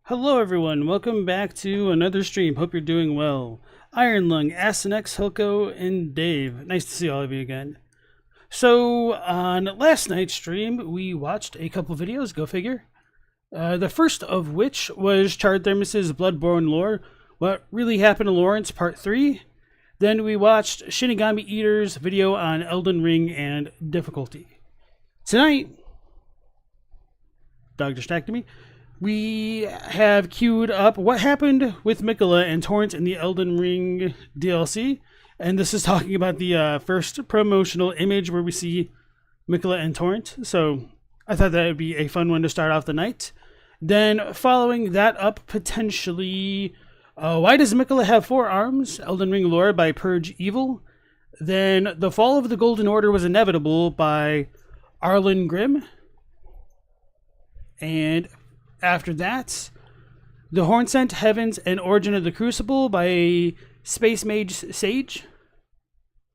Hello everyone, welcome back to another stream. Hope you're doing well. Iron Lung, Asenex, Hilko, and Dave. Nice to see all of you again. So, on last night's stream, we watched a couple videos, go figure. The first of which was Charred Thermos's Bloodborne lore, What Really Happened to Lawrence Part 3. Then we watched Shinigami Eater's video on Elden Ring and difficulty. Tonight, dog distracted me. We have queued up what happened with Miquella and Torrent in the Elden Ring DLC. And this is talking about the first promotional image where we see Miquella and Torrent. So I thought that would be a fun one to start off the night. Then following that up, potentially, why does Miquella have 4 arms? Elden Ring lore by Purge Evil. Then The Fall of the Golden Order Was Inevitable by Arlen Grimm. And after that, The Hornsent, Heavens, and Origin of the Crucible by Space Mage Sage.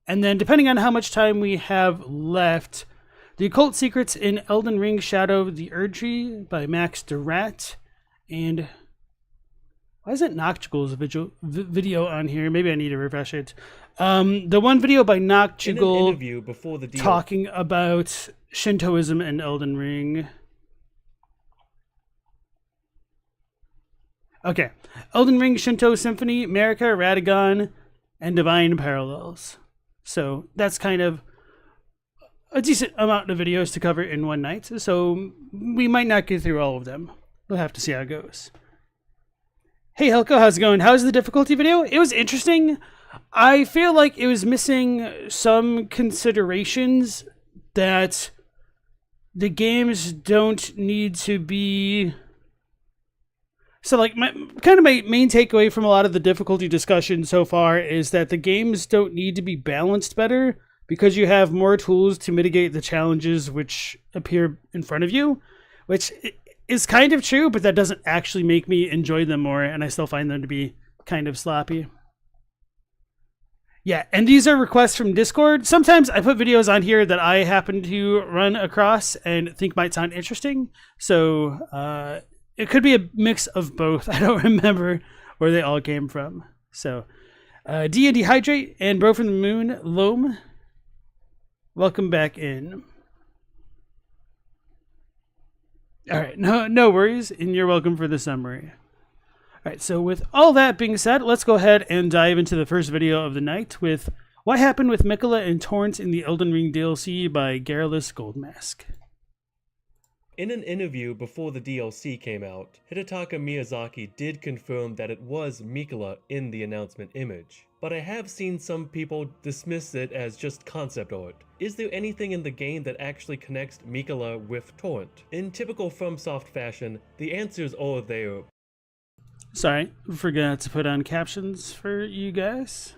And then, depending on how much time we have left, The Occult Secrets in Elden Ring Shadow, the Erdtree by Max Durat. And why isn't Noctugal's video on here? Maybe I need to refresh it. The one video by Noctugal talking about Shintoism and Elden Ring. Okay, Elden Ring, Shinto, Symphony, Marika, Radagon, and Divine Parallels. So that's kind of a decent amount of videos to cover in one night. So we might not get through all of them. We'll have to see how it goes. Hey Helko, how's it going? How's the difficulty video? It was interesting. I feel like it was missing some considerations that the games don't need to be... So, like, my main takeaway from a lot of the difficulty discussion so far is that the games don't need to be balanced better because you have more tools to mitigate the challenges which appear in front of you, which is kind of true, but that doesn't actually make me enjoy them more, and I still find them to be kind of sloppy. Yeah, and these are requests from Discord. Sometimes I put videos on here that I happen to run across and think might sound interesting, so, it could be a mix of both. I don't remember where they all came from. So, D&D Hydrate and Bro from the Moon, Loam, welcome back in. All right, no worries, and you're welcome for the summary. All right, so with all that being said, let's go ahead and dive into the first video of the night with What Happened with Miquella and Torrent in the Elden Ring DLC by Garrulous Goldmask. In an interview before the DLC came out, Hidetaka Miyazaki did confirm that it was Miquella in the announcement image. But I have seen some people dismiss it as just concept art. Is there anything in the game that actually connects Miquella with Torrent? In typical FromSoft fashion, the answers are there. Sorry, forgot to put on captions for you guys.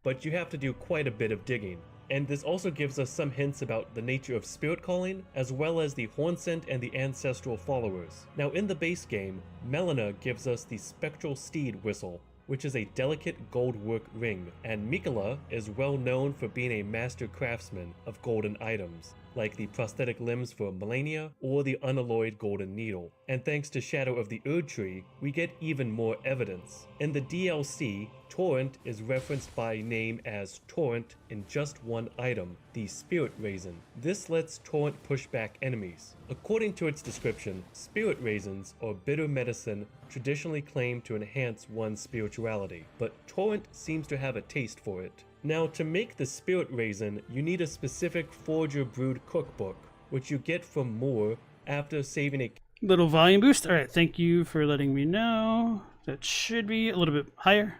But you have to do quite a bit of digging. And this also gives us some hints about the nature of spirit calling, as well as the Hornsent and the ancestral followers. Now in the base game, Melina gives us the spectral steed whistle, which is a delicate goldwork ring, and Miquella is well known for being a master craftsman of golden items, like the prosthetic limbs for Melania or the unalloyed golden needle. And thanks to Shadow of the Erdtree, we get even more evidence. In the DLC, Torrent is referenced by name as Torrent in just one item, the Spirit Raisin. This lets Torrent push back enemies. According to its description, Spirit Raisins are bitter medicine traditionally claimed to enhance one's spirituality, but Torrent seems to have a taste for it. Now, to make the Spirit Raisin, you need a specific Forger Brewed cookbook, which you get from Moore after saving a little volume boost. All right, thank you for letting me know. That should be a little bit higher.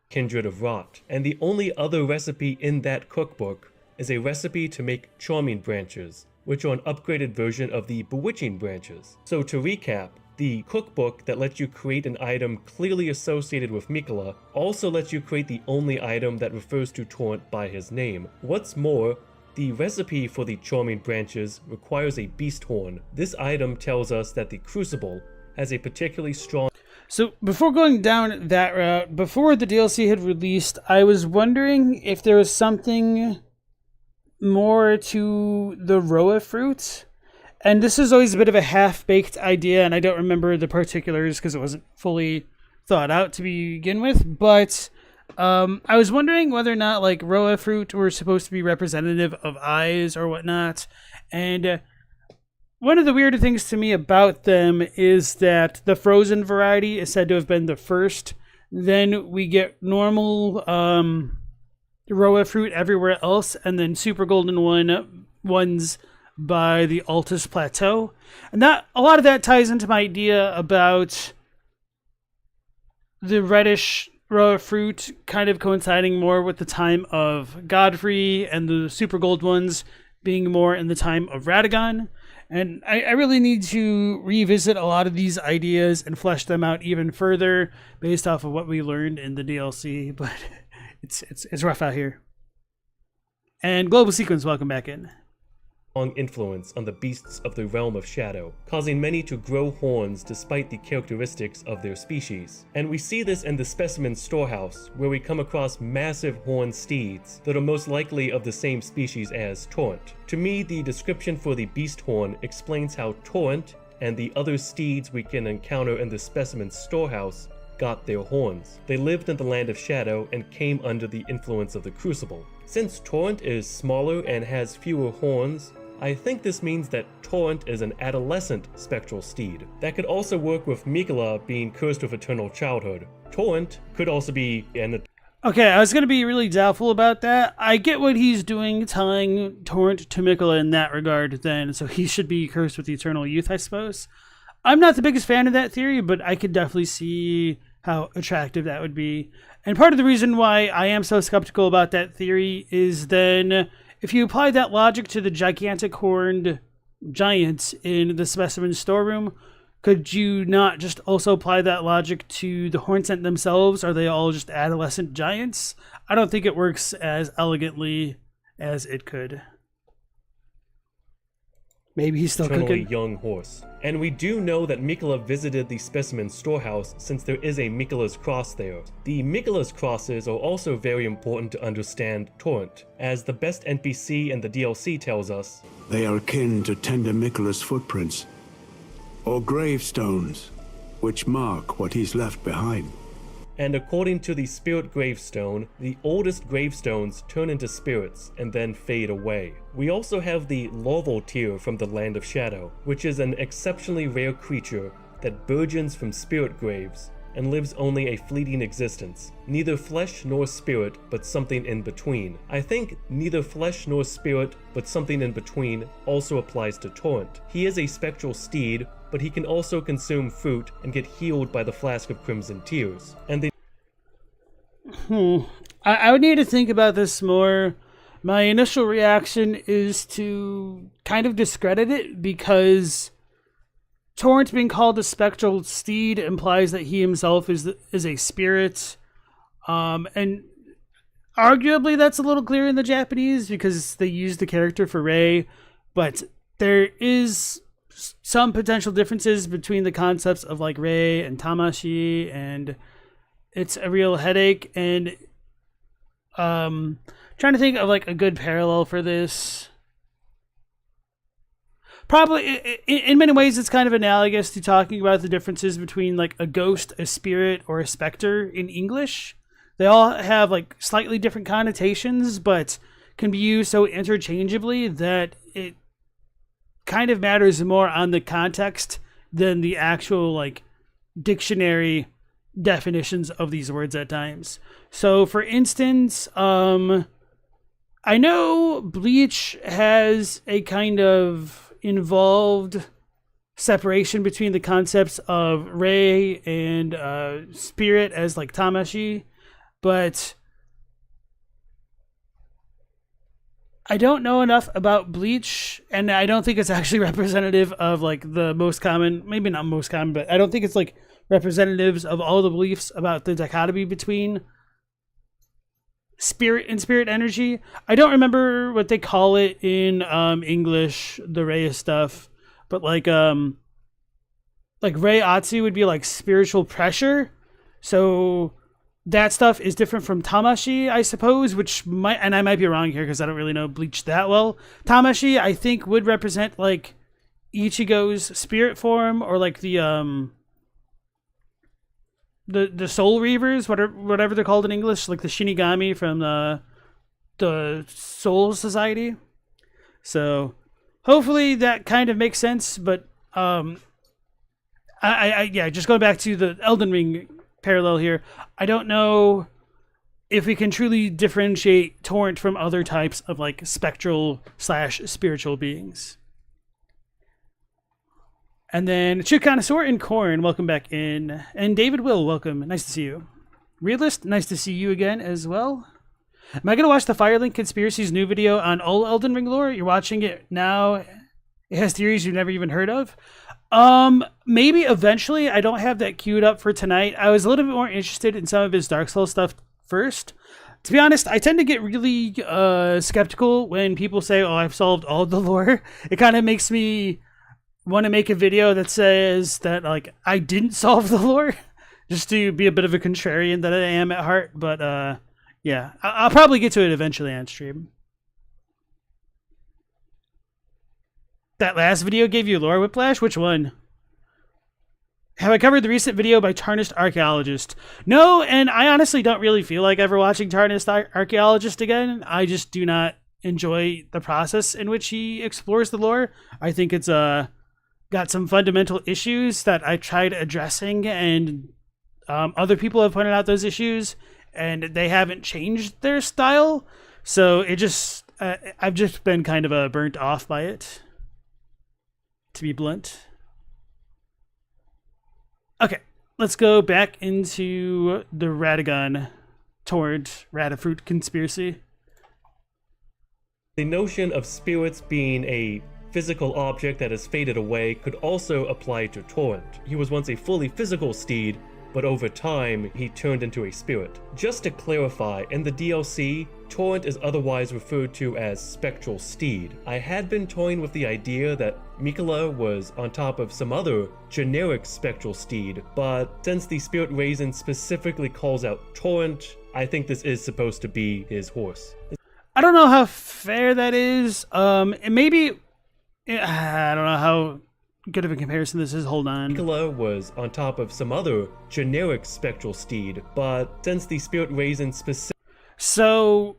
Kindred of Rot, and the only other recipe in that cookbook is a recipe to make Charming Branches, which are an upgraded version of the Bewitching Branches. So to recap, the cookbook that lets you create an item clearly associated with Miquella also lets you create the only item that refers to Torrent by his name. What's more, the recipe for the Charming Branches requires a beast horn. This item tells us that the Crucible has a particularly strong... So before going down that route, before the DLC had released, I was wondering if there was something more to the Roa fruit. And this is always a bit of a half-baked idea, and I don't remember the particulars because it wasn't fully thought out to begin with, but I was wondering whether or not like Roa fruit were supposed to be representative of eyes or whatnot. And one of the weirder things to me about them is that the frozen variety is said to have been the first. Then we get normal Roa fruit everywhere else, and then super golden ones by the Altus Plateau. And that a lot of that ties into my idea about the reddish Roa fruit kind of coinciding more with the time of Godfrey, and the super gold ones being more in the time of Radagon. And I really need to revisit a lot of these ideas and flesh them out even further based off of what we learned in the DLC, but it's rough out here. And Global Sequence, welcome back in. Strong influence on the beasts of the realm of shadow, causing many to grow horns despite the characteristics of their species. And we see this in the specimen storehouse, where we come across massive horned steeds that are most likely of the same species as Torrent. To me, the description for the beast horn explains how Torrent and the other steeds we can encounter in the specimen storehouse got their horns. They lived in the land of shadow and came under the influence of the Crucible. Since Torrent is smaller and has fewer horns, I think this means that Torrent is an adolescent spectral steed. That could also work with Miquella being cursed with eternal childhood. Torrent could also be an... Okay, I was going to be really doubtful about that. I get what he's doing, tying Torrent to Miquella in that regard then, so he should be cursed with eternal youth, I suppose. I'm not the biggest fan of that theory, but I could definitely see how attractive that would be. And part of the reason why I am so skeptical about that theory is then, if you apply that logic to the gigantic horned giants in the specimen storeroom, could you not just also apply that logic to the Hornsent themselves? Are they all just adolescent giants? I don't think it works as elegantly as it could. Maybe he's still eternally cooking. Young horse. And we do know that Miquella visited the specimen storehouse since there is a Miquella's cross there. The Miquella's crosses are also very important to understand Torrent, as the best NPC in the DLC tells us, they are akin to tender Miquella's footprints, or gravestones, which mark what he's left behind. And according to the spirit gravestone, the oldest gravestones turn into spirits and then fade away. We also have the lorethrough from the Land of Shadow, which is an exceptionally rare creature that burgeons from spirit graves and lives only a fleeting existence. Neither flesh nor spirit, but something in between. I think neither flesh nor spirit, but something in between also applies to Torrent. He is a spectral steed, but he can also consume fruit and get healed by the flask of crimson tears. And the I would need to think about this more. My initial reaction is to kind of discredit it, because Torrent being called a spectral steed implies that he himself is a spirit. And arguably that's a little clear in the Japanese because they use the character for Rei, but there is some potential differences between the concepts of like Rei and Tamashi, and it's a real headache. And trying to think of like a good parallel for this. Probably in many ways it's kind of analogous to talking about the differences between like a ghost, a spirit, or a specter in English. They all have like slightly different connotations, but can be used so interchangeably that it kind of matters more on the context than the actual like dictionary definitions of these words at times. So for instance, I know Bleach has a kind of involved separation between the concepts of Rei and spirit as like Tamashi, but I don't know enough about Bleach, and I don't think it's actually representative of like the most common, maybe not most common, but I don't think it's like representatives of all the beliefs about the dichotomy between spirit and spirit energy. I don't remember what they call it in English, the Rei stuff, but like Rei Atsu would be like spiritual pressure. So that stuff is different from Tamashi, I suppose, which might, and I might be wrong here because I don't really know Bleach that well. Tamashi, I think, would represent like Ichigo's spirit form, or like the Soul Reavers, whatever they're called in English, like the Shinigami from the Soul Society. So hopefully that kind of makes sense. But yeah, just going back to the Elden Ring parallel here, I don't know if we can truly differentiate Torrent from other types of like spectral / spiritual beings. And then True Connoisseur and Corn, welcome back in. And David Will, welcome. Nice to see you. Realist, nice to see you again as well. Am I going to watch the Firelink Conspiracy's new video on all Elden Ring lore? You're watching it now. It has theories you've never even heard of. Maybe eventually. I don't have that queued up for tonight. I was a little bit more interested in some of his Dark Souls stuff first. To be honest, I tend to get really skeptical when people say, oh, I've solved all the lore. It kind of makes me want to make a video that says that like I didn't solve the lore, just to be a bit of a contrarian that I am at heart. But yeah, I'll probably get to it eventually on stream. That last video gave you lore whiplash? Which one? Have I covered the recent video by Tarnished Archaeologist? No, and I honestly don't really feel like ever watching Tarnished Archaeologist again. I just do not enjoy the process in which he explores the lore. I think it's got some fundamental issues that I tried addressing, and other people have pointed out those issues, and they haven't changed their style. So it just, I've just been kind of burnt off by it, to be blunt. Okay, let's go back into the Radagon Torrent Radafruit conspiracy. The notion of spirits being a physical object that has faded away could also apply to Torrent. He was once a fully physical steed, but over time, he turned into a spirit. Just to clarify, in the DLC, Torrent is otherwise referred to as Spectral Steed. I had been toying with the idea that Miquella was on top of some other generic Spectral Steed, but since the Spirit Raisin specifically calls out Torrent, I think this is supposed to be his horse. I don't know how fair that is. Maybe, I don't know how good of a comparison this is. Hold on. Miquella was on top of some other generic Spectral Steed, but since the Spirit Raisin specific... So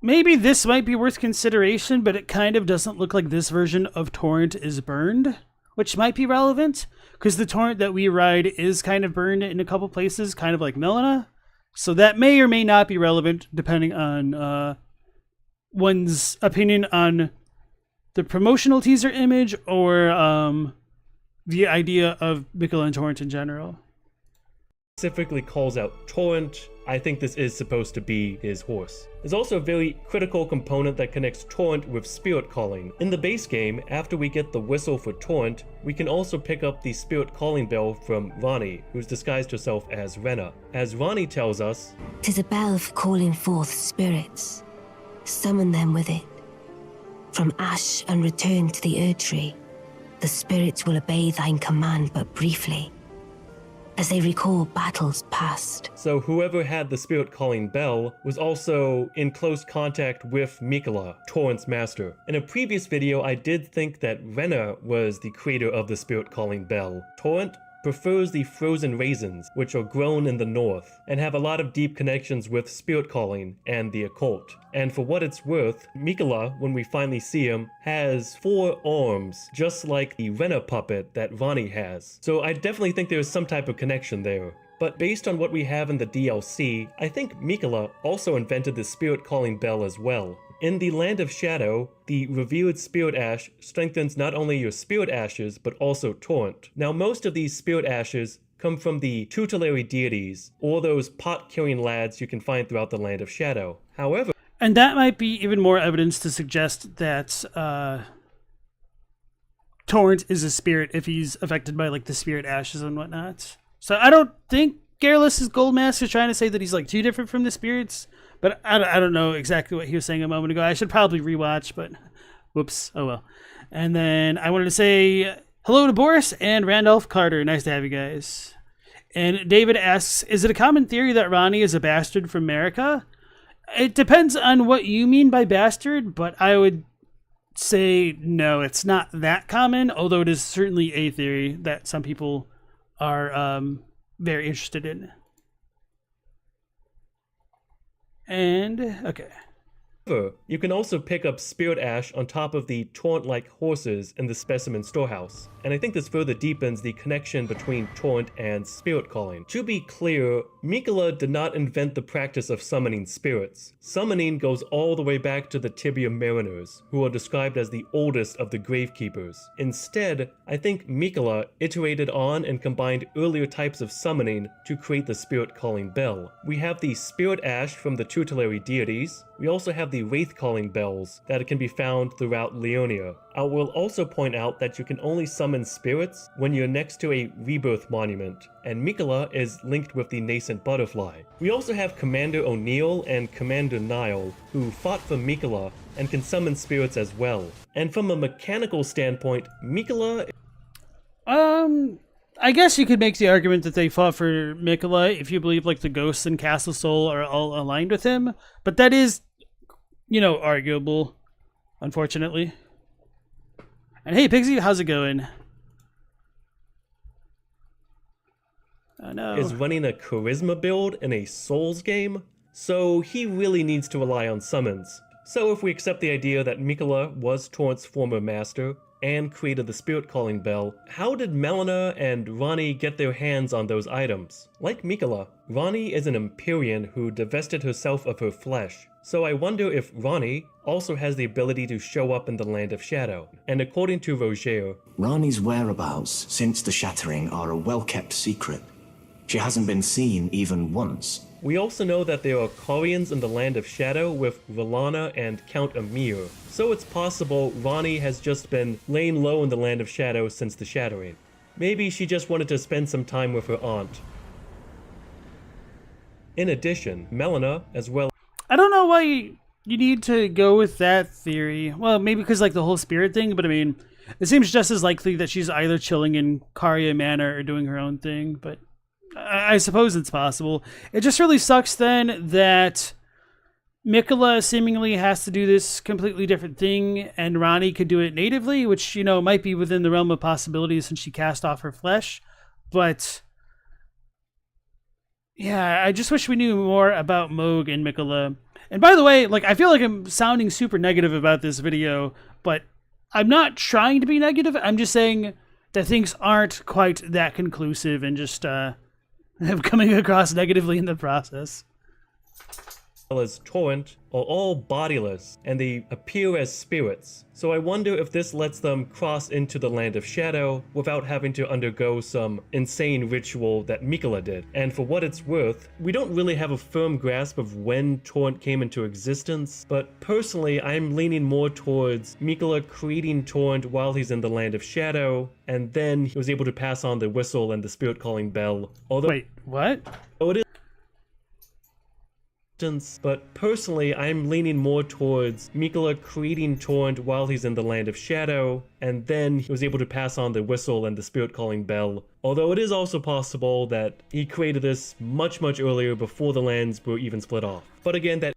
maybe this might be worth consideration, but it kind of doesn't look like this version of Torrent is burned, which might be relevant, because the Torrent that we ride is kind of burned in a couple places, kind of like Melina. So that may or may not be relevant, depending on one's opinion on the promotional teaser image or the idea of Miquella and Torrent in general. Specifically calls out Torrent. I think this is supposed to be his horse. There's also a very critical component that connects Torrent with Spirit Calling. In the base game, after we get the whistle for Torrent, we can also pick up the Spirit Calling bell from Ranni, who's disguised herself as Rena. As Ranni tells us, "'Tis a bell for calling forth spirits. Summon them with it. From ash and return to the Erdtree. The spirits will obey thine command but briefly, as they recall battles past." So whoever had the Spirit Calling bell was also in close contact with Miquella, Torrent's master. In a previous video, I did think that Rena was the creator of the Spirit Calling bell. Torrent prefers the frozen raisins, which are grown in the north, and have a lot of deep connections with Spirit Calling and the Occult. And for what it's worth, Miquella, when we finally see him, has 4 arms, just like the Rena puppet that Ranni has. So I definitely think there's some type of connection there. But based on what we have in the DLC, I think Miquella also invented the Spirit Calling bell as well. In the Land of Shadow, the revered Spirit Ash strengthens not only your Spirit Ashes, but also Torrent. Now, most of these Spirit Ashes come from the tutelary deities, or those pot-killing lads you can find throughout the Land of Shadow. However... And that might be even more evidence to suggest that Torrent is a spirit if he's affected by, like, the Spirit Ashes and whatnot. So I don't think Garrulus' Gold Mask is trying to say that he's, like, too different from the spirits. But I don't know exactly what he was saying a moment ago. I should probably rewatch, but whoops. Oh, well. And then I wanted to say hello to Boris and Randolph Carter. Nice to have you guys. And David asks, is it a common theory that Ranni is a bastard from Marika? It depends on what you mean by bastard, but I would say no, it's not that common, although it is certainly a theory that some people are very interested in. And, okay. You can also pick up spirit ash on top of the Torrent-like horses in the specimen storehouse, and I think this further deepens the connection between Torrent and spirit calling. To be clear, Miquella did not invent the practice of summoning spirits. Summoning goes all the way back to the Tibia Mariners, who are described as the oldest of the Gravekeepers. Instead, I think Miquella iterated on and combined earlier types of summoning to create the spirit calling bell. We have the spirit ash from the tutelary deities. We also have the wraith-calling bells that can be found throughout Leonia. I will also point out that you can only summon spirits when you're next to a rebirth monument, and Miquella is linked with the nascent butterfly. We also have Commander O'Neill and Commander Nile, who fought for Miquella and can summon spirits as well. And from a mechanical standpoint, Miquella... I guess you could make the argument that they fought for Miquella if you believe like the ghosts in Castle Sol are all aligned with him, but that is, you know, arguable, unfortunately. And hey, Pixie, how's it going? Oh no. Is running a charisma build in a Souls game, so he really needs to rely on summons. So if we accept the idea that Miquella was Torrent's former master, and created the spirit calling bell, how did Melina and Ranni get their hands on those items? Like Miquella, Ranni is an Empyrean who divested herself of her flesh, so I wonder if Ranni also has the ability to show up in the Land of Shadow. And according to Roger, Ranni's whereabouts since the Shattering are a well-kept secret. She hasn't been seen even once. We also know that there are Corians in the Land of Shadow with R'hllana and Count Emir, so it's possible Ranni has just been laying low in the Land of Shadow since the Shattering. Maybe she just wanted to spend some time with her aunt. In addition, Melina, as well... I don't know why you need to go with that theory. Well, maybe because like the whole spirit thing, but I mean, it seems just as likely that she's either chilling in Caria Manor or doing her own thing, but... I suppose it's possible. It just really sucks then that Miquella seemingly has to do this completely different thing and Ranni could do it natively, which, you know, might be within the realm of possibilities since she cast off her flesh. But yeah, I just wish we knew more about Mohg and Miquella. And by the way, like, I feel like I'm sounding super negative about this video, but I'm not trying to be negative. I'm just saying that things aren't quite that conclusive and just, coming across negatively in the process. As Torrent are all bodiless, and they appear as spirits. So I wonder if this lets them cross into the Land of Shadow without having to undergo some insane ritual that Miquella did. And for what it's worth, we don't really have a firm grasp of when Torrent came into existence, but personally I'm leaning more towards Miquella creating Torrent while he's in the Land of Shadow, and then he was able to pass on the whistle and the spirit calling bell. Although, wait, what? Oh, it is. But personally, I'm leaning more towards Miquella creating Torrent while he's in the Land of Shadow, and then he was able to pass on the whistle and the spirit calling bell. Although it is also possible that he created this much earlier before the lands were even split off. But again, that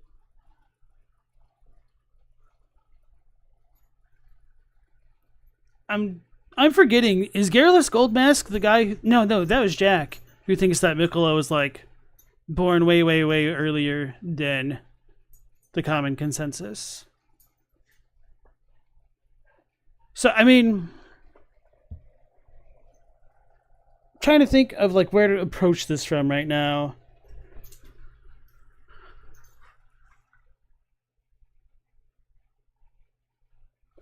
I'm forgetting, is Garrulus Goldmask the guy no, that was Jack, who thinks that Miquella was like born way earlier than the common consensus. So, I mean, trying to think of like where to approach this from right now.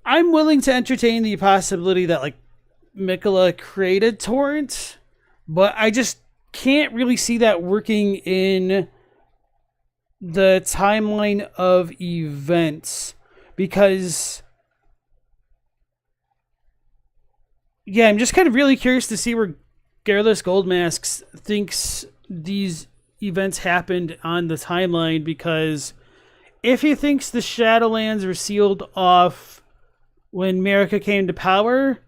I'm willing to entertain the possibility that like Miquella created Torrent, but I just can't really see that working in the timeline of events because, yeah, I'm just kind of really curious to see where Garrulus Goldmask thinks these events happened on the timeline, because if he thinks the Shadowlands were sealed off when Marika came to power,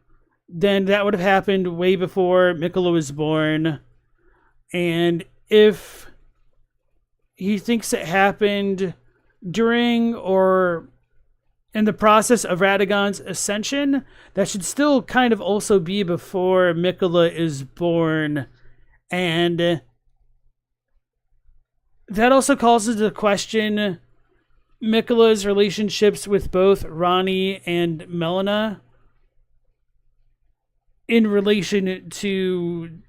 then that would have happened way before Miquella was born. And if he thinks it happened during or in the process of Radagon's ascension, that should still kind of also be before Miquella is born. And that also calls into question Miquella's relationships with both Ronnie and Melina in relation to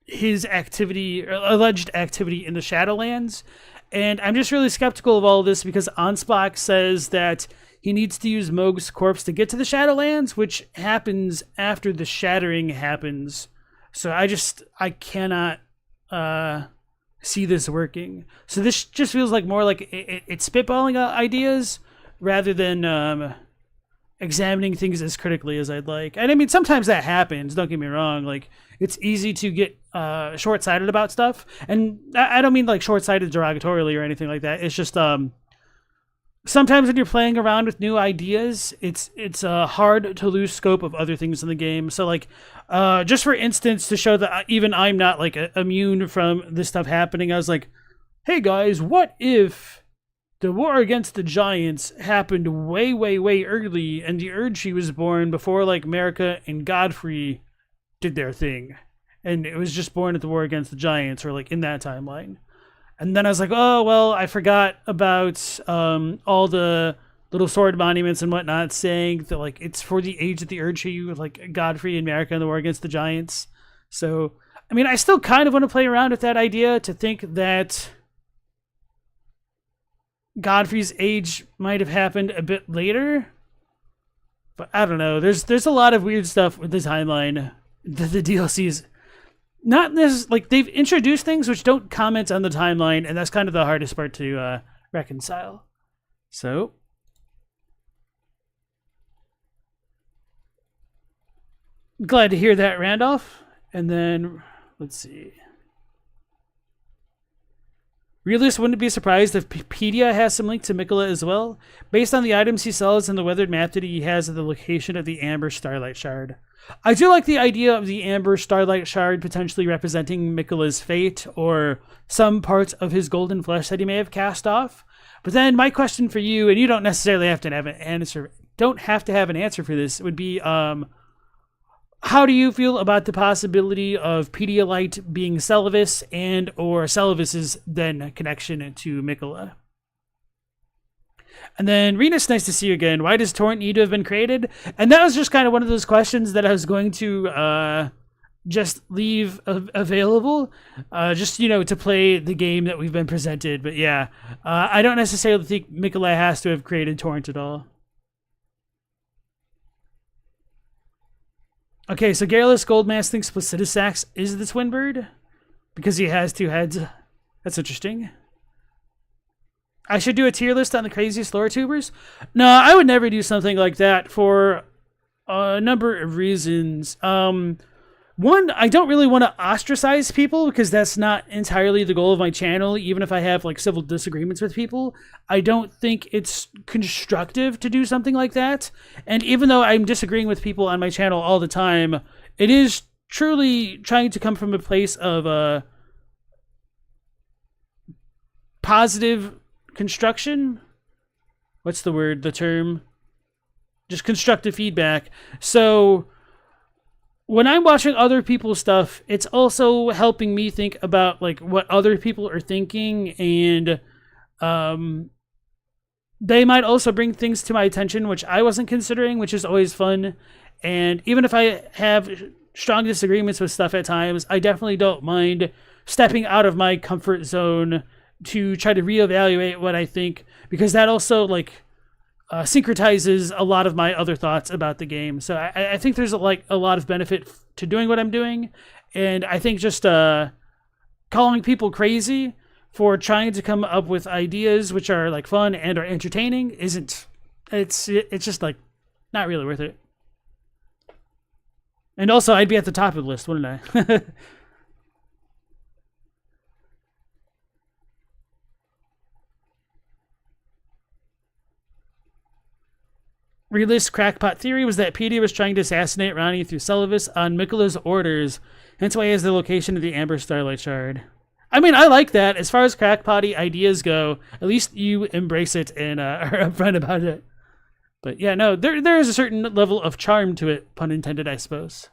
his activity, or alleged activity in the Shadowlands. And I'm just really skeptical of all of this because Ansbach says that he needs to use Mohg's corpse to get to the Shadowlands, which happens after the shattering happens. So I cannot see this working. So this just feels like more like it's spitballing ideas rather than examining things as critically as I'd like. And I mean, sometimes that happens, don't get me wrong. Like, it's easy to get short-sighted about stuff. And I don't mean like short-sighted derogatorily or anything like that. It's just sometimes when you're playing around with new ideas, it's hard to lose scope of other things in the game. So like, just for instance, to show that even I'm not like immune from this stuff happening, I was like, hey guys, what if the war against the giants happened way, way, way early, and the Erdtree was born before like Marika and Godfrey did their thing, and it was just born at the war against the giants, or like in that timeline. And then I was like, oh well, I forgot about all the little sword monuments and whatnot saying that like it's for the age of the Erdtree with like Godfrey and Marika and the war against the giants. So I mean, I still kind of want to play around with that idea to think that Godfrey's age might have happened a bit later, but I don't know. There's a lot of weird stuff with the timeline. The DLCs, not this like they've introduced things which don't comment on the timeline, and that's kind of the hardest part to reconcile. So glad to hear that, Randolph. And then let's see. Realist wouldn't be surprised if Pedia has some link to Miquella as well, based on the items he sells and the weathered map that he has at the location of the Amber Starlight Shard. I do like the idea of the Amber Starlight Shard potentially representing Miquella's fate, or some parts of his golden flesh that he may have cast off. But then my question for you, and you don't necessarily have to have an answer, for this, would be, how do you feel about the possibility of Pedialyte being Celavis and or Celavis's then connection to Miquella? And then Renus, nice to see you again. Why does Torrent need to have been created? And that was just kind of one of those questions that I was going to just leave available, just, you know, to play the game that we've been presented. But yeah, I don't necessarily think Miquella has to have created Torrent at all. Okay, so Garrulus Goldmask thinks Placidusax is the twin bird because he has two heads. That's interesting. I should do a tier list on the craziest lore tubers. No, I would never do something like that for a number of reasons. One, I don't really want to ostracize people because that's not entirely the goal of my channel. Even if I have like civil disagreements with people, I don't think it's constructive to do something like that. And even though I'm disagreeing with people on my channel all the time, it is truly trying to come from a place of positive construction. What's the word? The term? Just constructive feedback. So when I'm watching other people's stuff, it's also helping me think about like what other people are thinking, and they might also bring things to my attention which I wasn't considering, which is always fun. And even if I have strong disagreements with stuff at times, I definitely don't mind stepping out of my comfort zone to try to reevaluate what I think, because that also like syncretizes a lot of my other thoughts about the game. So I think there's a lot of benefit to doing what I'm doing, and I think just calling people crazy for trying to come up with ideas which are like fun and are entertaining it's just like not really worth it. And also, I'd be at the top of the list, wouldn't I? Realist crackpot theory was that Pedia was trying to assassinate Ronnie through Celavis on Miquella's orders, hence why he has the location of the Amber Starlight Shard. I mean, I like that. As far as crackpotty ideas go, at least you embrace it and are upfront about it. But yeah, no, there is a certain level of charm to it, pun intended, I suppose.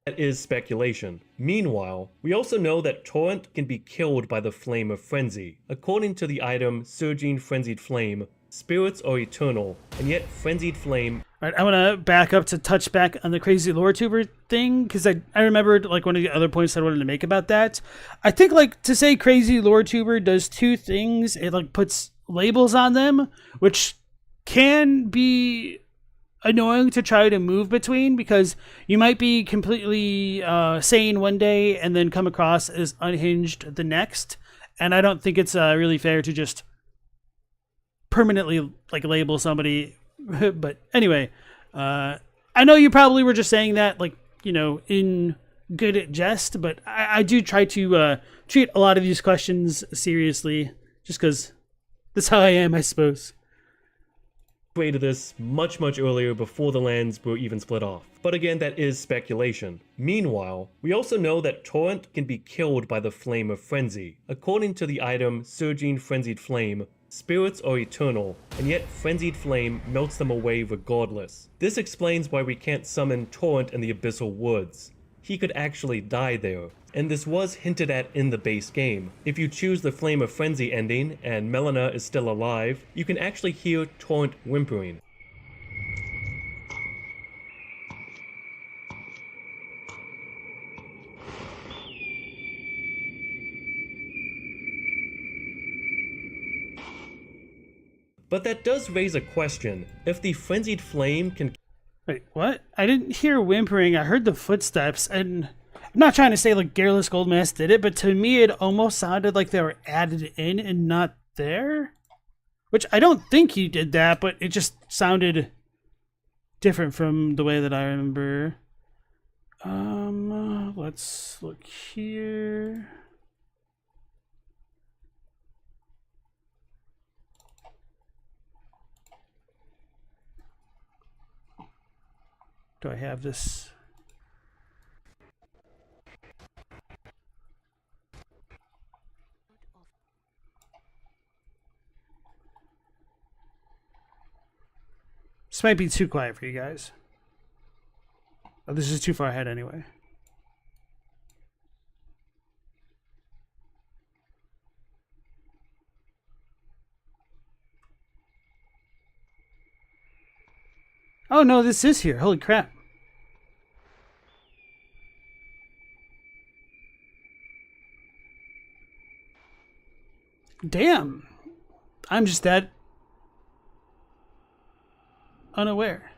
That is speculation. Meanwhile, we also know that Torrent can be killed by the Flame of Frenzy. According to the item Surging Frenzied Flame, spirits are eternal, and yet Frenzied Flame... Alright, I want to back up to touch back on the crazy lore tuber thing, because I remembered like one of the other points I wanted to make about that. I think like to say crazy lore tuber does two things. It like puts labels on them, which can be annoying to try to move between, because you might be completely sane one day and then come across as unhinged the next, and I don't think it's really fair to just permanently like label somebody. But anyway, I know you probably were just saying that like, you know, in good jest, but I do try to treat a lot of these questions seriously, just because that's how I am, I suppose. Created this much earlier, before the lands were even split off. But again, that is speculation. Meanwhile, we also know that Torrent can be killed by the Flame of Frenzy. According to the item Surging Frenzied Flame, spirits are eternal, and yet Frenzied Flame melts them away regardless. This explains why we can't summon Torrent in the Abyssal Woods. He could actually die there, and this was hinted at in the base game. If you choose the Flame of Frenzy ending, and Melina is still alive, you can actually hear Torrent whimpering. But that does raise a question. If the Frenzied Flame can... Wait, what? I didn't hear whimpering. I heard the footsteps, and I'm not trying to say like Garrulous Goldmask did it, but to me it almost sounded like they were added in and not there. Which I don't think he did that, but it just sounded different from the way that I remember. Let's look here. Do I have this? This might be too quiet for you guys. Oh, this is too far ahead anyway. Oh no, this is here. Holy crap. Damn. I'm just that unaware.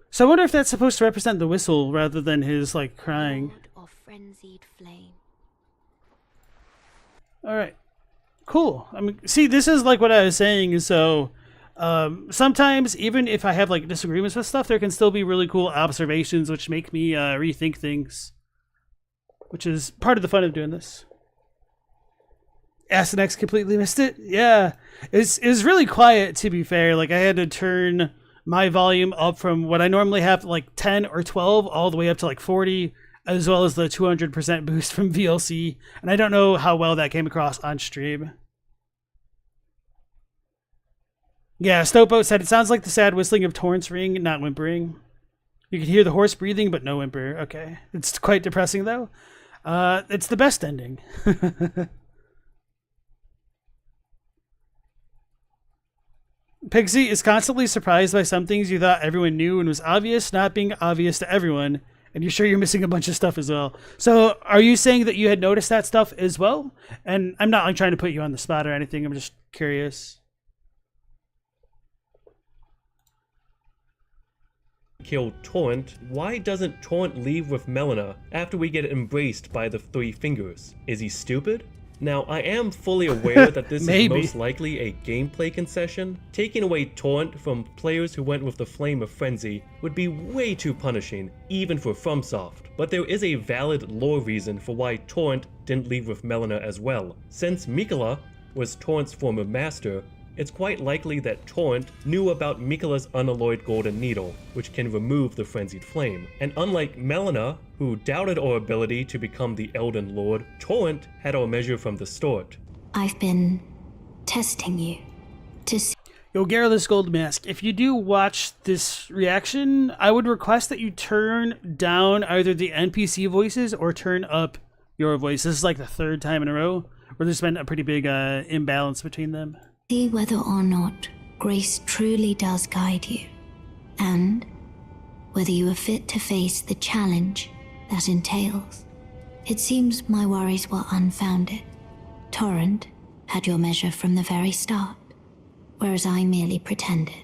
So I wonder if that's supposed to represent the whistle rather than his like crying. Of frenzied flame. All right. Cool. I mean, see, this is like what I was saying. So sometimes even if I have like disagreements with stuff, there can still be really cool observations which make me rethink things, which is part of the fun of doing this. Asenex completely missed it. Yeah, it was really quiet, to be fair. Like I had to turn my volume up from what I normally have like 10 or 12 all the way up to like 40, as well as the 200% boost from VLC. And I don't know how well that came across on stream. Yeah, Stopo said it sounds like the sad whistling of Torrent's ring, not whimpering. You can hear the horse breathing, but no whimper. Okay, it's quite depressing though. It's the best ending. Pixie is constantly surprised by some things you thought everyone knew and was obvious, not being obvious to everyone. And you're sure you're missing a bunch of stuff as well. So are you saying that you had noticed that stuff as well? And I'm not like trying to put you on the spot or anything. I'm just curious. Kill Torrent, why doesn't Torrent leave with Melina after we get embraced by the Three Fingers? Is he stupid? Now, I am fully aware that this is most likely a gameplay concession. Taking away Torrent from players who went with the Flame of Frenzy would be way too punishing, even for FromSoft. But there is a valid lore reason for why Torrent didn't leave with Melina as well. Since Miquella was Torrent's former master, it's quite likely that Torrent knew about Miquella's unalloyed golden needle, which can remove the frenzied flame. And unlike Melina, who doubted our ability to become the Elden Lord, Torrent had our measure from the start. I've been testing you. Yo, Garrulous Gold Mask, if you do watch this reaction, I would request that you turn down either the NPC voices or turn up your voice. This is like the third time in a row where there's been a pretty big imbalance between them. See whether or not grace truly does guide you, and whether you are fit to face the challenge that entails. It seems my worries were unfounded. Torrent had your measure from the very start, whereas I merely pretended.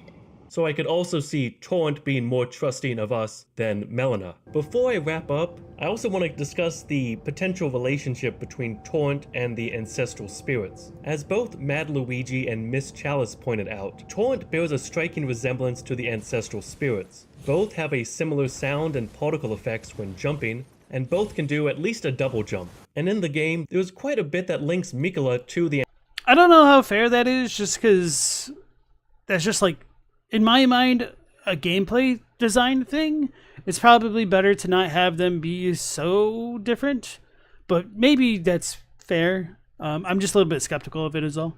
So I could also see Torrent being more trusting of us than Melina. Before I wrap up, I also want to discuss the potential relationship between Torrent and the ancestral spirits. As both Mad Luigi and Miss Chalice pointed out, Torrent bears a striking resemblance to the ancestral spirits. Both have a similar sound and particle effects when jumping, and both can do at least a double jump. And in the game, there's quite a bit that links Miquella to the... I don't know how fair that is, just because that's just like, in my mind, a gameplay design thing. It's probably better to not have them be so different, but maybe that's fair. I'm just a little bit skeptical of it as well.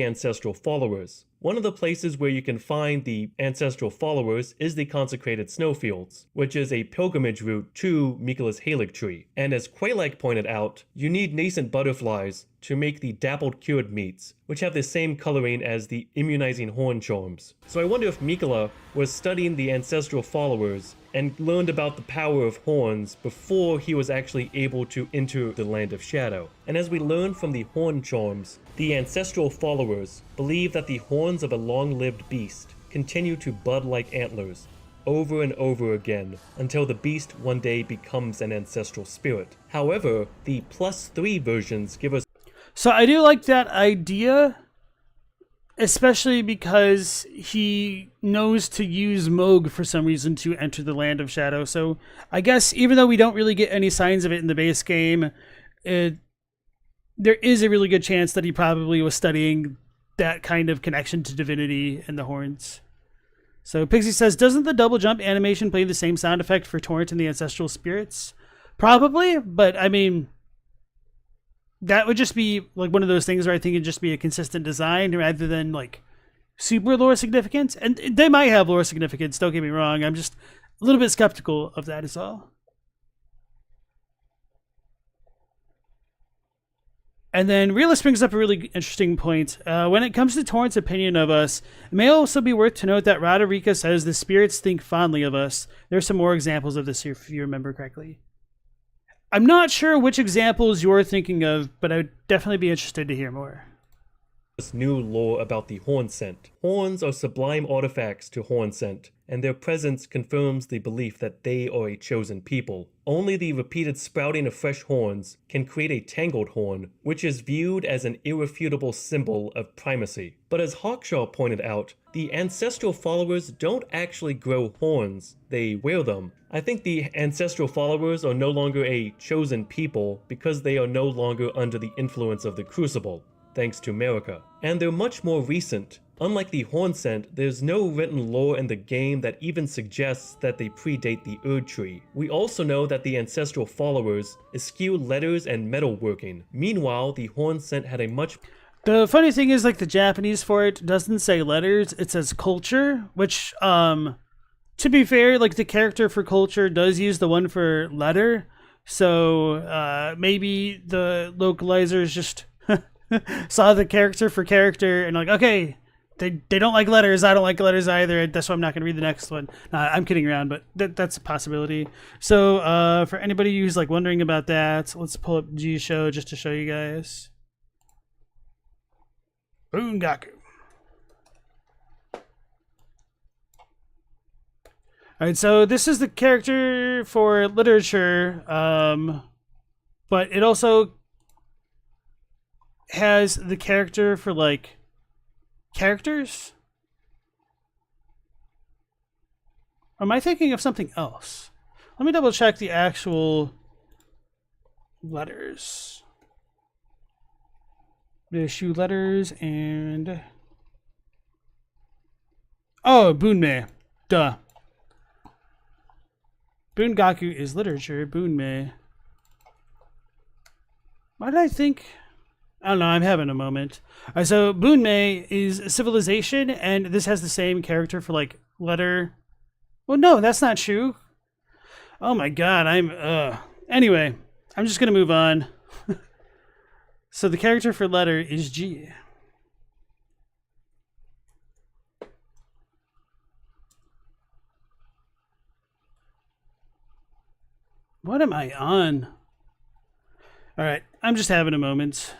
Ancestral followers. One of the places where you can find the ancestral followers is the consecrated snowfields, which is a pilgrimage route to Miquella's Halig tree. And as Quaylag pointed out, you need nascent butterflies to make the dappled cured meats, which have the same coloring as the immunizing horn charms. So I wonder if Miquella was studying the ancestral followers and learned about the power of horns before he was actually able to enter the Land of Shadow. And as we learn from the horn charms, the ancestral followers believe that the horns of a long-lived beast continue to bud like antlers over and over again until the beast one day becomes an ancestral spirit. However, the +3 versions give us... So I do like that idea, especially because he knows to use Moog for some reason to enter the Land of Shadow. So I guess even though we don't really get any signs of it in the base game, there is a really good chance that he probably was studying that kind of connection to divinity and the horns. So Pixie says, doesn't the double jump animation play the same sound effect for Torrent and the ancestral spirits? Probably, but I mean, that would just be like one of those things where I think it'd just be a consistent design rather than like super lore significance. And they might have lore significance, don't get me wrong. I'm just a little bit skeptical of that as well. And then Realist brings up a really interesting point. When it comes to Torrent's opinion of us, it may also be worth to note that Marika says the spirits think fondly of us. There's some more examples of this here if you remember correctly. I'm not sure which examples you're thinking of, but I'd definitely be interested to hear more. This new lore about the Hornsent. Horns are sublime artifacts to Hornsent, and their presence confirms the belief that they are a chosen people. Only the repeated sprouting of fresh horns can create a tangled horn, which is viewed as an irrefutable symbol of primacy. But as Hawkshaw pointed out, the ancestral followers don't actually grow horns, they wear them. I think the ancestral followers are no longer a chosen people because they are no longer under the influence of the Crucible, thanks to Marika. And they're much more recent. Unlike the Hornsent, there's no written lore in the game that even suggests that they predate the Erdtree. We also know that the ancestral followers eschew letters and metalworking. Meanwhile, the Hornsent had a much... The funny thing is, like, the Japanese for it doesn't say letters, it says culture, which, to be fair, like, the character for culture does use the one for letter, so maybe the localizers just saw the character for character and like, okay, they don't like letters, I don't like letters either, that's why I'm not going to read the next one. I'm kidding around, but that's a possibility. So for anybody who's like wondering about that, let's pull up G Show just to show you guys. Bungaku. Alright, so this is the character for literature, but it also has the character for like characters? Or am I thinking of something else? Let me double check the actual letters. Issue letters and... Oh, Bunmei. Duh. Bungaku is literature. Bunmei. Why did I think... I don't know, I'm having a moment. So Bunmei is civilization, and this has the same character for like letter. Well, no, that's not true. Oh my god, Anyway, I'm just gonna move on. So the character for letter is G. What am I on? Alright, I'm just having a moment.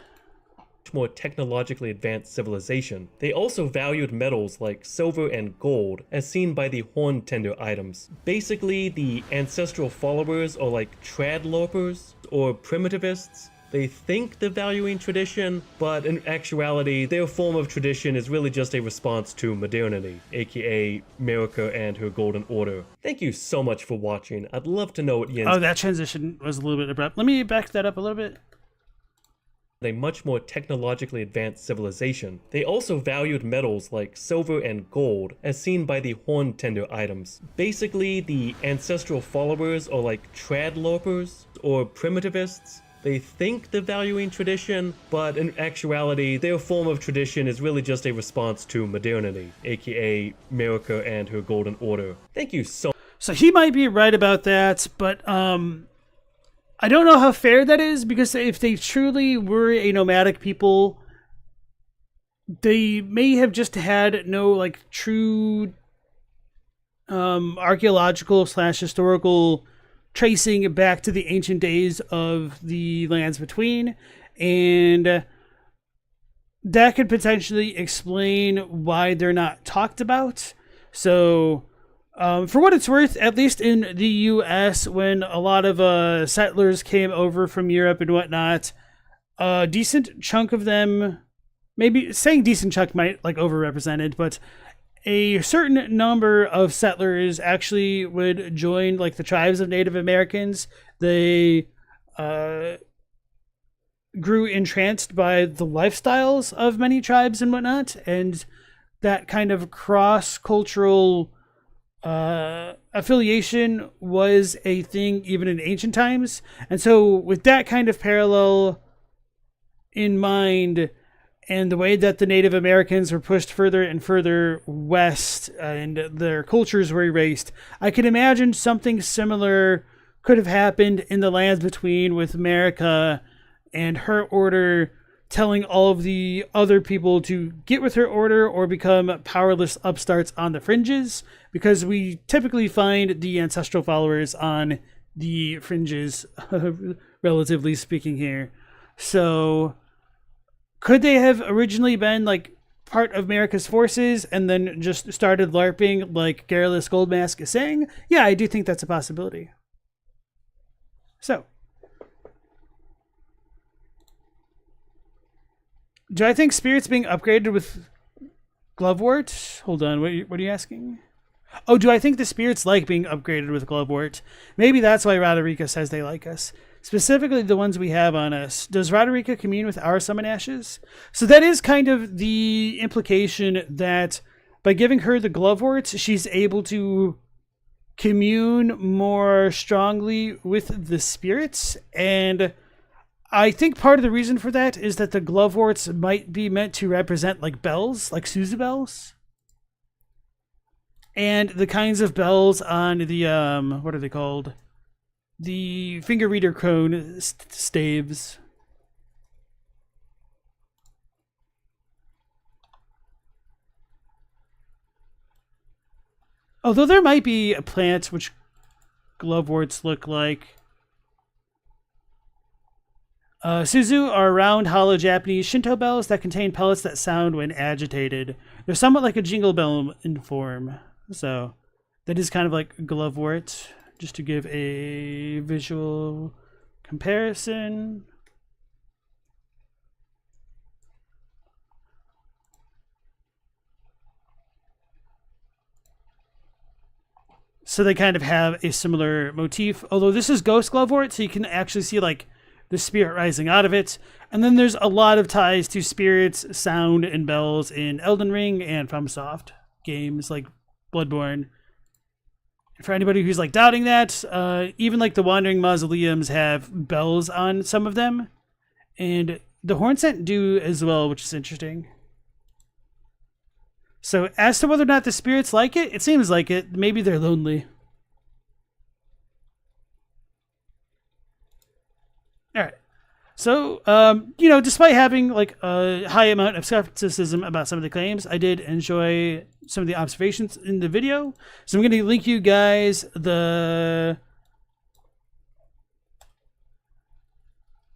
More technologically advanced civilization. They also valued metals like silver and gold, as seen by the horn tender items. Basically, the ancestral followers are like tradlopers or primitivists. They think they're valuing tradition, but in actuality, their form of tradition is really just a response to modernity, aka Marika and her Golden Order. Thank you so much for watching. I'd love to know what Yen's Oh, that transition was a little bit abrupt. Let me back that up a little bit. A much more technologically advanced civilization. They also valued metals like silver and gold, as seen by the horn tender items. Basically, the ancestral followers are like tradlopers or primitivists. They think they're valuing tradition, but in actuality, their form of tradition is really just a response to modernity, aka Marika and her Golden Order. Thank you so much. So he might be right about that, but I don't know how fair that is, because if they truly were a nomadic people, they may have just had no like true archaeological / historical tracing back to the ancient days of the lands between, and that could potentially explain why they're not talked about. So for what it's worth, at least in the U.S., when a lot of settlers came over from Europe and whatnot, a decent chunk of them, maybe saying decent chunk might like overrepresented, but a certain number of settlers actually would join like the tribes of Native Americans. They grew entranced by the lifestyles of many tribes and whatnot, and that kind of cross-cultural affiliation was a thing even in ancient times. And so with that kind of parallel in mind, and the way that the Native Americans were pushed further and further west and their cultures were erased, I can imagine something similar could have happened in the lands between, with Marika and her order telling all of the other people to get with her order or become powerless upstarts on the fringes, because we typically find the ancestral followers on the fringes, relatively speaking here. So could they have originally been like part of Marika's forces and then just started LARPing like Garrulous Goldmask is saying? Yeah, I do think that's a possibility. So, do I think spirits being upgraded with Glovewort? Hold on, what are you asking? Oh, do I think the spirits like being upgraded with Glovewort? Maybe that's why Radarika says they like us. Specifically the ones we have on us. Does Radarika commune with our summon ashes? So that is kind of the implication, that by giving her the Gloveworts, she's able to commune more strongly with the spirits. And I think part of the reason for that is that the Gloveworts might be meant to represent like bells, like Suzu bells. And the kinds of bells on the, what are they called? The finger reader cone staves. Although there might be a plant which Gloveworts look like. Suzu are round, hollow Japanese Shinto bells that contain pellets that sound when agitated. They're somewhat like a jingle bell in form. So that is kind of like Glovewort, just to give a visual comparison. So they kind of have a similar motif, although this is Ghost Glovewort, so you can actually see like the spirit rising out of it. And then there's a lot of ties to spirits, sound, and bells in Elden Ring and FromSoft games like Bloodborne. For anybody who's like doubting that, even like the Wandering Mausoleums have bells on some of them, and the Hornsent do as well, which is interesting. So as to whether or not the spirits like it seems like it. Maybe they're lonely. All right. So, despite having like a high amount of skepticism about some of the claims, I did enjoy some of the observations in the video. So I'm going to link you guys the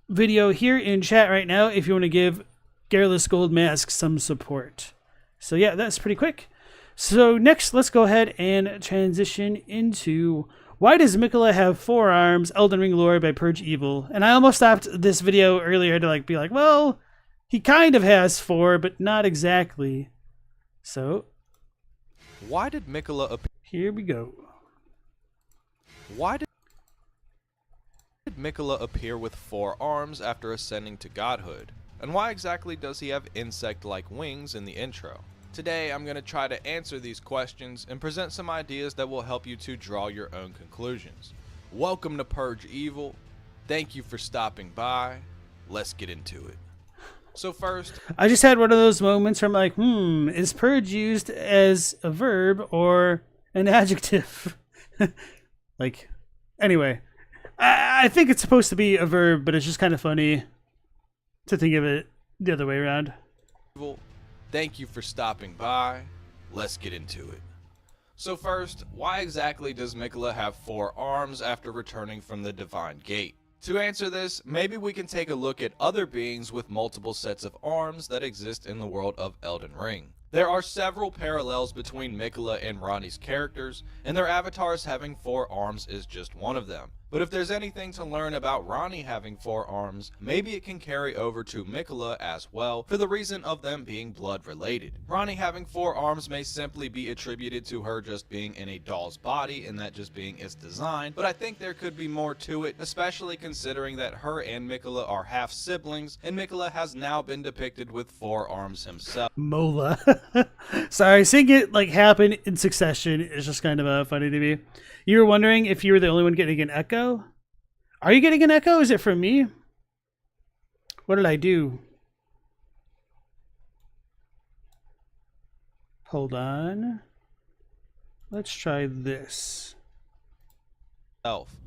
video here in chat right now if you want to give Garrulous Gold Mask some support. So yeah, that's pretty quick. So next, let's go ahead and transition into why does Miquella have 4 arms? Elden Ring lore by Purge Evil. And I almost stopped this video earlier to be like, well, he kind of has 4, but not exactly. So why did Miquella appear? Here we go. Why did Miquella appear with 4 arms after ascending to godhood? And why exactly does he have insect-like wings in the intro? Today, I'm going to try to answer these questions and present some ideas that will help you to draw your own conclusions. Welcome to Purge Evil. Thank you for stopping by. Let's get into it. So first, I just had one of those moments where I'm like, is purge used as a verb or an adjective? Anyway, I think it's supposed to be a verb, but it's just kind of funny to think of it the other way around. Thank you for stopping by. Let's get into it. So first, why exactly does Miquella have 4 arms after returning from the Divine Gate? To answer this, maybe we can take a look at other beings with multiple sets of arms that exist in the world of Elden Ring. There are several parallels between Miquella and Ranni's characters, and their avatars having 4 arms is just one of them. But if there's anything to learn about Ranni having 4 arms, maybe it can carry over to Miquella as well, for the reason of them being blood related. Ranni having 4 arms may simply be attributed to her just being in a doll's body and that just being its design, but I think there could be more to it, especially considering that her and Miquella are half siblings, and Miquella has now been depicted with 4 arms himself. Mola. Sorry, seeing it happen in succession is just kind of funny to me. You were wondering if you were the only one getting an echo? Are you getting an echo? Is it from me? What did I do? Hold on. Let's try this.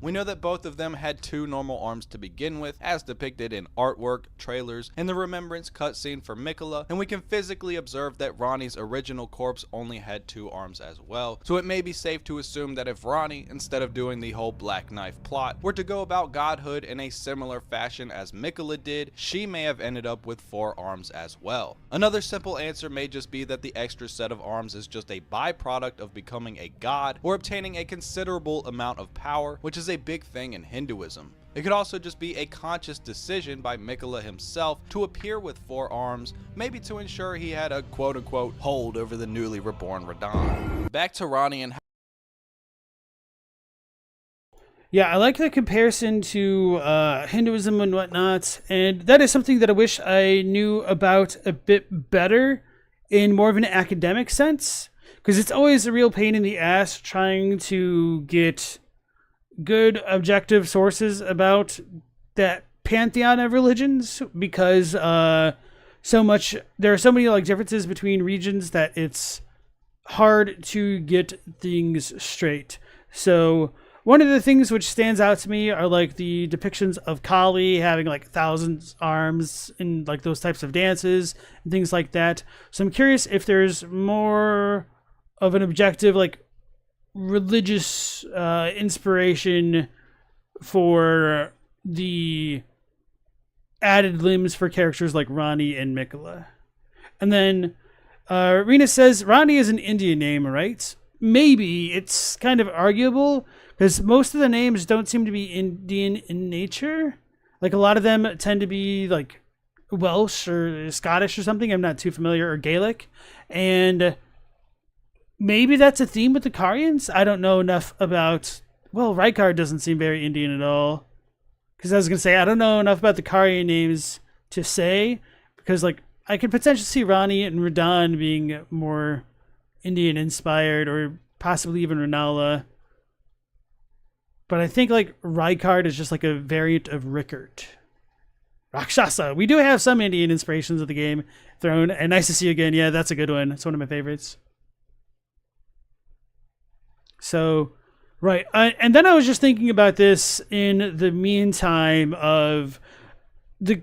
We know that both of them had 2 normal arms to begin with, as depicted in artwork, trailers, and the Remembrance cutscene for Miquella, and we can physically observe that Ranni's original corpse only had 2 arms as well, so it may be safe to assume that if Ranni, instead of doing the whole Black Knife plot, were to go about godhood in a similar fashion as Miquella did, she may have ended up with 4 arms as well. Another simple answer may just be that the extra set of arms is just a byproduct of becoming a god, or obtaining a considerable amount of power, which is a big thing in Hinduism. It could also just be a conscious decision by Miquella himself to appear with 4 arms, maybe to ensure he had a quote-unquote hold over the newly reborn Radagon. Back to Ranni and Yeah, I like the comparison to Hinduism and whatnot, and that is something that I wish I knew about a bit better in more of an academic sense, because it's always a real pain in the ass trying to get good objective sources about that pantheon of religions, because there are so many differences between regions that it's hard to get things straight. So one of the things which stands out to me are the depictions of Kali having 1,000 arms in those types of dances and things like that. So I'm curious if there's more of an objective religious inspiration for the added limbs for characters like Ranni and Miquella. And then Rena says Ranni is an Indian name, right? Maybe. It's kind of arguable because most of the names don't seem to be Indian in nature. A lot of them tend to be Welsh or Scottish or something. I'm not too familiar, or Gaelic. And maybe that's a theme with the Carians. I don't know enough about... Well, Rykard doesn't seem very Indian at all. Because I was going to say, I don't know enough about the Carian names to say. Because, I could potentially see Ranni and Radagon being more Indian-inspired. Or possibly even Rennala. But I think, Rykard is just a variant of Rickard. Rakshasa. We do have some Indian inspirations of the game thrown, and nice to see you again. Yeah, that's a good one. It's one of my favorites. So, right. And then I was just thinking about this in the meantime of the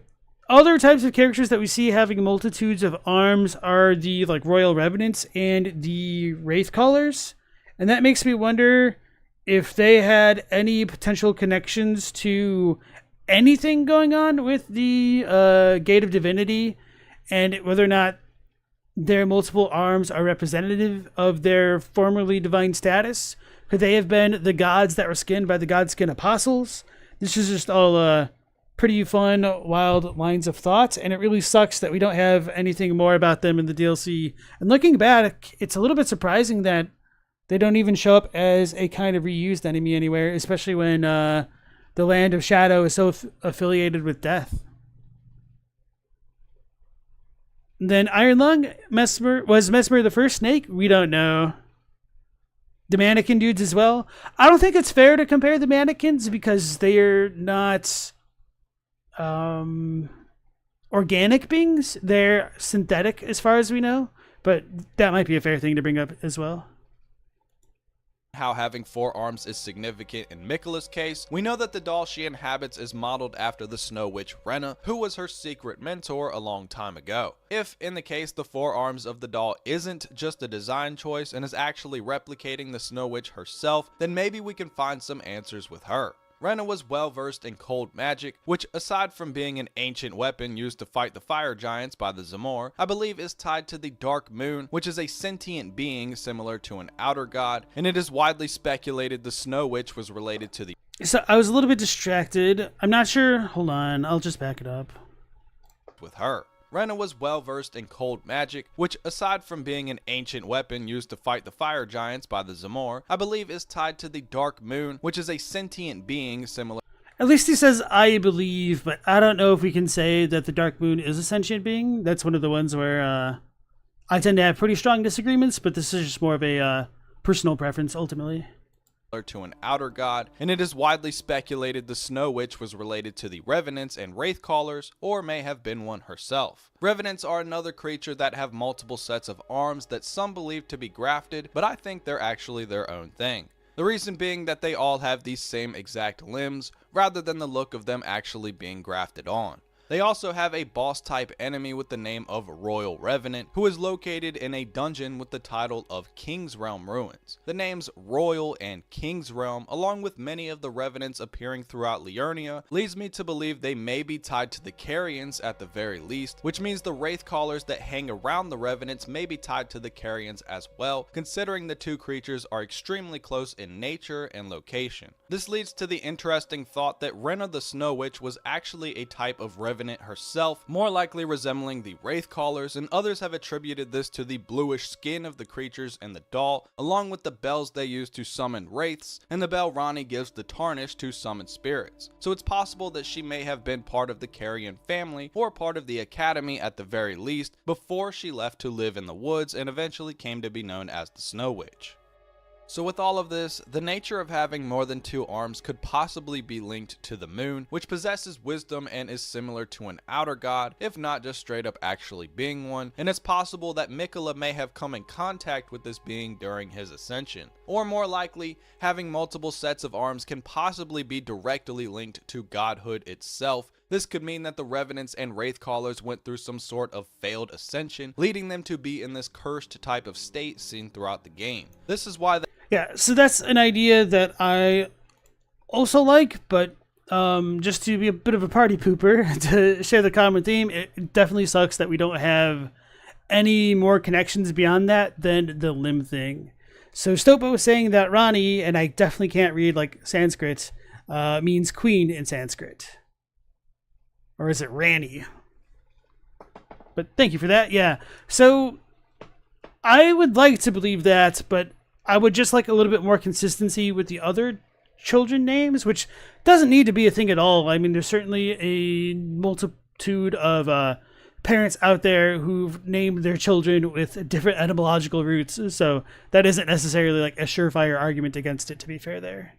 other types of characters that we see having multitudes of arms are the like royal revenants and the wraith callers. And that makes me wonder if they had any potential connections to anything going on with the Gate of Divinity, and whether or not their multiple arms are representative of their formerly divine status. Could they have been the gods that were skinned by the Godskin apostles? This is just all pretty fun, wild lines of thought, and it really sucks that we don't have anything more about them in the DLC. And looking back, it's a little bit surprising that they don't even show up as a kind of reused enemy anywhere, especially when the Land of Shadow is so affiliated with death. Then Iron Lung, was Mesmer the first snake? We don't know. The mannequin dudes as well. I don't think it's fair to compare the mannequins because they're not organic beings. They're synthetic as far as we know, but that might be a fair thing to bring up as well. How having 4 arms is significant in Miquella's case, we know that the doll she inhabits is modeled after the Snow Witch Renna, who was her secret mentor a long time ago. If, in the case, the 4 arms of the doll isn't just a design choice and is actually replicating the Snow Witch herself, then maybe we can find some answers with her. Renna was well versed in cold magic, which aside from being an ancient weapon used to fight the fire giants by the Zamor, I believe is tied to the Dark Moon, which is a sentient being similar to an outer god, and it is widely speculated the Snow Witch was related to the... So I was a little bit distracted. I'm not sure. Hold on. I'll just back it up. ...with her. Renna was well versed in cold magic, which aside from being an ancient weapon used to fight the fire giants by the Zamor, I believe is tied to the Dark Moon, which is a sentient being similar... At least he says, I believe, but I don't know if we can say that the Dark Moon is a sentient being. That's one of the ones where I tend to have pretty strong disagreements, but this is just more of a personal preference, ultimately. ...to an outer god, and it is widely speculated the Snow Witch was related to the Revenants and Wraith Callers, or may have been one herself. Revenants are another creature that have multiple sets of arms that some believe to be grafted, but I think they're actually their own thing. The reason being that they all have these same exact limbs, rather than the look of them actually being grafted on. They also have a boss-type enemy with the name of Royal Revenant, who is located in a dungeon with the title of King's Realm Ruins. The names Royal and King's Realm, along with many of the Revenants appearing throughout Liurnia, leads me to believe they may be tied to the Carians at the very least, which means the Wraith Callers that hang around the Revenants may be tied to the Carians as well, considering the two creatures are extremely close in nature and location. This leads to the interesting thought that Renna the Snow Witch was actually a type of Revenant herself, more likely resembling the Wraith Callers, and others have attributed this to the bluish skin of the creatures in the doll, along with the bells they use to summon wraiths, and the bell Ranni gives the tarnish to summon spirits. So it's possible that she may have been part of the Carian family, or part of the Academy at the very least, before she left to live in the woods and eventually came to be known as the Snow Witch. So with all of this, the nature of having more than 2 arms could possibly be linked to the moon, which possesses wisdom and is similar to an outer god, if not just straight up actually being one, and it's possible that Miquella may have come in contact with this being during his ascension. Or more likely, having multiple sets of arms can possibly be directly linked to godhood itself. This could mean that the Revenants and Wraith Callers went through some sort of failed ascension, leading them to be in this cursed type of state seen throughout the game. This is why Yeah, so that's an idea that I also like, but just to be a bit of a party pooper, to share the common theme, it definitely sucks that we don't have any more connections beyond that than the limb thing. So Stopa was saying that Ranni, and I definitely can't read like Sanskrit, means queen in Sanskrit. Or is it Ranni? But thank you for that. Yeah. So I would like to believe that, but I would just like a little bit more consistency with the other children names, which doesn't need to be a thing at all. I mean, there's certainly a multitude of parents out there who've named their children with different etymological roots, so that isn't necessarily like a surefire argument against it, to be fair there.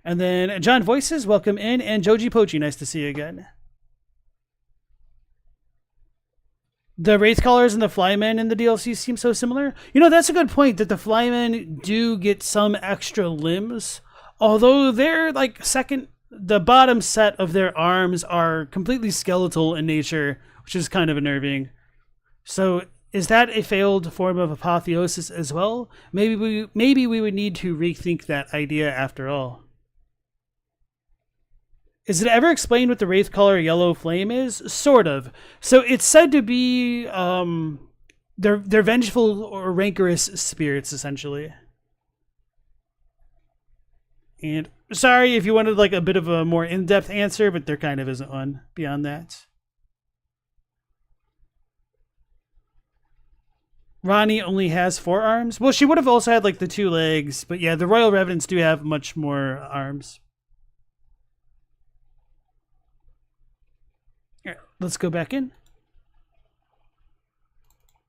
And then John Voices, welcome in, and Joji Pochi, nice to see you again. the Wraithcallers and the Flymen in the DLC seem so similar. You know, that's a good point, that the Flymen do get some extra limbs, although they're like the bottom set of their arms are completely skeletal in nature, which is kind of unnerving. So is that a failed form of apotheosis as well? Maybe we would need to rethink that idea after all. Is it ever explained what the Wraithcaller Yellow Flame is? Sort of. So it's said to be they're vengeful or rancorous spirits, essentially. And sorry if you wanted like a bit of a more in-depth answer, but there kind of isn't one beyond that. Ronnie only has 4 arms. Well, she would have also had like the 2 legs, but yeah, the Royal Revenants do have much more arms. Let's go back in.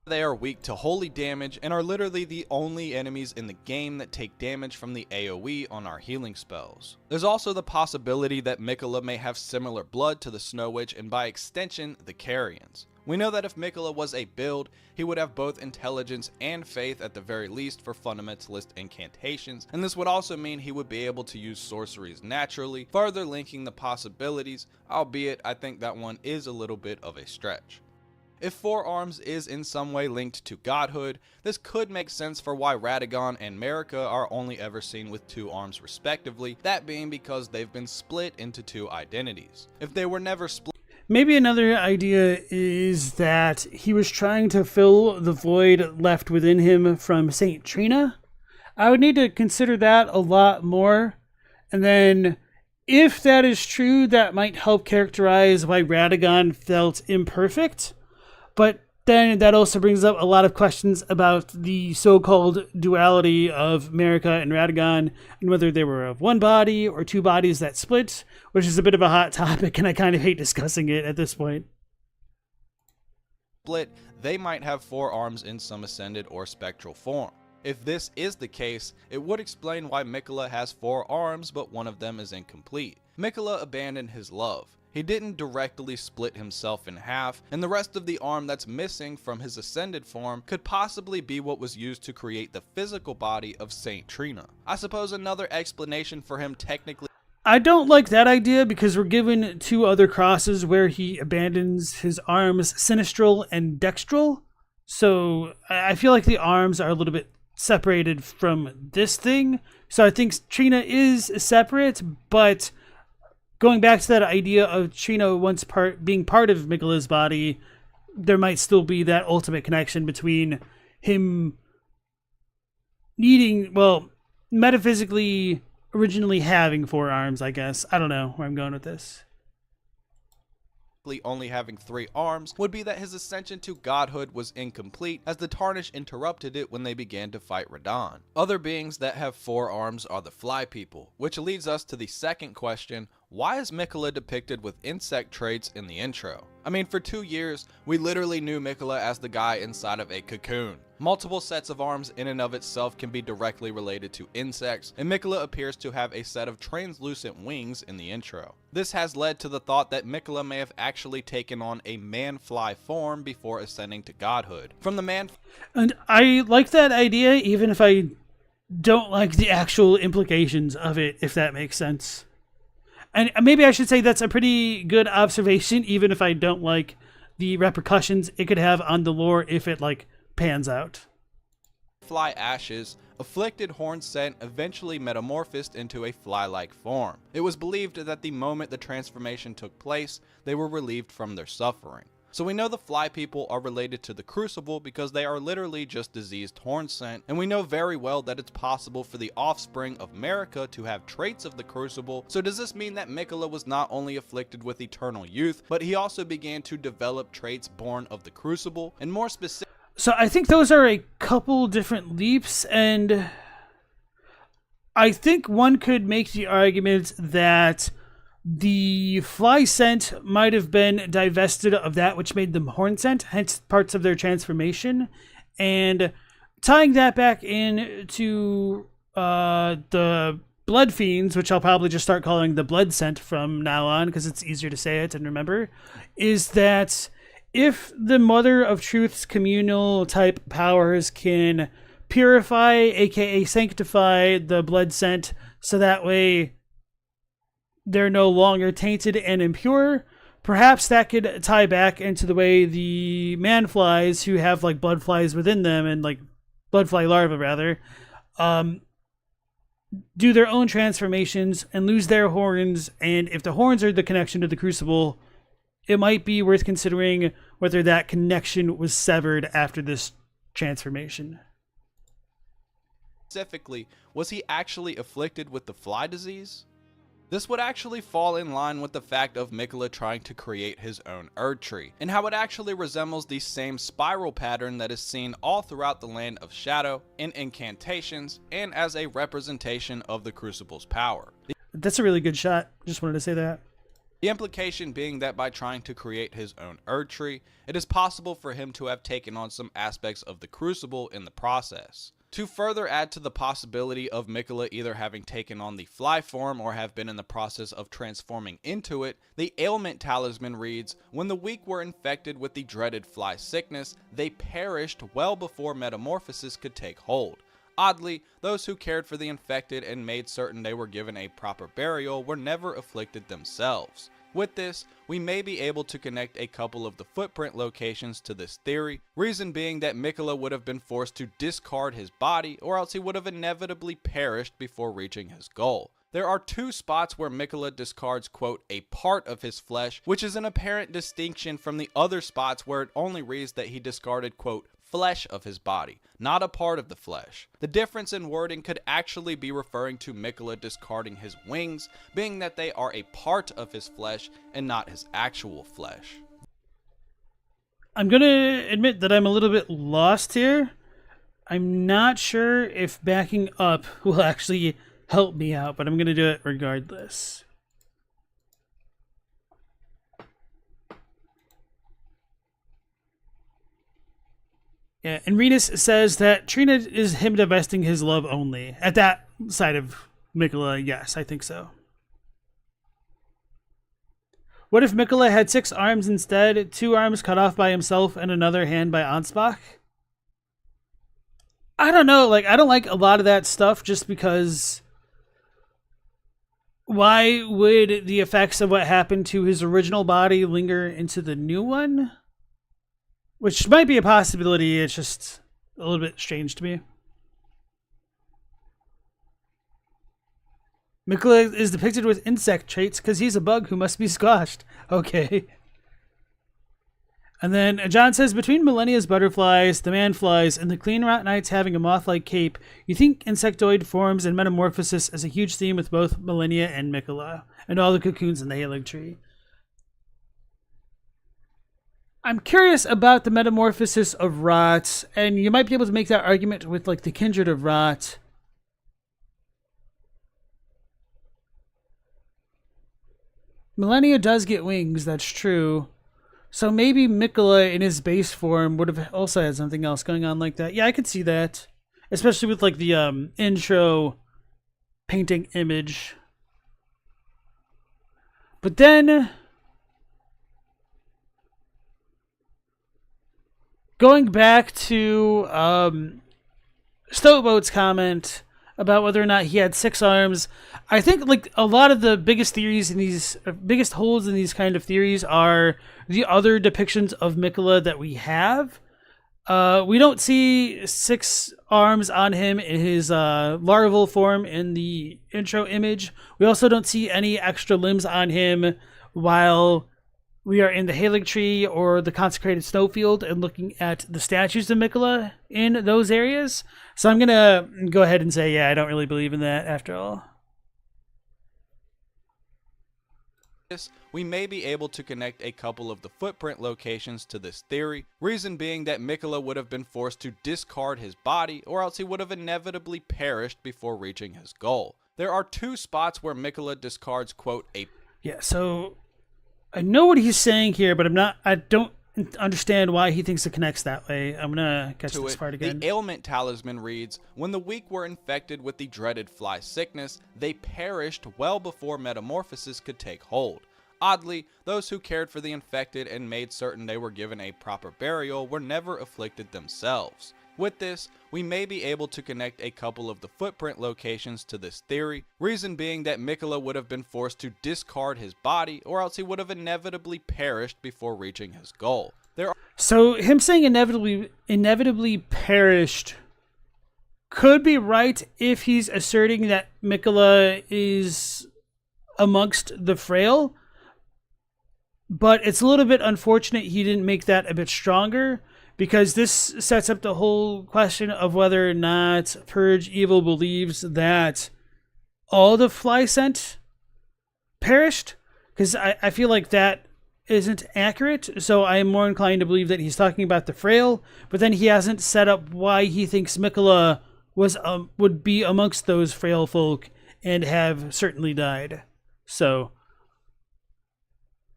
They are weak to holy damage and are literally the only enemies in the game that take damage from the AoE on our healing spells. There's also the possibility that Miquella may have similar blood to the Snow Witch and by extension the Carians. We know that if Miquella was a build, he would have both intelligence and faith at the very least for fundamentalist incantations, and this would also mean he would be able to use sorceries naturally, further linking the possibilities, albeit I think that one is a little bit of a stretch. If 4 arms is in some way linked to godhood, this could make sense for why Radagon and Marika are only ever seen with 2 arms respectively, that being because they've been split into 2 identities. If they were never split, maybe another idea is that he was trying to fill the void left within him from Saint Trina. I would need to consider that a lot more. And then, if that is true, that might help characterize why Radagon felt imperfect. But then that also brings up a lot of questions about the so-called duality of Marika and Radagon, and whether they were of one body or 2 bodies that split, which is a bit of a hot topic, and I kind of hate discussing it at this point. They might have 4 arms in some ascended or spectral form. If this is the case, it would explain why Miquella has 4 arms, but one of them is incomplete. Miquella abandoned his love. He didn't directly split himself in half, and the rest of the arm that's missing from his ascended form could possibly be what was used to create the physical body of Saint Trina. I suppose another explanation for him technically... I don't like that idea because we're given 2 other crosses where he abandons his arms, sinistral and dextral. So I feel like the arms are a little bit separated from this thing. So I think Trina is separate, but going back to that idea of Trina once being part of Miquella's body, there might still be that ultimate connection between him needing, well, metaphysically originally having 4 arms, I guess. I don't know where I'm going with this. Only having 3 arms would be that his ascension to godhood was incomplete, as the Tarnish interrupted it when they began to fight Radagon. Other beings that have 4 arms are the Fly People, which leads us to the second question: why is Miquella depicted with insect traits in the intro? I mean, for 2 years, we literally knew Miquella as the guy inside of a cocoon. Multiple sets of arms in and of itself can be directly related to insects, and Miquella appears to have a set of translucent wings in the intro. This has led to the thought that Miquella may have actually taken on a man-fly form before ascending to godhood. From the man... And I like that idea, even if I don't like the actual implications of it, if that makes sense. And maybe I should say that's a pretty good observation, even if I don't like the repercussions it could have on the lore if it, like, pans out. Fly ashes, afflicted Hornsent eventually metamorphosed into a fly-like form. It was believed that the moment the transformation took place, they were relieved from their suffering. So we know the Fly People are related to the Crucible because they are literally just diseased Hornsent, and we know very well that it's possible for the offspring of Marika to have traits of the Crucible. So does this mean that Miquella was not only afflicted with eternal youth, but he also began to develop traits born of the Crucible? And more specific... So I think those are a couple different leaps, and I think one could make the argument that the fly scent might have been divested of that which made them horn scent, hence parts of their transformation, and tying that back into the blood fiends, which I'll probably just start calling the blood scent from now on because it's easier to say it and remember, is that if the Mother of Truth's communal type powers can purify, aka sanctify, the blood scent, so that way they're no longer tainted and impure, perhaps that could tie back into the way the man flies, who have like blood flies within them, and like blood fly larvae rather, do their own transformations and lose their horns. And if the horns are the connection to the Crucible, it might be worth considering whether that connection was severed after this transformation. Specifically, was he actually afflicted with the fly disease? This would actually fall in line with the fact of Miquella trying to create his own Erdtree, and how it actually resembles the same spiral pattern that is seen all throughout the Land of Shadow, in incantations, and as a representation of the Crucible's power. That's a really good shot. Just wanted to say that. The implication being that by trying to create his own Erdtree, it is possible for him to have taken on some aspects of the Crucible in the process. To further add to the possibility of Miquella either having taken on the fly form or have been in the process of transforming into it, the ailment talisman reads, "When the weak were infected with the dreaded fly sickness, they perished well before metamorphosis could take hold." Oddly, those who cared for the infected and made certain they were given a proper burial were never afflicted themselves. With this, we may be able to connect a couple of the footprint locations to this theory, reason being that Miquella would have been forced to discard his body, or else he would have inevitably perished before reaching his goal. There are two spots where Miquella discards, quote, a part of his flesh, which is an apparent distinction from the other spots where it only reads that he discarded, quote, flesh of his body, not a part of the flesh. The difference in wording could actually be referring to Miquella discarding his wings, being that they are a part of his flesh and not his actual flesh. I'm going to admit that I'm a little bit lost here. I'm not sure if backing up will actually help me out, but I'm going to do it regardless. Yeah, and Renus says that Trina is him divesting his love only. At that side of Miquella, yes, I think so. What if Miquella had 6 arms instead, 2 arms cut off by himself and another hand by Ansbach? I don't know, like, I don't like a lot of that stuff just because why would the effects of what happened to his original body linger into the new one? Which might be a possibility, it's just a little bit strange to me. Miquella is depicted with insect traits because he's a bug who must be squashed. Okay. And then John says, between Millennia's butterflies, the man flies, and the clean rot knights having a moth-like cape, you think insectoid forms and metamorphosis is a huge theme with both Millennia and Miquella, and all the cocoons in the Halo tree. I'm curious about the metamorphosis of rot, and you might be able to make that argument with like the kindred of rot. Millennia does get wings, that's true. So maybe Miquella in his base form would have also had something else going on like that. Yeah, I could see that. Especially with like the intro painting image. But then going back to Stowboat's comment about whether or not he had 6 arms, I think like a lot of the biggest theories in these, biggest holes in these kind of theories are the other depictions of Miquella that we have. We don't see 6 arms on him in his larval form in the intro image. We also don't see any extra limbs on him while we are in the Halig Tree or the Consecrated Snowfield and looking at the statues of Miquella in those areas. So I'm going to go ahead and say, yeah, I don't really believe in that after all. We may be able to connect a couple of the footprint locations to this theory, reason being that Miquella would have been forced to discard his body, or else he would have inevitably perished before reaching his goal. There are 2 spots where Miquella discards, quote, a... Yeah, so I know what he's saying here, but I don't understand why he thinks it connects that way. I'm gonna catch this part again. The ailment talisman reads, when the weak were infected with the dreaded fly sickness, they perished well before metamorphosis could take hold. Oddly, those who cared for the infected and made certain they were given a proper burial were never afflicted themselves. With this, we may be able to connect a couple of the footprint locations to this theory, reason being that Miquella would have been forced to discard his body, or else he would have inevitably perished before reaching his goal. So him saying inevitably perished could be right if he's asserting that Miquella is amongst the frail, but it's a little bit unfortunate he didn't make that a bit stronger, because this sets up the whole question of whether or not Purge Evil believes that all the fly scent perished, because I feel like that isn't accurate. So I am more inclined to believe that he's talking about the frail, but then he hasn't set up why he thinks Miquella would be amongst those frail folk and have certainly died. So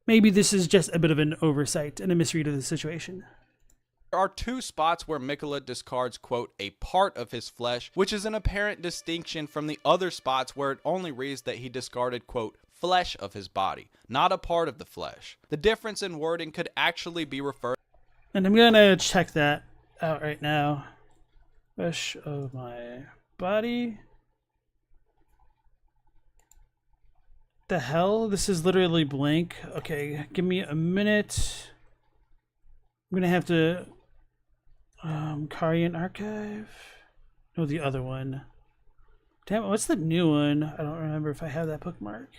maybe this is just a bit of an oversight and a misread of the situation. There are two spots where Miquella discards, quote, a part of his flesh, which is an apparent distinction from the other spots where it only reads that he discarded, quote, flesh of his body, not a part of the flesh. The difference in wording could actually be referred. And I'm gonna check that out right now. Flesh of my body. The hell? This is literally blank. Okay, give me a minute. I'm gonna have to Carian Archive. No, the other one. Damn it, what's the new one? I don't remember if I have that bookmark.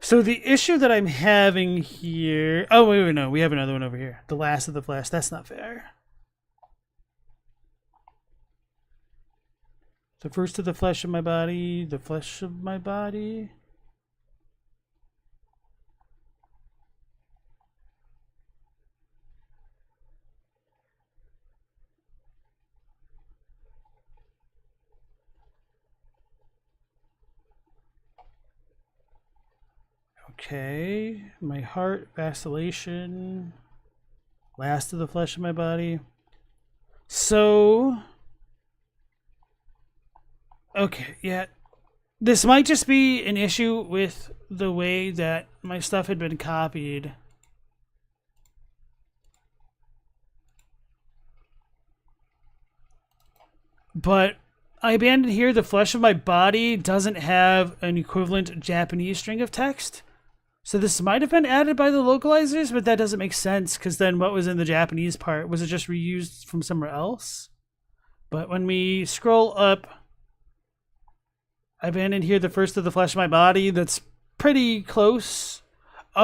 So the issue that I'm having here... Oh, wait, no. We have another one over here. The Last of the Flesh. That's not fair. The first of the flesh of my body. The flesh of my body. Okay, my heart, vacillation, last of the flesh of my body. So, okay, yeah, this might just be an issue with the way that my stuff had been copied. But I abandoned here, the flesh of my body doesn't have an equivalent Japanese string of text. So this might have been added by the localizers, but that doesn't make sense, because then what was in the Japanese part? Was it just reused from somewhere else? But when we scroll up, I abandoned here the first of the flesh of my body. That's pretty close.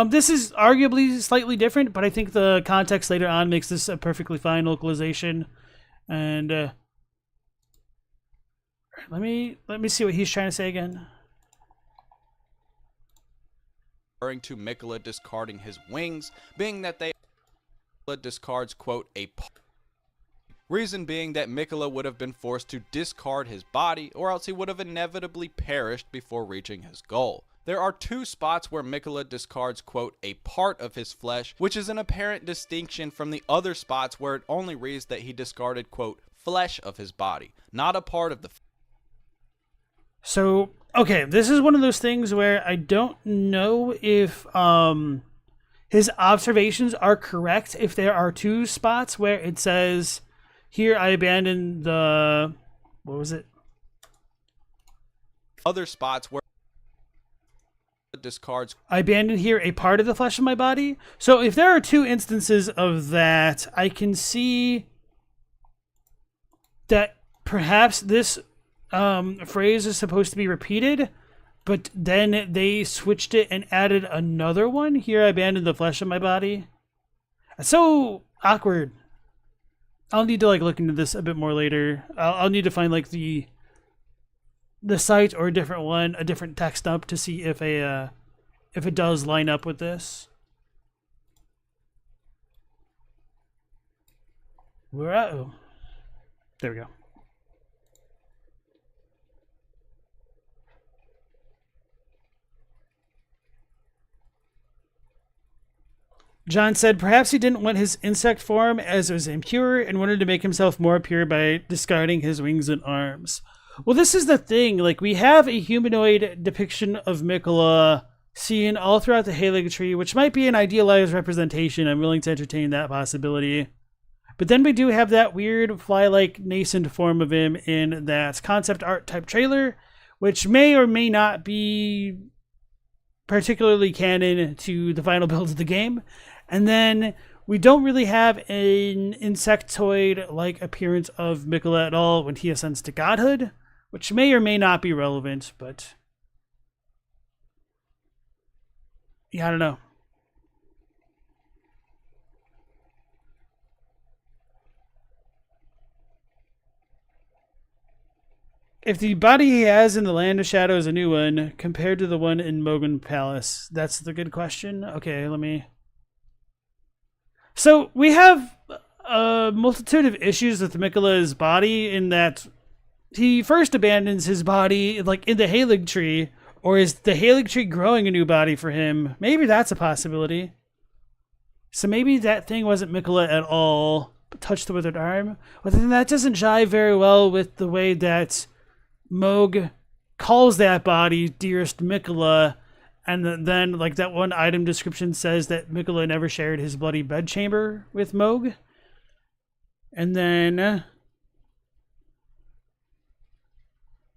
This is arguably slightly different, but I think the context later on makes this a perfectly fine localization. And let me see what he's trying to say again. Referring to Miquella discarding his wings, being that they discards, quote, a reason being that Miquella would have been forced to discard his body, or else he would have inevitably perished before reaching his goal. There are two spots where Miquella discards, quote, a part of his flesh, which is an apparent distinction from the other spots where it only reads that he discarded, quote, flesh of his body, not a part of the So, okay, this is one of those things where I don't know if his observations are correct. If there are two spots where it says, here I abandoned the... What was it? other spots where discards... I abandoned here a part of the flesh of my body. So if there are two instances of that, I can see that perhaps this... phrase is supposed to be repeated, but then they switched it and added another one. Here I abandoned the flesh of my body. It's so awkward. I'll need to look into this a bit more later. I'll need to find the site or a different one, a different text dump, to see if it does line up with this. Where at? Oh, there we go. John said perhaps he didn't want his insect form as it was impure and wanted to make himself more pure by discarding his wings and arms. Well, this is the thing. Like, we have a humanoid depiction of Miquella seen all throughout the Halig tree, which might be an idealized representation. I'm willing to entertain that possibility. But then we do have that weird fly-like nascent form of him in that concept art type trailer, which may or may not be particularly canon to the final build of the game. And then we don't really have an insectoid-like appearance of Miquella at all when he ascends to godhood, which may or may not be relevant, but yeah, I don't know. If the body he has in the Land of Shadow is a new one, compared to the one in Mogan Palace, that's the good question. Okay, let me... So, we have a multitude of issues with Miquella's body in that he first abandons his body, like, in the Halig tree, or is the Halig tree growing a new body for him? Maybe that's a possibility. So maybe that thing wasn't Miquella at all, but touched the withered arm. But then that doesn't jive very well with the way that Moog calls that body Dearest Miquella, and then like that one item description says that Miquella never shared his bloody bedchamber with Moog. And then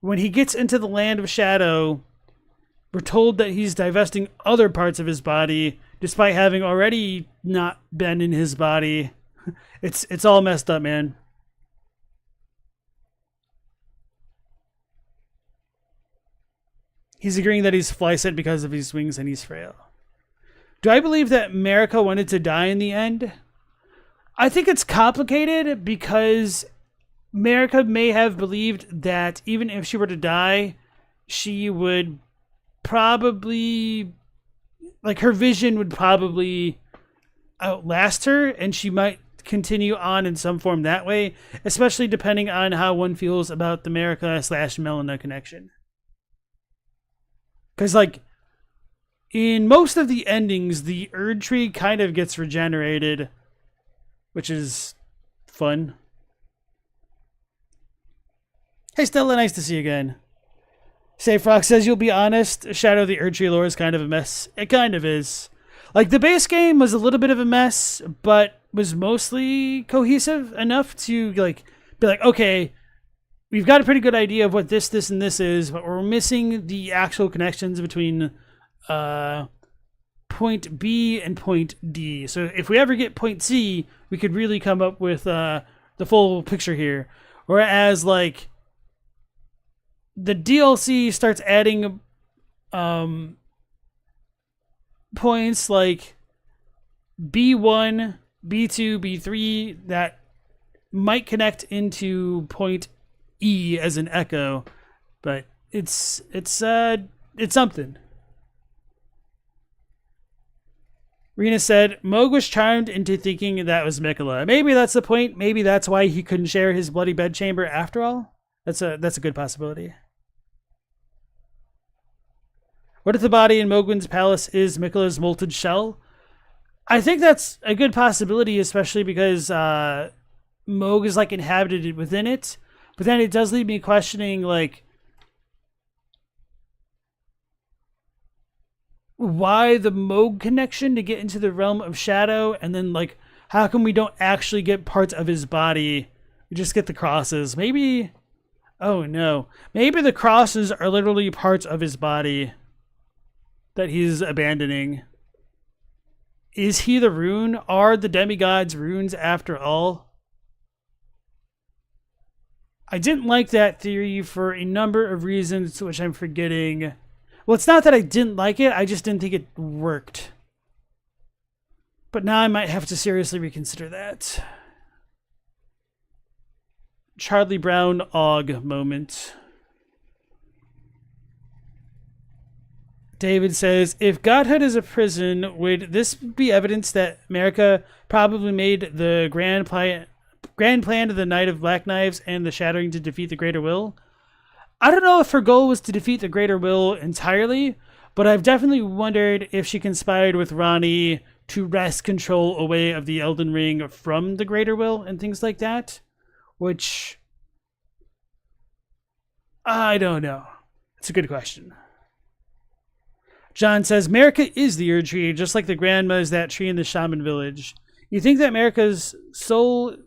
when he gets into the Land of Shadow, we're told that he's divesting other parts of his body despite having already not been in his body. It's all messed up, man. He's agreeing that he's fly-set because of his wings and he's frail. Do I believe that Marika wanted to die in the end? I think it's complicated because Marika may have believed that even if she were to die, she would probably... like, her vision would probably outlast her, and she might continue on in some form that way, especially depending on how one feels about the Marika/Melina connection. Because, like, in most of the endings, the Erdtree kind of gets regenerated, which is fun. Hey, Stella, nice to see you again. Safe Rock says, you'll be honest, Shadow of the Erdtree lore is kind of a mess. It kind of is. Like, the base game was a little bit of a mess, but was mostly cohesive enough to, like, be like, okay, we've got a pretty good idea of what this, and this is, but we're missing the actual connections between point B and point D. So if we ever get point C, we could really come up with the full picture here. Whereas, like, the DLC starts adding points like B1, B2, B3 that might connect into point E as an echo, but it's something. Rena said, Moog was charmed into thinking that was Miquella. Maybe that's the point. Maybe that's why he couldn't share his bloody bedchamber after all. That's a good possibility. What if the body in Mogwin's palace is Miquella's molted shell? I think that's a good possibility, especially because Moog is like inhabited within it. But then it does leave me questioning, like, why the Moog connection to get into the realm of Shadow, and then, like, how come we don't actually get parts of his body? We just get the crosses. Maybe, oh no, maybe the crosses are literally parts of his body that he's abandoning. Is he the rune? Are the demigods runes after all? I didn't like that theory for a number of reasons, which I'm forgetting. Well, it's not that I didn't like it, I just didn't think it worked. But now I might have to seriously reconsider that. Charlie Brown Og moment. David says, if godhood is a prison, would this be evidence that Marika probably made the grand plan of the Night of Black Knives and the Shattering to defeat the Greater Will? I don't know if her goal was to defeat the Greater Will entirely, but I've definitely wondered if she conspired with Ronnie to wrest control away of the Elden Ring from the Greater Will and things like that, which I don't know. It's a good question. John says, Marika is the Erdtree, just like the grandma is that tree in the shaman village. You think that Marika's soul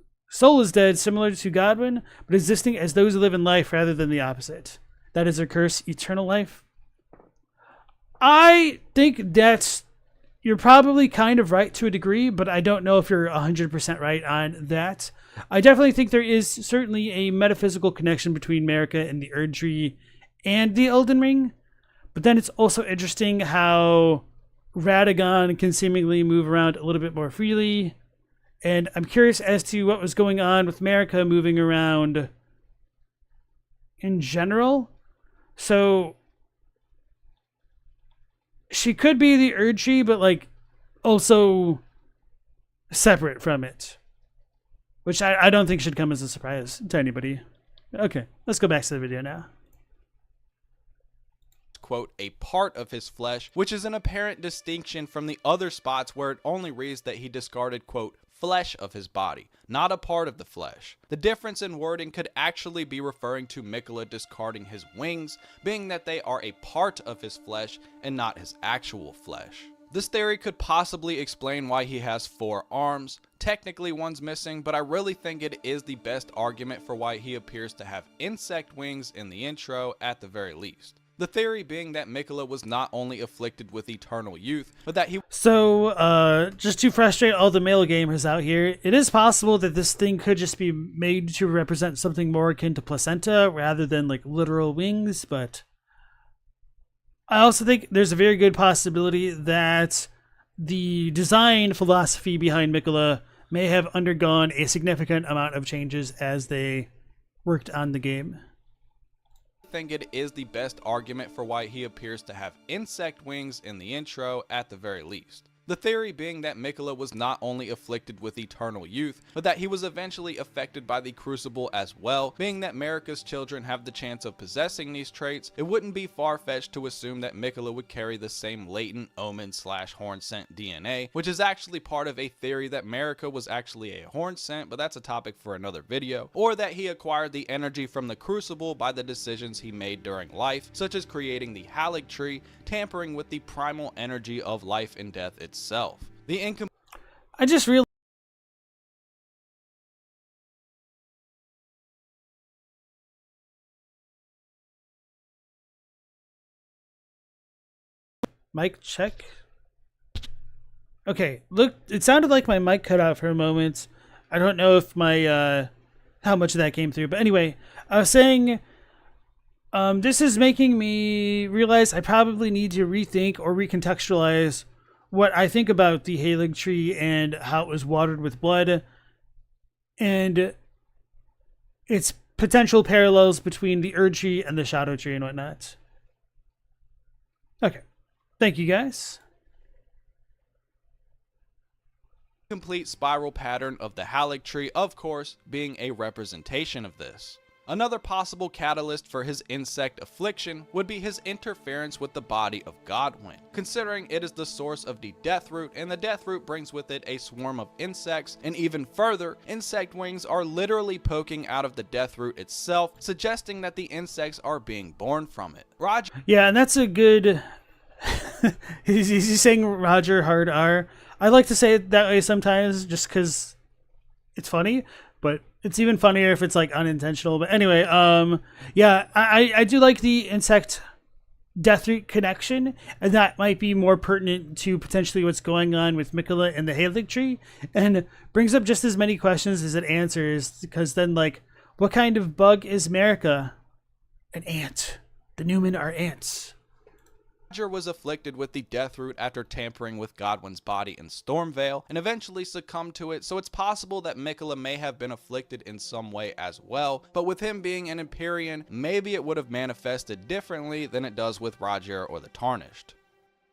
is dead, similar to Godwin, but existing as those who live in life rather than the opposite. That is her curse, eternal life. I think you're probably kind of right to a degree, but I don't know if you're 100% right on that. I definitely think there is certainly a metaphysical connection between Marika and the Erdtree and the Elden Ring. But then it's also interesting how Radagon can seemingly move around a little bit more freely. And I'm curious as to what was going on with Marika moving around in general. So she could be the Erdtree, but like also separate from it. Which I don't think should come as a surprise to anybody. Okay, let's go back to the video now. Quote, a part of his flesh, which is an apparent distinction from the other spots where it only reads that he discarded, quote, flesh of his body, not a part of the flesh. The difference in wording could actually be referring to Miquella discarding his wings, being that they are a part of his flesh and not his actual flesh. This theory could possibly explain why he has 4 arms. Technically one's missing, but I really think it is the best argument for why he appears to have insect wings in the intro at the very least. The theory being that Miquella was not only afflicted with eternal youth, but that he... So, just to frustrate all the male gamers out here, it is possible that this thing could just be made to represent something more akin to placenta rather than like literal wings, but I also think there's a very good possibility that the design philosophy behind Miquella may have undergone a significant amount of changes as they worked on the game. I think it is the best argument for why he appears to have insect wings in the intro at the very least. The theory being that Miquella was not only afflicted with eternal youth, but that he was eventually affected by the Crucible as well. Being that Marika's children have the chance of possessing these traits, it wouldn't be far-fetched to assume that Miquella would carry the same latent omen/Hornsent DNA, which is actually part of a theory that Marika was actually a Hornsent, but that's a topic for another video, or that he acquired the energy from the Crucible by the decisions he made during life, such as creating the Tree, tampering with the primal energy of life and death itself. I just realized mic check. Okay, look, it sounded like my mic cut out for a moment. I don't know if my how much of that came through, but anyway, I was saying this is making me realize I probably need to rethink or recontextualize what I think about the Halig tree and how it was watered with blood and its potential parallels between the Erdtree and the Shadow tree and whatnot. Okay. Thank you, guys. Complete spiral pattern of the Halig tree, of course, being a representation of this. Another possible catalyst for his insect affliction would be his interference with the body of Godwin, considering it is the source of the death root, and the death root brings with it a swarm of insects, and even further, insect wings are literally poking out of the death root itself, suggesting that the insects are being born from it. Roger. Yeah, and that's a good... he's saying Roger hard R. I like to say it that way sometimes just because it's funny, but it's even funnier if it's like unintentional. But anyway, yeah, I do like the insect death root connection, and that might be more pertinent to potentially what's going on with Miquella and the Halig tree, and brings up just as many questions as it answers, because then like, what kind of bug is Marika? An ant. The Newmen are ants. Roger was afflicted with the death root after tampering with Godwin's body in Stormvale, and eventually succumbed to it, so it's possible that Miquella may have been afflicted in some way as well, but with him being an Empyrean, maybe it would have manifested differently than it does with Roger or the Tarnished.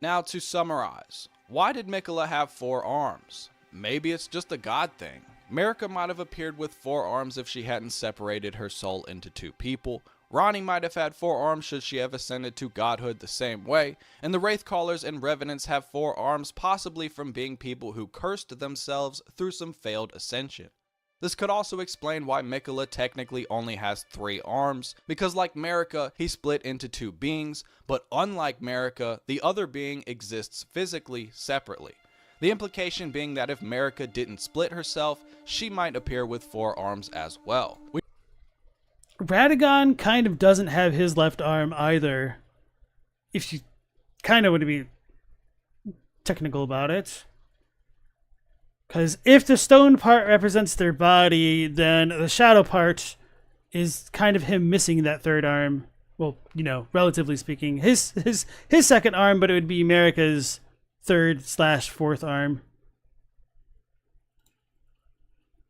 Now to summarize, why did Miquella have 4 arms? Maybe it's just a god thing. Marika might have appeared with 4 arms if she hadn't separated her soul into 2 people. Ronnie might have had 4 arms should she have ascended to godhood the same way, and the Wraithcallers and Revenants have 4 arms possibly from being people who cursed themselves through some failed ascension. This could also explain why Miquella technically only has 3 arms, because like Marika, he split into 2 beings, but unlike Marika, the other being exists physically separately. The implication being that if Marika didn't split herself, she might appear with 4 arms as well. Radagon kind of doesn't have his left arm either, if you kind of want to be technical about it. Because if the stone part represents their body, then the shadow part is kind of him missing that 3rd arm. Well, you know, relatively speaking. His 2nd arm, but it would be Marika's 3rd/4th arm.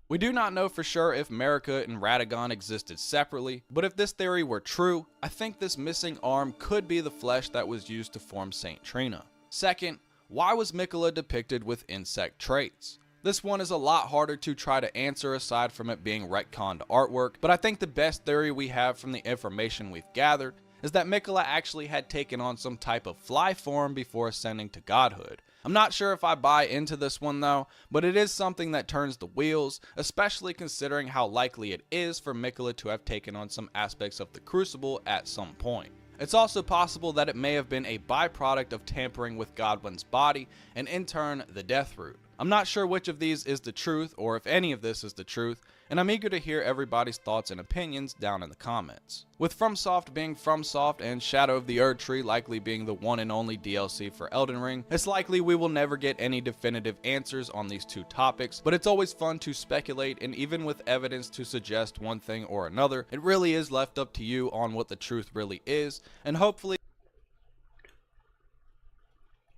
We do not know for sure if Marika and Radagon existed separately, but if this theory were true, I think this missing arm could be the flesh that was used to form Saint Trina. Second, why was Miquella depicted with insect traits? This one is a lot harder to try to answer aside from it being retconned artwork, but I think the best theory we have from the information we've gathered is that Miquella actually had taken on some type of fly form before ascending to godhood. I'm not sure if I buy into this one though, but it is something that turns the wheels, especially considering how likely it is for Miquella to have taken on some aspects of the Crucible at some point. It's also possible that it may have been a byproduct of tampering with Godwin's body, and in turn, the death root. I'm not sure which of these is the truth, or if any of this is the truth, and I'm eager to hear everybody's thoughts and opinions down in the comments. With FromSoft being FromSoft and Shadow of the Erdtree likely being the one and only DLC for Elden Ring, it's likely we will never get any definitive answers on these 2 topics, but it's always fun to speculate, and even with evidence to suggest one thing or another, it really is left up to you on what the truth really is, and hopefully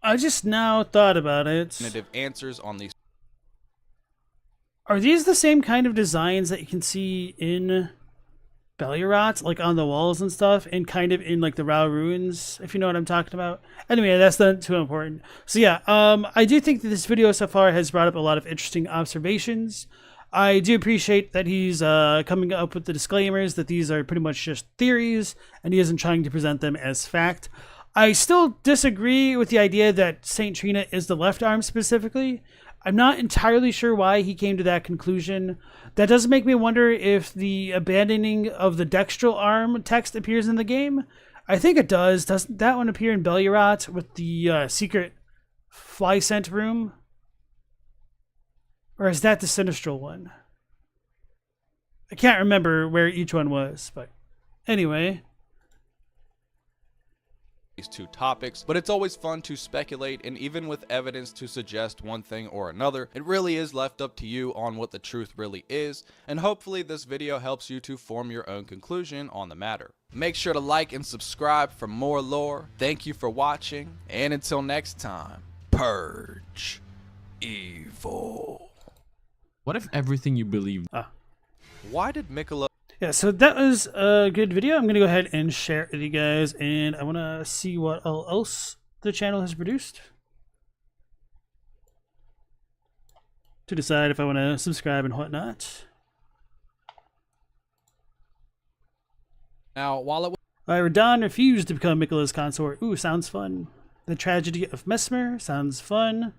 I just now thought about it. definitive answers on these. Are these the same kind of designs that you can see in Belierot, like on the walls and stuff, and kind of in like the Rao ruins, if you know what I'm talking about? Anyway, that's not too important. So yeah, I do think that this video so far has brought up a lot of interesting observations. I do appreciate that he's coming up with the disclaimers that these are pretty much just theories, and he isn't trying to present them as fact. I still disagree with the idea that Saint Trina is the left arm specifically. I'm not entirely sure why he came to that conclusion. That does make me wonder if the abandoning of the dextral arm text appears in the game. I think it does. Doesn't that one appear in Belierot with the secret fly scent room? Or is that the Sinistral one? I can't remember where each one was, but anyway. These 2 topics, but it's always fun to speculate, and even with evidence to suggest one thing or another, it really is left up to you on what the truth really is, and hopefully this video helps you to form your own conclusion on the matter. Make sure to like and subscribe for more lore. Thank you for watching, and until next time, purge evil. What if everything you believed? Why did Miquella... Yeah, so that was a good video. I'm going to go ahead and share it with you guys, and I want to see what else the channel has produced to decide if I want to subscribe and whatnot. Now, while it was... Radagon refused to become Miquella's consort. Ooh, sounds fun. The Tragedy of Mesmer sounds fun.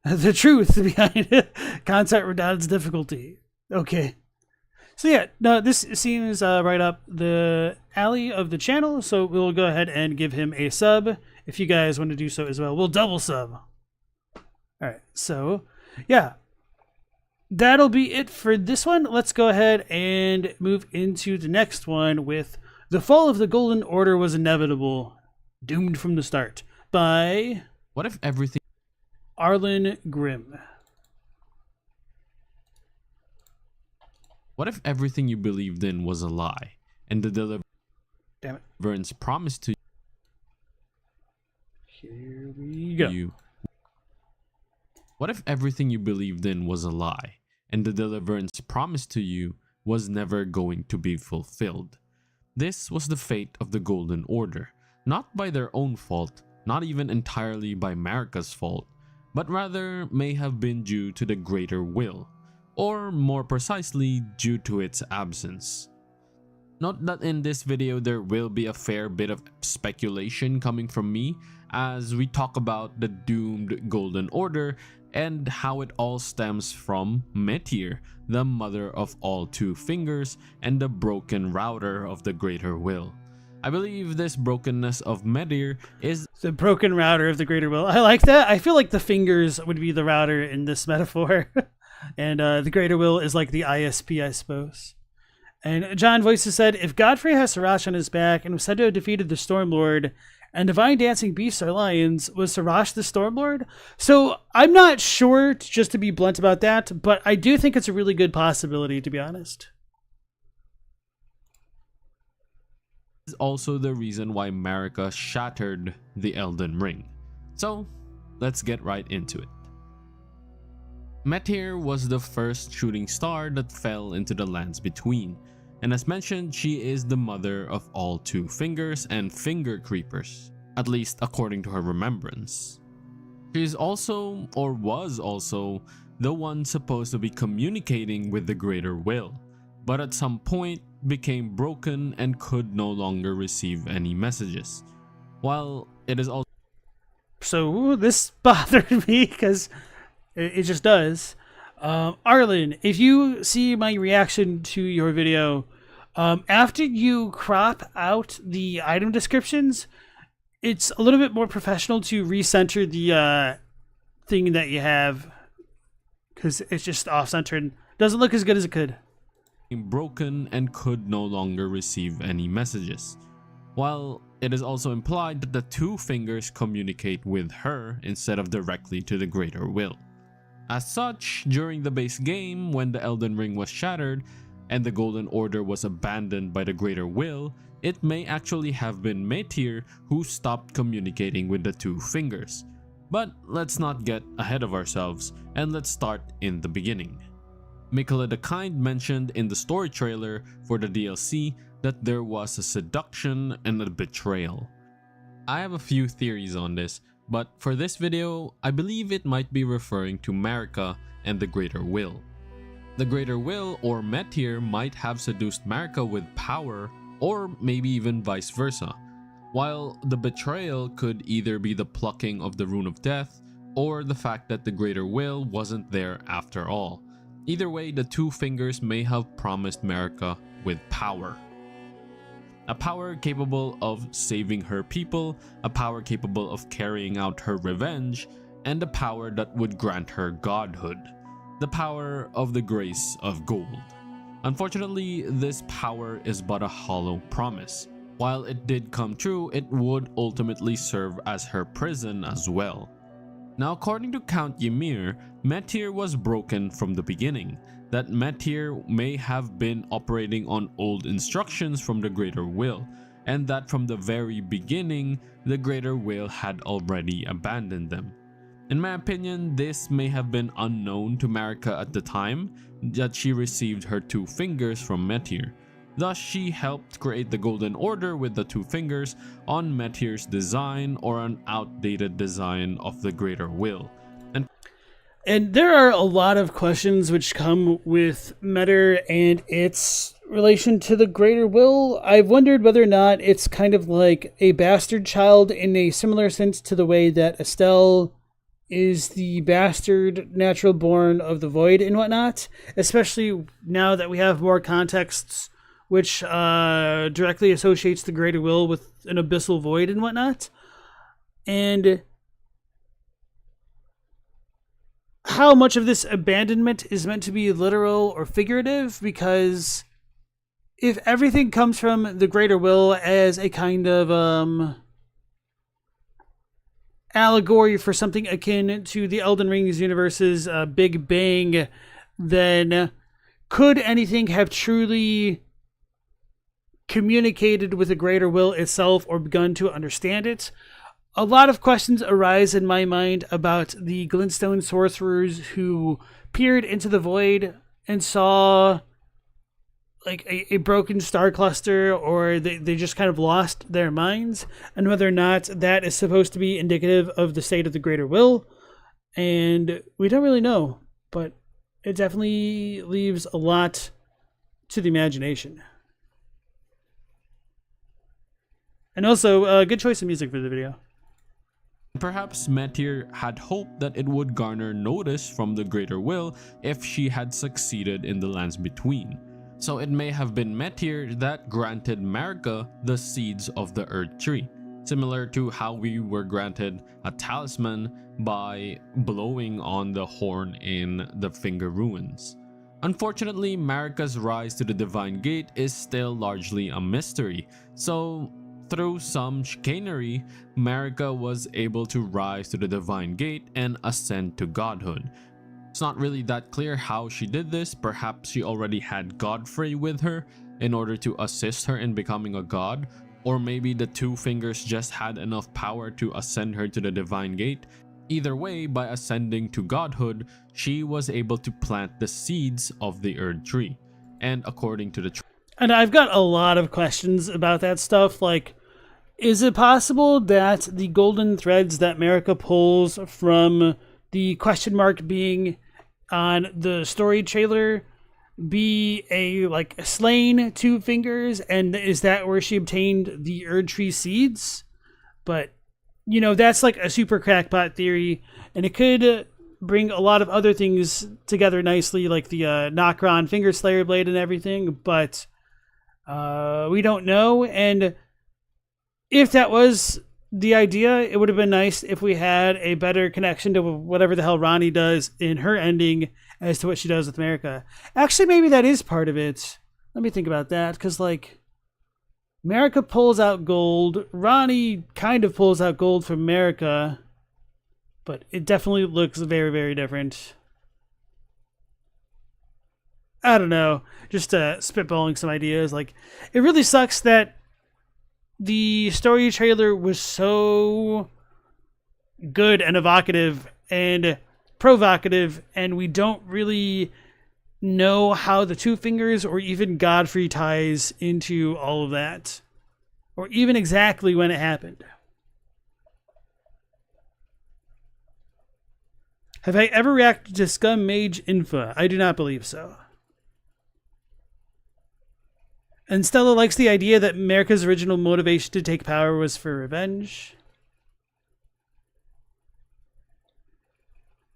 The truth behind it. Consort Radagon's difficulty. Okay. So yeah, no, this seems right up the alley of the channel, so we'll go ahead and give him a sub if you guys want to do so as well. We'll double sub. Alright, so yeah, that'll be it for this one. Let's go ahead and move into the next one with The Fall of the Golden Order Was Inevitable, Doomed from the Start by... What if everything... Arlen Grimm. What if everything you believed in was a lie, and the deliverance promised to Here we go. you? What if everything you believed in was a lie, and the deliverance promised to you was never going to be fulfilled? This was the fate of the Golden Order, not by their own fault, not even entirely by Marika's fault, but rather may have been due to the greater will, or more precisely due to its absence. Note that in this video there will be a fair bit of speculation coming from me as we talk about the doomed Golden Order and how it all stems from Metyr, the mother of all two fingers and the broken router of the Greater Will. I believe this brokenness of Metyr is The broken router of the Greater Will. I like that. I feel like the fingers would be the router in this metaphor. And the Greater Will is like the ISP, I suppose. And John Voices said, if Godfrey has Sirach on his back and was said to have defeated the Stormlord, and divine dancing beasts are lions, was Sirach the Stormlord? So I'm not sure, just to be blunt about that, but I do think it's a really good possibility, to be honest. also the reason why Marika shattered the Elden Ring. So let's get right into it. Metyr was the first shooting star that fell into the lands between, and as mentioned, she is the mother of all two fingers and finger creepers, at least according to her remembrance. She is also, or was also, the one supposed to be communicating with the Greater Will, but at some point became broken and could no longer receive any messages. While it is also... So this bothered me because it just does. Arlen, if you see my reaction to your video, after you crop out the item descriptions, it's a little bit more professional to recenter the thing that you have, because it's just off-centered. Doesn't look as good as it could. Broken and could no longer receive any messages. While it is also implied that the two fingers communicate with her instead of directly to the Greater Will. As such, during the base game, when the Elden Ring was shattered and the Golden Order was abandoned by the Greater Will, it may actually have been Metyr who stopped communicating with the two fingers. But let's not get ahead of ourselves, and let's start in the beginning. Miquella the Kind mentioned in the story trailer for the DLC that there was a seduction and a betrayal. I have a few theories on this, but for this video, I believe it might be referring to Marika and the Greater Will. The Greater Will or Metyr might have seduced Marika with power, or maybe even vice versa, while the betrayal could either be the plucking of the Rune of Death or the fact that the Greater Will wasn't there after all. Either way, the two fingers may have promised Marika with power. A power capable of saving her people, a power capable of carrying out her revenge, and a power that would grant her godhood. The power of the grace of gold. Unfortunately, this power is but a hollow promise. While it did come true, it would ultimately serve as her prison as well. Now, according to Count Ymir, Metyr was broken from the beginning, that Metyr may have been operating on old instructions from the Greater Will, and that from the very beginning, the Greater Will had already abandoned them. In my opinion, this may have been unknown to Marika at the time that she received her two fingers from Metyr. Thus, she helped create the Golden Order with the two fingers on Metyr's design or an outdated design of the Greater Will. And there are a lot of questions which come with Metyr and its relation to the Greater Will. I've wondered whether or not it's kind of like a bastard child in a similar sense to the way that Estelle is the bastard natural born of the Void and whatnot, especially now that we have more contexts which directly associates the Greater Will with an abyssal void and whatnot. And how much of this abandonment is meant to be literal or figurative, because if everything comes from the Greater Will as a kind of allegory for something akin to the Elden Ring's universe's Big Bang, then could anything have truly communicated with the Greater Will itself or begun to understand it? A lot of questions arise in my mind about the glintstone sorcerers who peered into the void and saw like a broken star cluster, or they just kind of lost their minds, and whether or not that is supposed to be indicative of the state of the Greater Will. And we don't really know, but it definitely leaves a lot to the imagination. And also, good choice of music for the video. Perhaps Metyr had hoped that it would garner notice from the Greater Will if she had succeeded in the lands between. So it may have been Metyr that granted Marika the seeds of the Erdtree, similar to how we were granted a talisman by blowing on the horn in the Finger Ruins. Unfortunately, Marika's rise to the Divine Gate is still largely a mystery, so through some chicanery, Marika was able to rise to the Divine Gate and ascend to godhood. It's not really that clear how she did this. Perhaps she already had Godfrey with her in order to assist her in becoming a god, or maybe the Two Fingers just had enough power to ascend her to the Divine Gate. Either way, by ascending to godhood, she was able to plant the seeds of the Erdtree. And according to the And I've got a lot of questions about that stuff, like, is it possible that the golden threads that Marika pulls from the question mark being on the story trailer be a slain Two Fingers, and is that where she obtained the Erdtree seeds? But that's like a super crackpot theory, and it could bring a lot of other things together nicely, like the Nokron Finger Slayer blade and everything, but we don't know. And if that was the idea, it would have been nice if we had a better connection to whatever the hell Ronnie does in her ending as to what she does with Marika. Actually, maybe that is part of it. Let me think about that, because Marika pulls out gold. Ronnie kind of pulls out gold from Marika, but it definitely looks very, very different. I don't know. Just spitballing some ideas. It really sucks that the story trailer was so good and evocative and provocative, and we don't really know how the Two Fingers or even Godfrey ties into all of that, or even exactly when it happened. Have I ever reacted to Scum Mage Infa? I do not believe so. And Stella likes the idea that Marika's original motivation to take power was for revenge.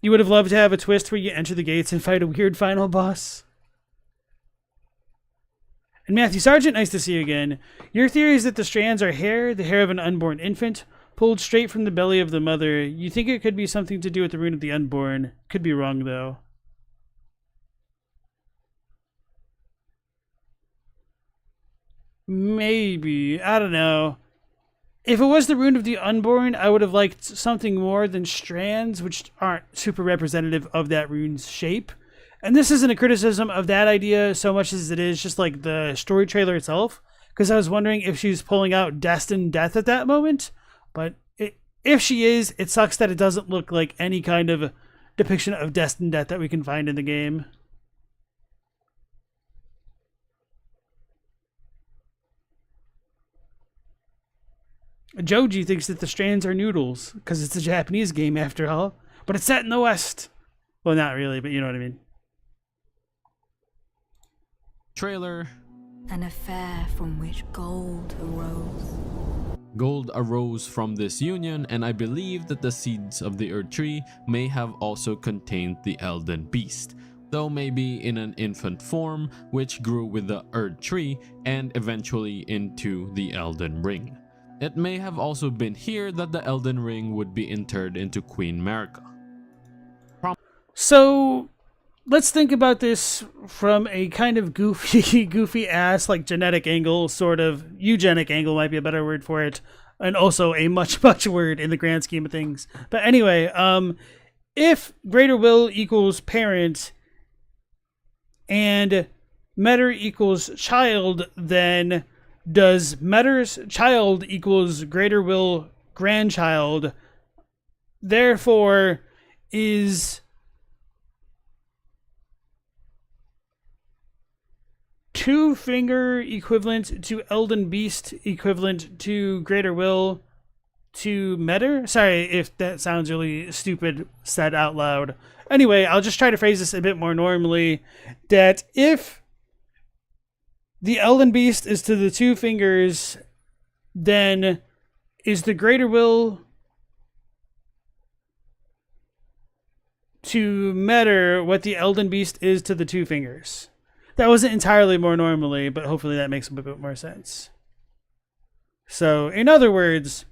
You would have loved to have a twist where you enter the gates and fight a weird final boss. And Matthew Sargent, nice to see you again. Your theory is that the strands are hair, the hair of an unborn infant, pulled straight from the belly of the mother. You think it could be something to do with the rune of the unborn. Could be wrong, though. Maybe. I don't know. If it was the rune of the unborn, I would have liked something more than strands, which aren't super representative of that rune's shape. And this isn't a criticism of that idea so much as it is just the story trailer itself, because I was wondering if she's pulling out destined death at that moment. But if she is, it sucks that it doesn't look like any kind of depiction of destined death that we can find in the game. Joji thinks that the strands are noodles, because it's a Japanese game after all. But it's set in the West. Well, not really, but you know what I mean. Trailer. An affair from which gold arose. Gold arose from this union, and I believe that the seeds of the Erdtree may have also contained the Elden Beast, though maybe in an infant form, which grew with the Erdtree and eventually into the Elden Ring. It may have also been here that the Elden Ring would be interred into Queen Marika. So, let's think about this from a kind of goofy ass, genetic angle, sort of. Eugenic angle might be a better word for it. And also a much word in the grand scheme of things. But anyway, if Greater Will equals parent and Metyr equals child, then does Metyr's child equals Greater Will grandchild? Therefore, is Two Finger equivalent to Elden Beast equivalent to Greater Will to Metyr? Sorry if that sounds really stupid said out loud. Anyway, I'll just try to phrase this a bit more normally. That if the Elden Beast is to the Two Fingers then is the greater will to Metter what the Elden Beast is to the Two Fingers? That wasn't entirely more normally, but hopefully that makes a bit more sense. So, in other words,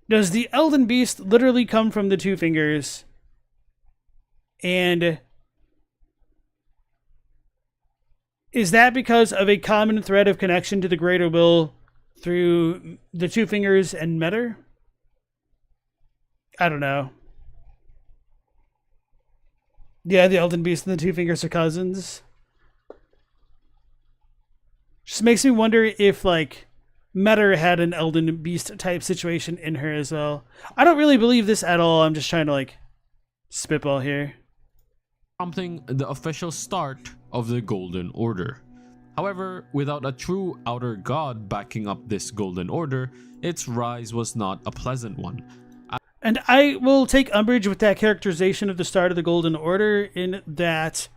does the Elden Beast literally come from the Two Fingers? And is that because of a common thread of connection to the greater will through the Two Fingers and Metter? I don't know. Yeah, the Elden Beast and the Two Fingers are cousins. Just makes me wonder if, like, Metter had an Elden Beast type situation in her as well. I don't really believe this at all. I'm just trying to, like, spitball here. Prompting the official start of the Golden Order. However, without a true outer god backing up this Golden Order, its rise was not a pleasant one. And I will take umbrage with that characterization of the start of the Golden Order, in that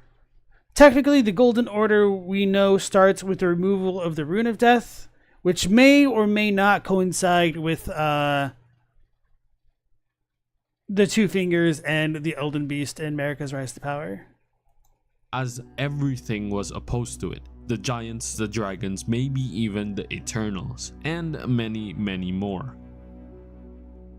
technically the Golden Order we know starts with the removal of the Rune of Death, which may or may not coincide with the Two Fingers and the Elden Beast and Marika's rise to power. As everything was opposed to it. The giants, the dragons, maybe even the Eternals, and many, many more.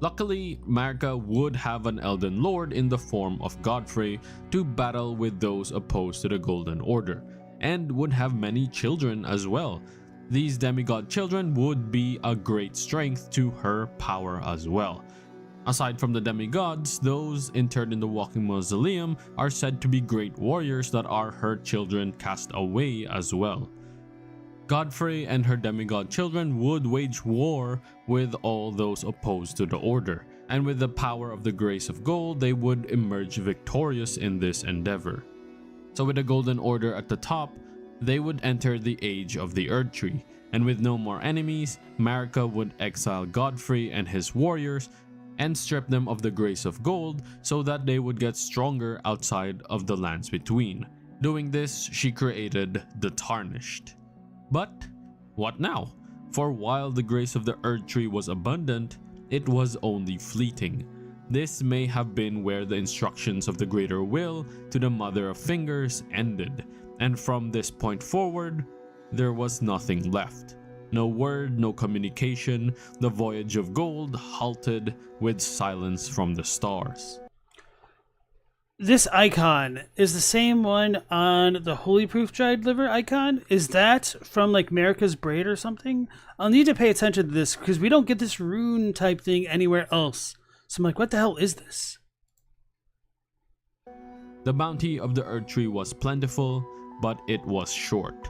Luckily, Marika would have an Elden Lord in the form of Godfrey to battle with those opposed to the Golden Order, and would have many children as well. These demigod children would be a great strength to her power as well. Aside from the demigods, those interred in the Walking Mausoleum are said to be great warriors that are her children cast away as well. Godfrey and her demigod children would wage war with all those opposed to the Order, and with the power of the Grace of Gold, they would emerge victorious in this endeavor. So with the Golden Order at the top, they would enter the Age of the Erdtree, and with no more enemies, Marika would exile Godfrey and his warriors and strip them of the Grace of Gold so that they would get stronger outside of the lands between. Doing this, she created the Tarnished. But what now? For while the grace of the Erdtree was abundant, it was only fleeting. This may have been where the instructions of the Greater Will to the Mother of Fingers ended, and from this point forward, there was nothing left. No word, no communication, the voyage of gold halted with silence from the stars. This icon is the same one on the Holy Proof dried liver icon. Is that from like Marika's braid or something? I'll need to pay attention to this because we don't get this rune type thing anywhere else. So I'm like, what the hell is this? The bounty of the Erdtree was plentiful, but it was short.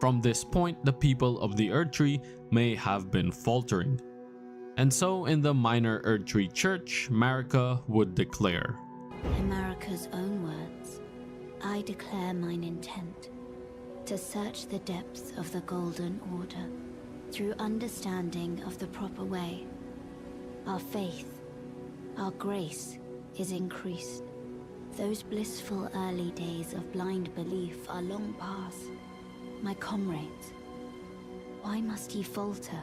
From this point, the people of the Erdtree may have been faltering. And so in the minor Erdtree church, Marika would declare, In Marika's own words, I declare mine intent to search the depths of the Golden Order through understanding of the proper way. Our faith, our grace is increased. Those blissful early days of blind belief are long past. My comrades, why must ye falter?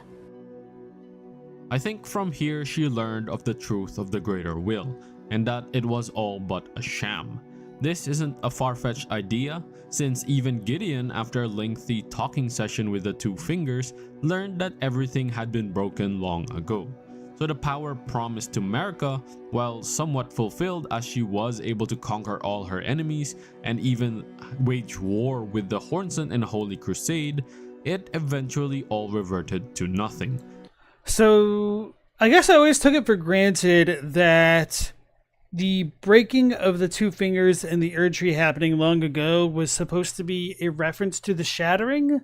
I think from here she learned of the truth of the Greater Will, and that it was all but a sham. This isn't a far-fetched idea, since even Gideon, after a lengthy talking session with the Two Fingers, learned that everything had been broken long ago. So the power promised to Marika, while somewhat fulfilled as she was able to conquer all her enemies and even wage war with the Hornsent and Holy Crusade, it eventually all reverted to nothing. So I guess I always took it for granted that the breaking of the Two Fingers and the Erdtree happening long ago was supposed to be a reference to the Shattering,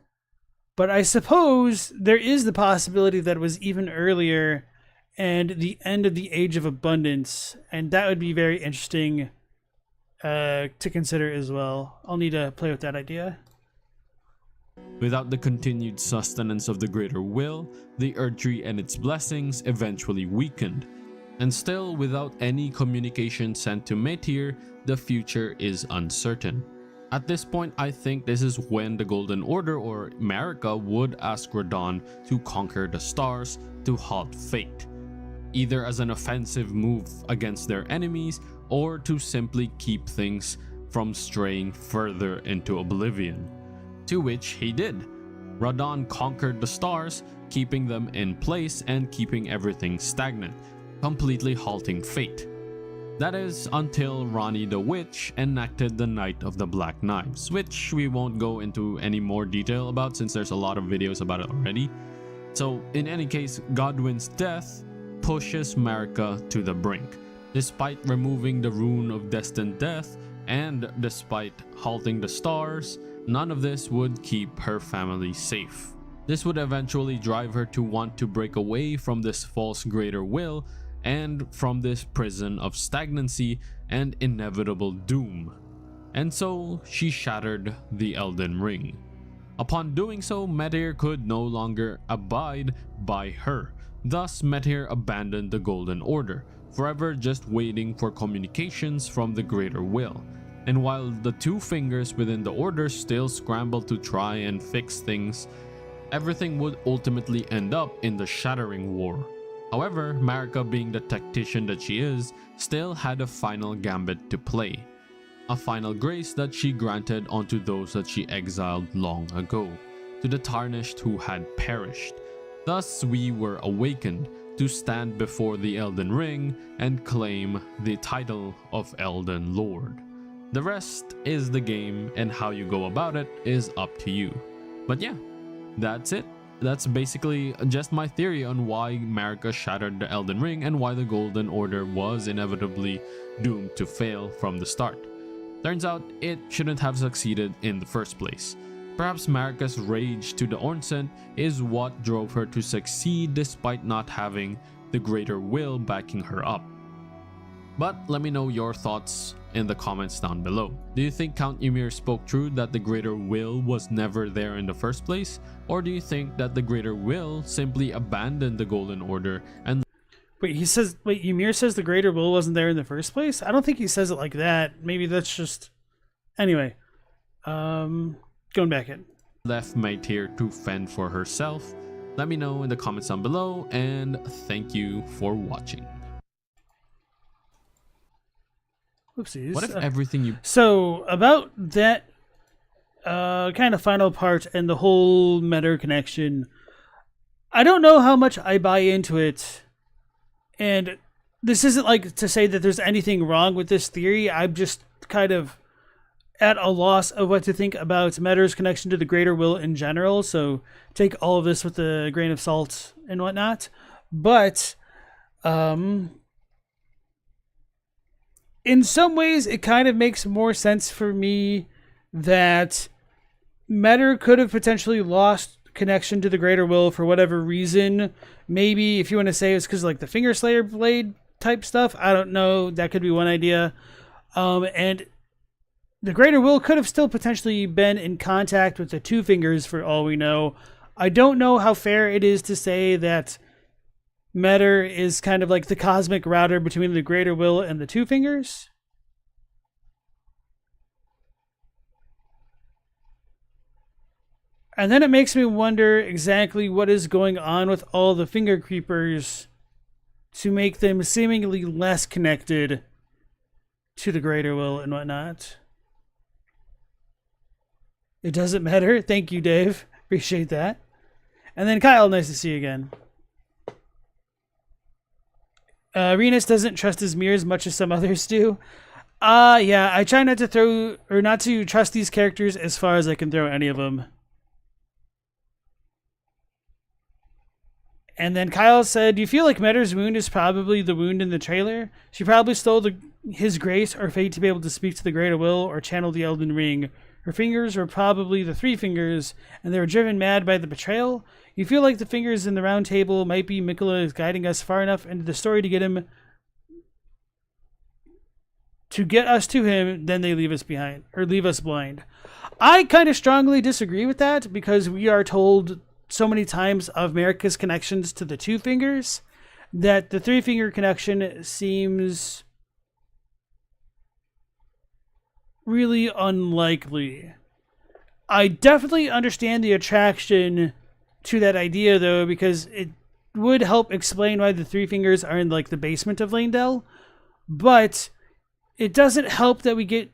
but I suppose there is the possibility that it was even earlier and the end of the Age of Abundance, and that would be very interesting to consider as well. I'll need to play with that idea. Without the continued sustenance of the Greater Will, the Erdtree and its blessings eventually weakened. And still, without any communication sent to Metyr, the future is uncertain. At this point, I think this is when the Golden Order or Marika would ask Radagon to conquer the stars to halt fate, either as an offensive move against their enemies or to simply keep things from straying further into oblivion. To which he did. Radagon conquered the stars, keeping them in place and keeping everything stagnant, completely halting fate. That is until Ranni the Witch enacted the Night of the Black Knives, which we won't go into any more detail about since there's a lot of videos about it already. So in any case, Godwyn's death pushes Marika to the brink. Despite removing the rune of destined death and despite halting the stars, none of this would keep her family safe. This would eventually drive her to want to break away from this false greater will and from this prison of stagnancy and inevitable doom. And so she shattered the Elden Ring. Upon doing so, Meteor could no longer abide by her. Thus, Meteor abandoned the Golden Order, forever just waiting for communications from the greater will. And while the two fingers within the Order still scrambled to try and fix things, everything would ultimately end up in the Shattering War. However, Marika, being the tactician that she is, still had a final gambit to play. A final grace that she granted onto those that she exiled long ago, to the tarnished who had perished. Thus we were awakened to stand before the Elden Ring and claim the title of Elden Lord. The rest is the game, and how you go about it is up to you. But yeah, that's it. That's basically just my theory on why Marika shattered the Elden Ring and why the Golden Order was inevitably doomed to fail from the start. Turns out it shouldn't have succeeded in the first place. Perhaps Marika's rage to the Hornsent is what drove her to succeed despite not having the greater will backing her up. But let me know your thoughts in the comments down below. Do you think Count Ymir spoke true that the greater will was never there in the first place? Or do you think that the greater will simply abandoned the Golden Order and Ymir says the greater will wasn't there in the first place? I don't think he says it like that. Maybe that's just... Anyway. Going back in. left Meteor to fend for herself? Let me know in the comments down below, and thank you for watching. Oopsies. What if everything you... So, about that kind of final part and the whole meta connection, I don't know how much I buy into it. And this isn't like to say that there's anything wrong with this theory. I'm just kind of at a loss of what to think about Meta's connection to the greater will in general. So take all of this with a grain of salt and whatnot. But in some ways, it kind of makes more sense for me that Meta could have potentially lost connection to the greater will for whatever reason. Maybe if you want to say it's because like the Finger Slayer blade type stuff, I don't know. That could be one idea. And the greater will could have still potentially been in contact with the Two Fingers for all we know. I don't know how fair it is to say that Meta is kind of like the cosmic router between the greater will and the Two Fingers. And then it makes me wonder exactly what is going on with all the finger creepers to make them seemingly less connected to the greater will and whatnot. It doesn't matter. Thank you, Dave. Appreciate that. And then Kyle, nice to see you again. Renus doesn't trust his mirror as much as some others do. Yeah, I try not to trust these characters as far as I can throw any of them. And then Kyle said, "Do you feel like Meta's wound is probably the wound in the trailer? She probably stole his grace or fate to be able to speak to the greater will or channel the Elden Ring. Her fingers were probably the Three Fingers, and they were driven mad by the betrayal. You feel like the fingers in the round table might be Miquella is guiding us far enough into the story to get us to him, then they leave us behind, or leave us blind." I kind of strongly disagree with that, because we are told so many times of Marika's connections to the Two Fingers that the Three Finger connection seems really unlikely. I definitely understand the attraction to that idea, though, because it would help explain why the Three Fingers are in like the basement of Langdell, but it doesn't help that we get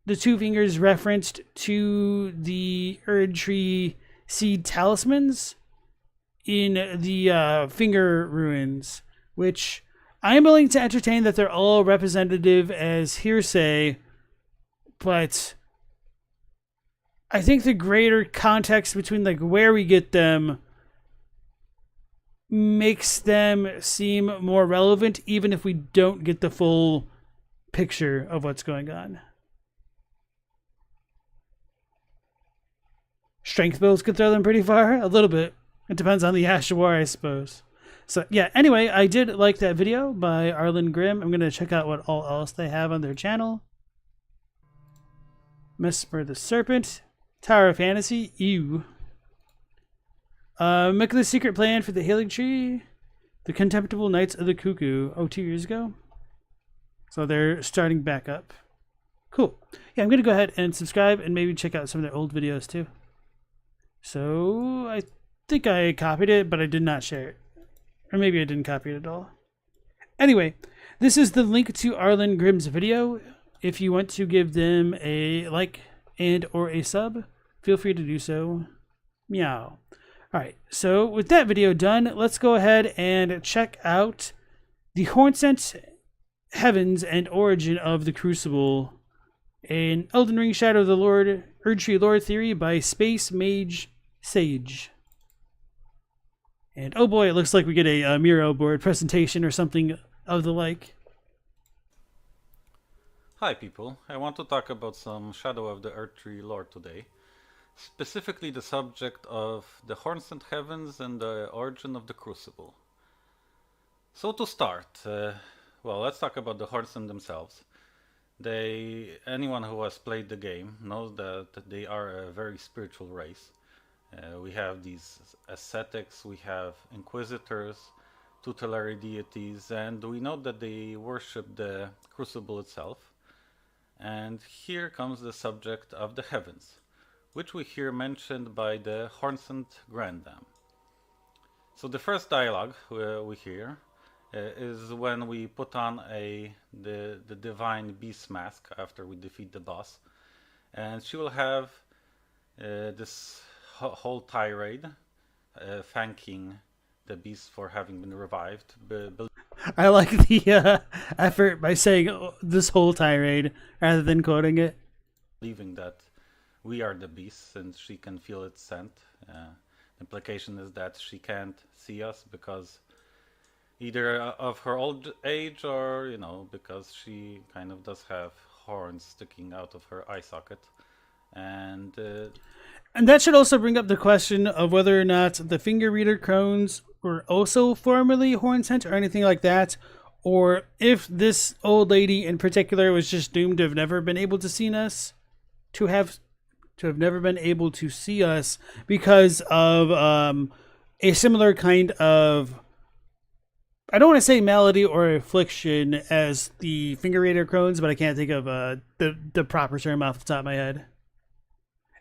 the Two Fingers referenced to the Erdtree seed talismans in the Finger Ruins, which I am willing to entertain that they're all representative as hearsay, but I think the greater context between like where we get them makes them seem more relevant, even if we don't get the full picture of what's going on. Strength builds could throw them pretty far, a little bit. It depends on the Ash War, I suppose. So yeah, anyway, I did like that video by Arlen Grimm. I'm going to check out what all else they have on their channel. Mesmer the Serpent, Tower of Fantasy, ew. Miquella's Secret Plan for the Healing Tree, The Contemptible Knights of the Cuckoo, 2 years ago. So they're starting back up. Cool. Yeah, I'm going to go ahead and subscribe and maybe check out some of their old videos too. So I think I copied it, but I did not share it. Or maybe I didn't copy it at all. Anyway, this is the link to Arlen Grimm's video. If you want to give them a like and or a sub, feel free to do so. Meow. Alright, so with that video done, let's go ahead and check out the Hornsent Heavens and Origin of the Crucible, an Elden Ring Shadow of the Lord Erdtree Lore Theory by Space Mage Sage. And oh boy, it looks like we get a Miro board presentation or something of the like. Hi people, I want to talk about some Shadow of the Erdtree lore today. Specifically the subject of the Hornsent Heavens and the origin of the Crucible. So to start, well, let's talk about the Hornsent themselves. Anyone who has played the game knows that they are a very spiritual race. We have these ascetics, we have inquisitors, tutelary deities, and we know that they worship the Crucible itself. And here comes the subject of the heavens, which we hear mentioned by the Hornsent Grandam. So the first dialogue we hear is when we put on the divine beast mask after we defeat the boss, and she will have this whole tirade thanking the beast for having been revived. I like the effort by saying this whole tirade rather than quoting it. Believing that we are the beast and she can feel its scent. The implication is that she can't see us because either of her old age or, you know, because she kind of does have horns sticking out of her eye socket. And that should also bring up the question of whether or not the finger reader crones were also formerly Hornsent or anything like that, or if this old lady in particular was just doomed to have never been able to see us, to have never been able to see us because of a similar kind of, I don't want to say malady or affliction as the finger reader crones, but I can't think of the proper term off the top of my head.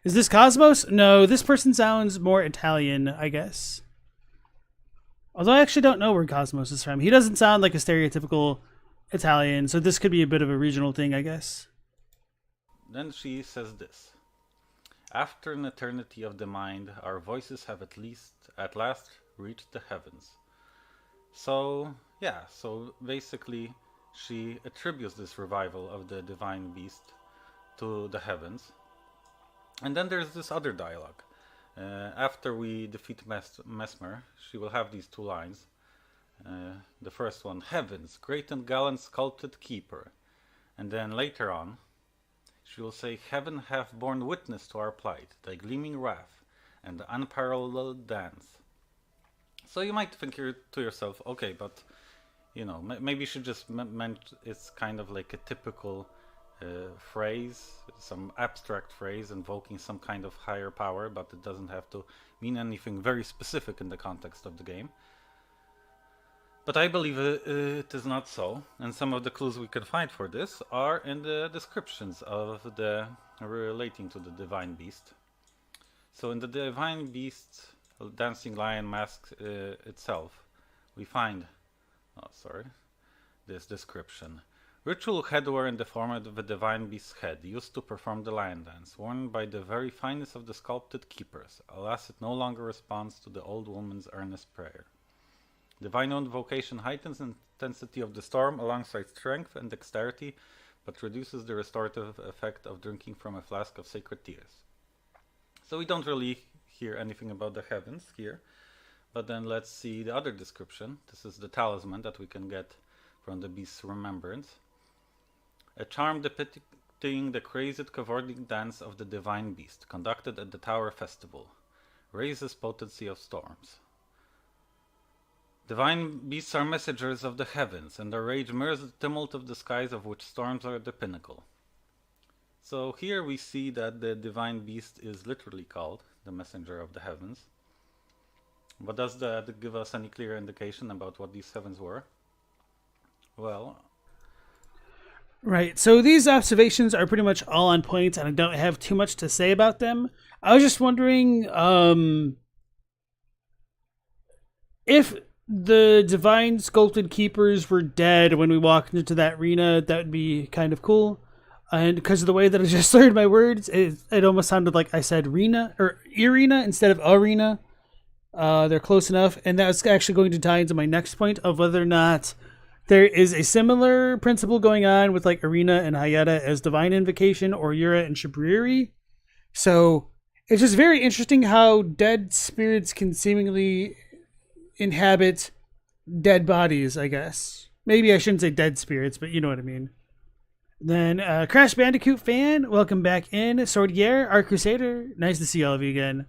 Is this Cosmos? No, this person sounds more Italian, I guess. Although I actually don't know where Cosmos is from. He doesn't sound like a stereotypical Italian, so this could be a bit of a regional thing, I guess. Then she says this. After an eternity of the mind, our voices have at last reached the heavens. So, yeah, so basically she attributes this revival of the divine beast to the heavens. And then there's this other dialogue. After we defeat Mesmer, she will have these two lines. The first one, heavens, great and gallant sculpted keeper. And then later on, she will say, heaven hath borne witness to our plight, thy gleaming wrath, and the unparalleled dance. So you might think to yourself, okay, but, you know, maybe she just meant it's kind of like a typical phrase, some abstract phrase invoking some kind of higher power, but it doesn't have to mean anything very specific in the context of the game. But I believe it is not so, and some of the clues we can find for this are in the descriptions of the relating to the Divine Beast. So in the Divine Beast Dancing Lion mask itself, we find, this description. Ritual headwear in the form of the Divine Beast's head, used to perform the lion dance, worn by the very finest of the sculpted keepers. Alas, it no longer responds to the old woman's earnest prayer. Divine invocation heightens the intensity of the storm alongside strength and dexterity, but reduces the restorative effect of drinking from a flask of sacred tears. So we don't really hear anything about the heavens here, but then let's see the other description. This is the talisman that we can get from the beast's remembrance. A charm depicting the crazy cavorting dance of the divine beast, conducted at the Tower Festival, raises potency of storms. Divine beasts are messengers of the heavens, and their rage mirrors the tumult of the skies, of which storms are the pinnacle. So here we see that the divine beast is literally called the messenger of the heavens. But does that give us any clear indication about what these heavens were? Well, right. So these observations are pretty much all on point, and I don't have too much to say about them. I was just wondering if the divine sculpted keepers were dead when we walked into that arena. That would be kind of cool. And because of the way that I just slurred my words, it almost sounded like I said arena or arena instead of arena. They're close enough, and that's actually going to tie into my next point of whether or not there is a similar principle going on with like Arena and Hayata as Divine Invocation or Yura and Shibriri. So it's just very interesting how dead spirits can seemingly inhabit dead bodies, I guess. Maybe I shouldn't say dead spirits, but you know what I mean. Then Crash Bandicoot fan, welcome back in. Sordier, our Crusader, nice to see all of you again.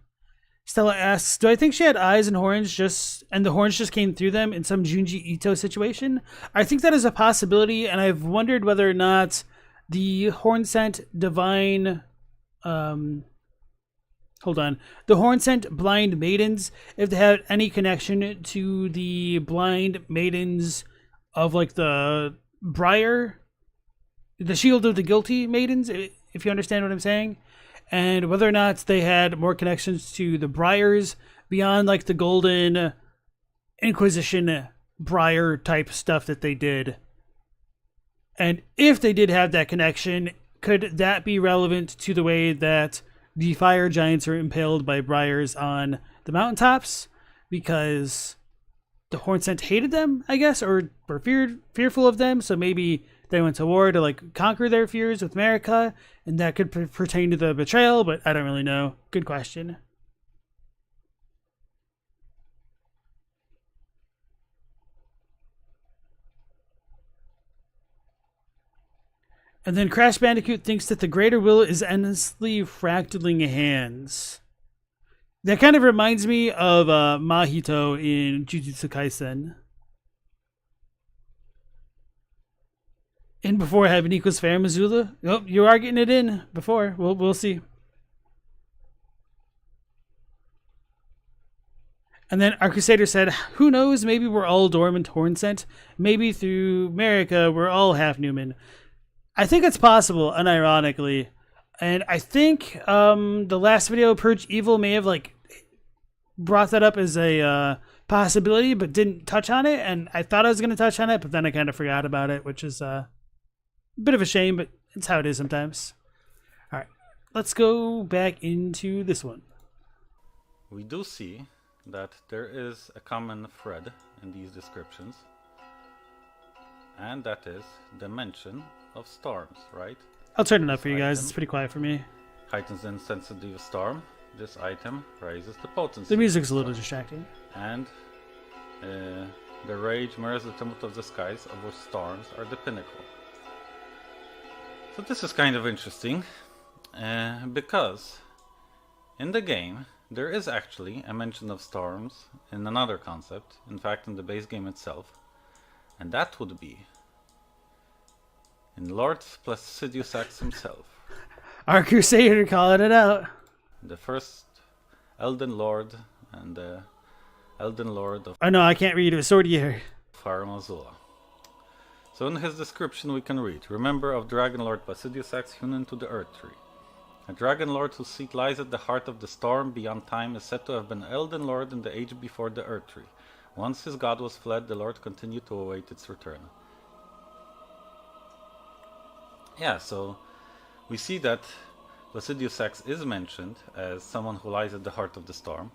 Stella asks, do I think she had eyes and horns and the horns just came through them in some Junji Ito situation? I think that is a possibility, and I've wondered whether or not the Hornsent divine the Hornsent blind maidens, if they had any connection to the blind maidens of like the Briar, the Shield of the Guilty maidens, if you understand what I'm saying. And whether or not they had more connections to the Briars beyond like the Golden Inquisition Briar type stuff that they did. And if they did have that connection, could that be relevant to the way that the fire giants are impaled by Briars on the mountaintops? Because the Hornsent hated them, I guess, or were fearful of them, so maybe they went to war to like conquer their fears with Marika, and that could pertain to the betrayal, but I don't really know. Good question. And then Crash Bandicoot thinks that the greater will is endlessly fractaling hands. That kind of reminds me of Mahito in Jujutsu Kaisen. In before heaven equals Farum, Azula. Oh, you are getting it in before. We'll see. And then our Crusader said, who knows, maybe we're all dormant Hornsent. Maybe through Marika, we're all half Newman. I think it's possible, unironically. And I think the last video, Purge Evil, may have like brought that up as a possibility, but didn't touch on it. And I thought I was going to touch on it, but then I kind of forgot about it, which is a bit of a shame, but it's how it is sometimes. All right, let's go back into this one. we do see that there is a common thread in these descriptions, and that is the mention of storms, right? I'll turn it up for you guys. It's pretty quiet for me. Heightens the intensity of storm. This item raises the potency. The music's a little distracting. And the rage mirrors the tumult of the skies, of which storms are the pinnacle. So this is kind of interesting, because in the game there is actually a mention of storms in another concept, in fact in the base game itself, and that would be in Lord Placidius Axe himself. Our Crusader calling it out. The first Elden Lord and the Elden Lord of... Oh no, I can't read. It was Sordier. Farum Azula. So in his description we can read, remember of Dragon Lord Basidius Axe hewn into the Erdtree. A Dragon Lord whose seat lies at the heart of the storm beyond time is said to have been Elden Lord in the age before the Erdtree. Once his god was fled, the Lord continued to await its return. Yeah, so we see that Basidius Axe is mentioned as someone who lies at the heart of the storm.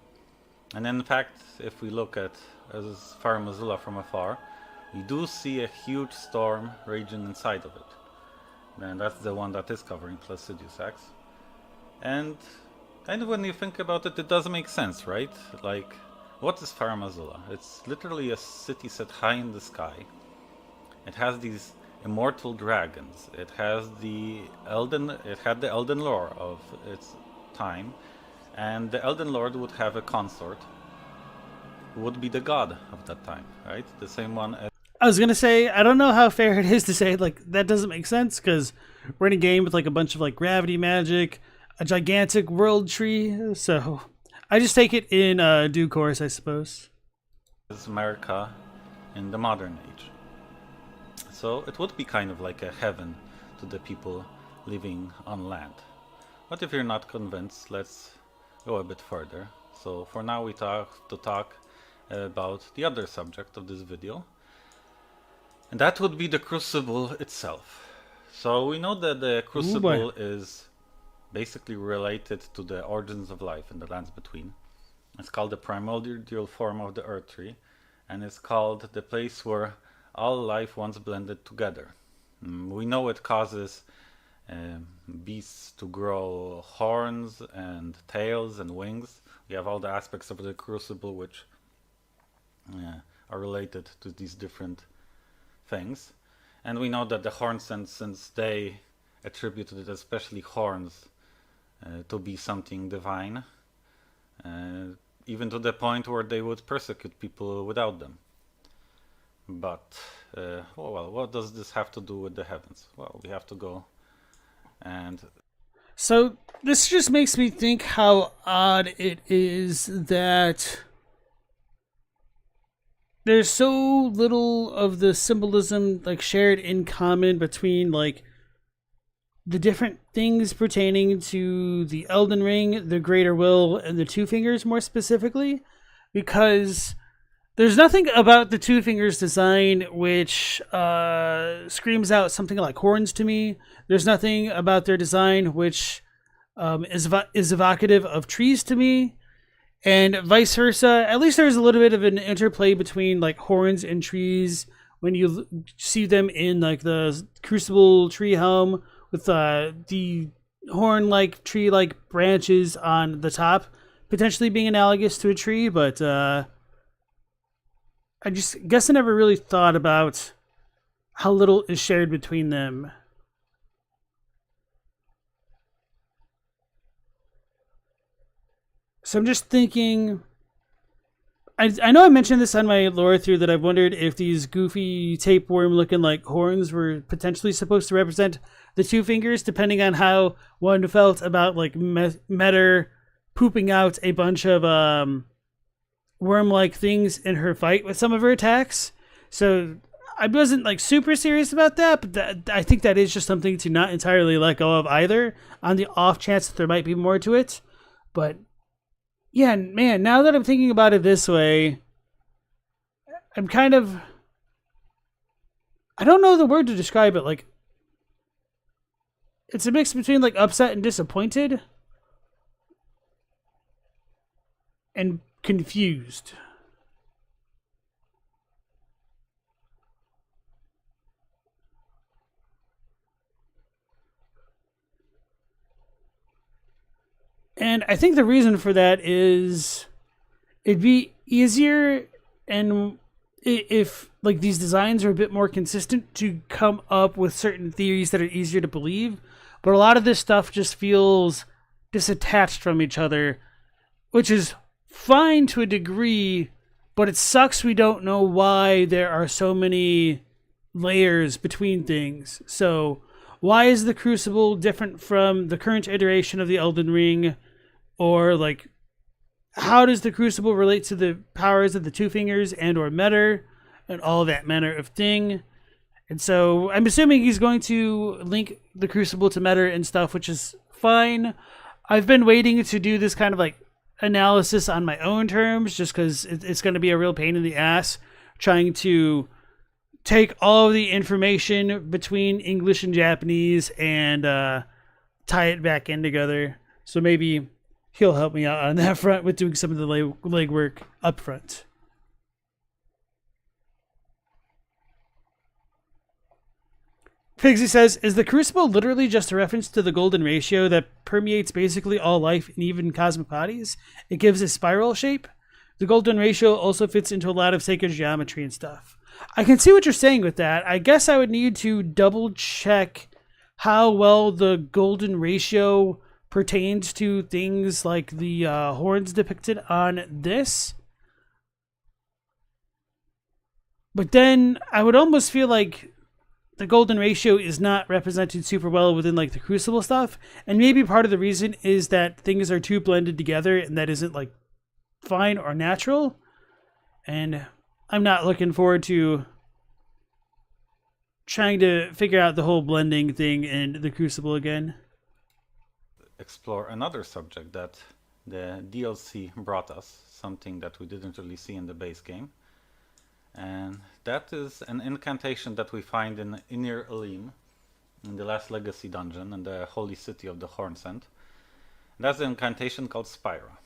And in fact, if we look at Farum Azula from afar, we do see a huge storm raging inside of it. And that's the one that is covering Basidius Axe. And kind of when you think about it, it does make sense, right? Like, what is Farum Azula? It's literally a city set high in the sky. It has these immortal dragons. It had the Elden lore of its time, and the Elden Lord would have a consort who would be the god of that time, right? The same one as... I was gonna say, I don't know how fair it is to say like that doesn't make sense, because we're in a game with like a bunch of like gravity magic, a gigantic world tree, so I just take it in due course, I suppose. Marika in the modern age. So it would be kind of like a heaven to the people living on land. But if you're not convinced, let's go a bit further. So for now we talk about the other subject of this video. And that would be the Crucible itself. So we know that the Crucible is basically related to the origins of life in the lands between. It's called the primordial form of the Erdtree, and it's called the place where all life once blended together. We know it causes beasts to grow horns and tails and wings. We have all the aspects of the Crucible which are related to these different things. And we know that the Hornsent, since they attributed it, especially horns, to be something divine, even to the point where they would persecute people without them. But, well, what does this have to do with the heavens? Well, we have to go and... So, this just makes me think how odd it is that there's so little of the symbolism like shared in common between like the different things pertaining to the Elden Ring, the Greater Will, and the Two Fingers more specifically, because there's nothing about the Two Fingers design which screams out something like horns to me. There's nothing about their design which is evocative of trees to me, and vice versa. At least there's a little bit of an interplay between like horns and trees when you see them in like the Crucible tree helm with the horn-like tree-like branches on the top, potentially being analogous to a tree, but I just guess I never really thought about how little is shared between them. So I'm just thinking, I know I mentioned this on my lore through that I've wondered if these goofy tapeworm looking like horns were potentially supposed to represent the Two Fingers, depending on how one felt about like Metter pooping out a bunch of worm-like things in her fight with some of her attacks. So I wasn't like super serious about that, but I think that is just something to not entirely let go of either, on the off chance that there might be more to it. But yeah, man, now that I'm thinking about it this way, I'm kind of... I don't know the word to describe it. Like, it's a mix between like upset and disappointed. And confused. And I think the reason for that is it'd be easier and if like these designs are a bit more consistent to come up with certain theories that are easier to believe. But a lot of this stuff just feels disattached from each other, which is fine to a degree, but it sucks we don't know why there are so many layers between things. So why is the Crucible different from the current iteration of the Elden Ring? Or like, how does the Crucible relate to the powers of the Two Fingers and or Metter? and all that manner of thing. And so I'm assuming he's going to link the Crucible to meta and stuff, which is fine. I've been waiting to do this kind of like analysis on my own terms, just because it's going to be a real pain in the ass trying to take all of the information between English and Japanese and tie it back in together. So maybe he'll help me out on that front with doing some of the legwork up front. Pigsy says, is the Crucible literally just a reference to the golden ratio that permeates basically all life and even cosmic bodies? It gives a spiral shape? The golden ratio also fits into a lot of sacred geometry and stuff. I can see what you're saying with that. I guess I would need to double check how well the golden ratio pertains to things like the horns depicted on this. But then I would almost feel like the golden ratio is not represented super well within like the Crucible stuff. And maybe part of the reason is that things are too blended together and that isn't like fine or natural. And I'm not looking forward to trying to figure out the whole blending thing in the Crucible again. Explore another subject that the DLC brought us, something that we didn't really see in the base game. And that is an incantation that we find in Inir Elim, in the last Legacy dungeon, in the holy city of the Hornsent. That's an incantation called Spira.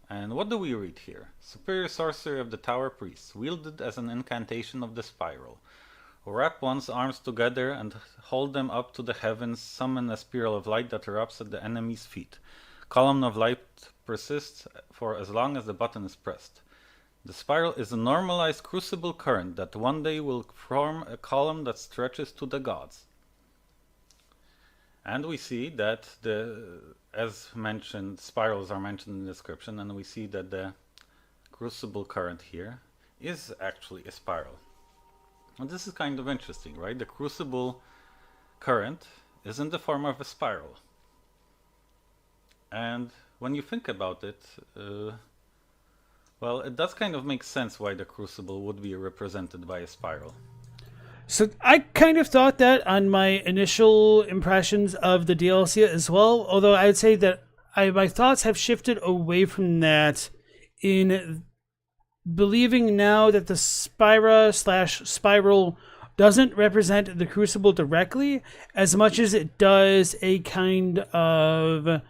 And what do we read here? Superior sorcery of the Tower Priest, wielded as an incantation of the Spiral. Wrap one's arms together and hold them up to the heavens, summon a spiral of light that erupts at the enemy's feet. Column of light persists for as long as the button is pressed. The spiral is a normalized crucible current that one day will form a column that stretches to the gods. And we see that as mentioned, spirals are mentioned in the description, and we see that the crucible current here is actually a spiral. And this is kind of interesting, right? The crucible current is in the form of a spiral. And when you think about it, well, it does kind of make sense why the Crucible would be represented by a spiral. So I kind of thought that on my initial impressions of the DLC as well, although I'd say that my thoughts have shifted away from that in believing now that the Spira/spiral doesn't represent the Crucible directly as much as it does a kind of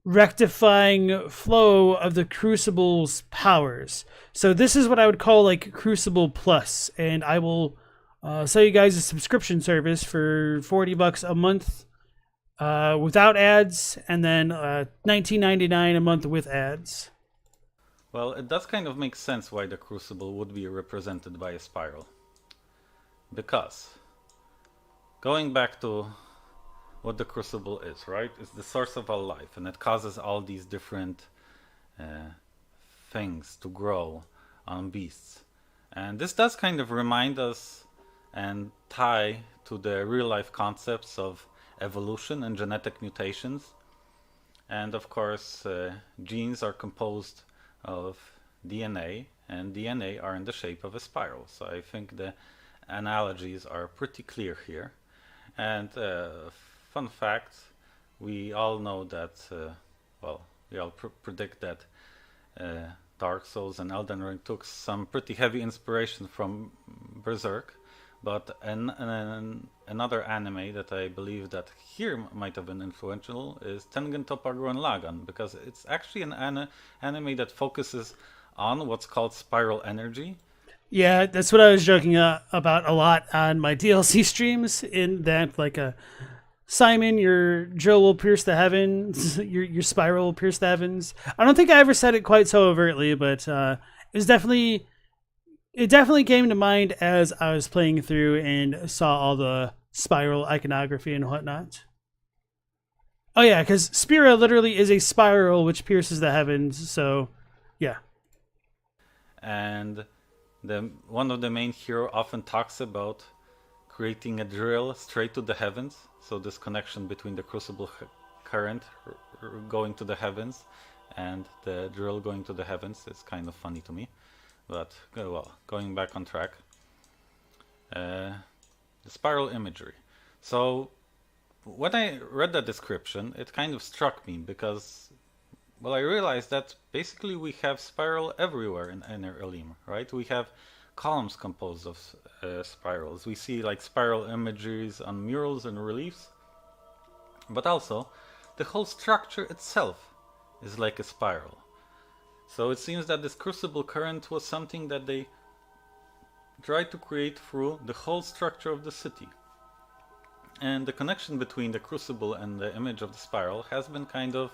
rectifying flow of the Crucible's powers. So this is what I would call like Crucible Plus, and I will sell you guys a subscription service for $40 a month without ads, and then $19.99 a month with ads. Well, it does kind of make sense why the Crucible would be represented by a spiral. Because, going back to what the Crucible is, right? It's the source of all life, and it causes all these different things to grow on beasts. And this does kind of remind us and tie to the real-life concepts of evolution and genetic mutations. And of course, genes are composed of DNA, and DNA are in the shape of a spiral. So I think the analogies are pretty clear here. And fun fact, we all know that, well, we all predict that Dark Souls and Elden Ring took some pretty heavy inspiration from Berserk. But another anime that I believe that here might have been influential is Tengen Toppa Gurren Lagann, because it's actually an anime that focuses on what's called spiral energy. Yeah, that's what I was joking about a lot on my DLC streams, in that like Simon, your drill will pierce the heavens, your spiral will pierce the heavens. I don't think I ever said it quite so overtly, but it definitely came to mind as I was playing through and saw all the spiral iconography and whatnot. Oh yeah, because Spira literally is a spiral which pierces the heavens, so yeah. And one of the main hero often talks about creating a drill straight to the heavens. So this connection between the Crucible current going to the heavens and the drill going to the heavens is kind of funny to me. But, well, going back on track. the spiral imagery. So when I read that description, it kind of struck me because, well, I realized that basically we have spiral everywhere in Einer Elim, right? We have columns composed of spirals. We see like spiral imageries on murals and reliefs, but also the whole structure itself is like a spiral. So it seems that this crucible current was something that they tried to create through the whole structure of the city. And the connection between the crucible and the image of the spiral has been kind of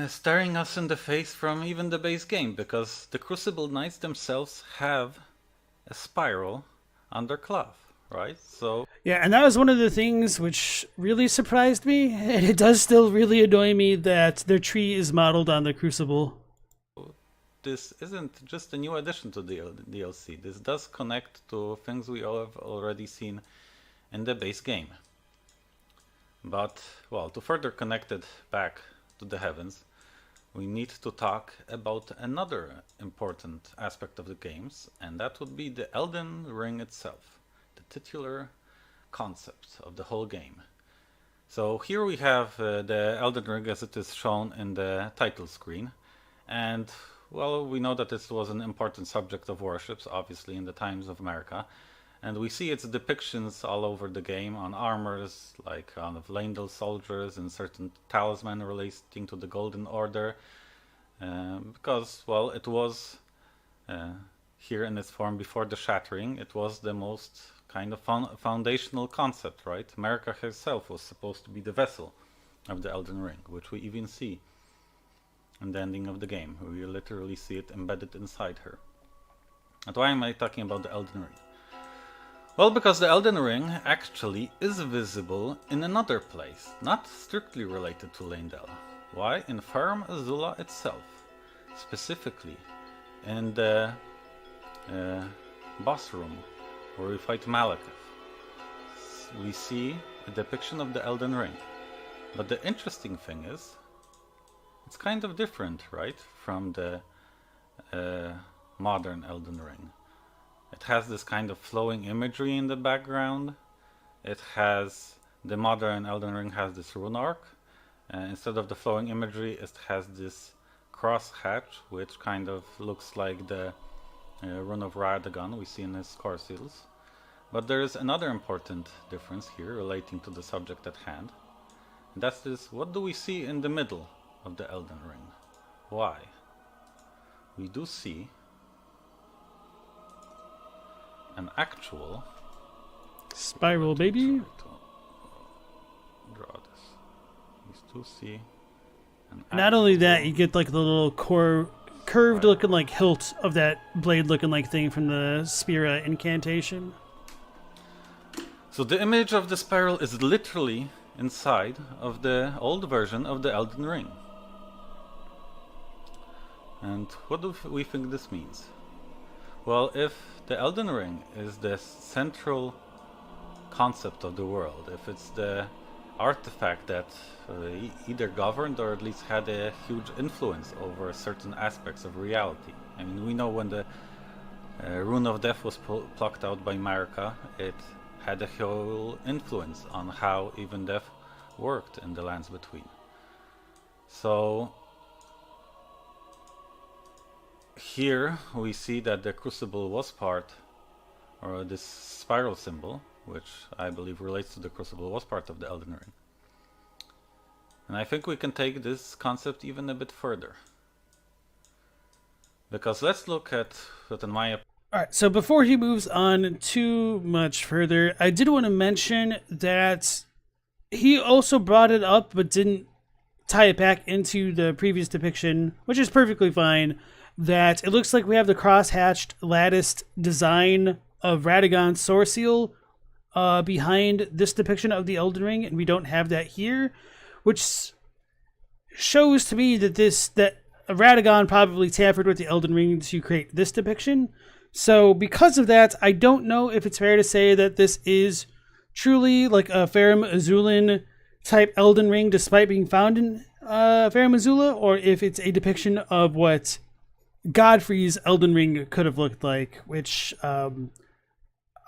staring us in the face from even the base game, because the Crucible Knights themselves have a spiral on their cloth, right? So yeah, and that was one of the things which really surprised me, and it does still really annoy me that their tree is modeled on the Crucible. this isn't just a new addition to the DLC. This does connect to things we all have already seen in the base game. But, well, to further connect it back to the heavens, we need to talk about another important aspect of the games, and that would be the Elden Ring itself, the titular concept of the whole game. So here we have the Elden Ring as it is shown in the title screen, and well, we know that this was an important subject of worships, obviously, in the times of Marika. And we see its depictions all over the game on armors, like on Lendl soldiers and certain talisman relating to the Golden Order. Because, well, it was here in its form before the Shattering, it was the most kind of foundational concept, right? Marika herself was supposed to be the vessel of the Elden Ring, which we even see in the ending of the game. We literally see it embedded inside her. And why am I talking about the Elden Ring? Well, because the Elden Ring actually is visible in another place, not strictly related to Lendl. Why? In Farum Azula itself, specifically in the boss room where we fight Malekith. We see a depiction of the Elden Ring. But the interesting thing is, it's kind of different, right, from the modern Elden Ring. It has this kind of flowing imagery in the background. It has, the modern Elden Ring has this rune arc. Instead of the flowing imagery, it has this cross hatch, which kind of looks like the rune of Radagon we see in his core seals. But there is another important difference here relating to the subject at hand. And that's this, what do we see in the middle of the Elden Ring? Why? We do see an actual spiral, baby. Draw this. We do see an Not only that, you get like the little curved looking like hilt of that blade looking like thing from the Spira incantation. So the image of the spiral is literally inside of the old version of the Elden Ring. And what do we think this means? Well, if the Elden Ring is the central concept of the world, if it's the artifact that either governed or at least had a huge influence over certain aspects of reality. I mean, we know when the Rune of Death was plucked out by Marika, it had a whole influence on how even death worked in the lands between. So here we see that the Crucible was part, or this spiral symbol, which I believe relates to the Crucible, was part of the Elden Ring. And I think we can take this concept even a bit further. Because let's look at what in my... Alright, so before he moves on too much further, I did want to mention that he also brought it up but didn't tie it back into the previous depiction, which is perfectly fine, that it looks like we have the cross-hatched latticed design of Radagon's sword seal behind this depiction of the Elden Ring, and we don't have that here, which shows to me that that Radagon probably tampered with the Elden Ring to create this depiction. So because of that, I don't know if it's fair to say that this is truly like a Farum Azulan type Elden Ring despite being found in Farum Azula, or if it's a depiction of what Godfrey's Elden Ring could have looked like, which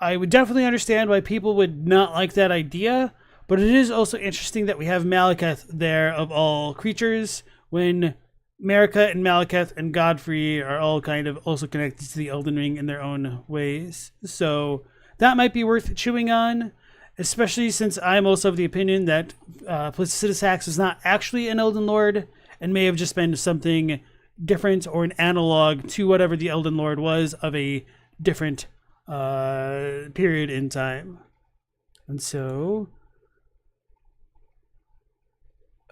I would definitely understand why people would not like that idea, but it is also interesting that we have Malekith there of all creatures, when Marika and Malekith and Godfrey are all kind of also connected to the Elden Ring in their own ways. So that might be worth chewing on, especially since I'm also of the opinion that Placidus Sax is not actually an Elden Lord and may have just been something different or an analog to whatever the Elden Lord was of a different period in time. And so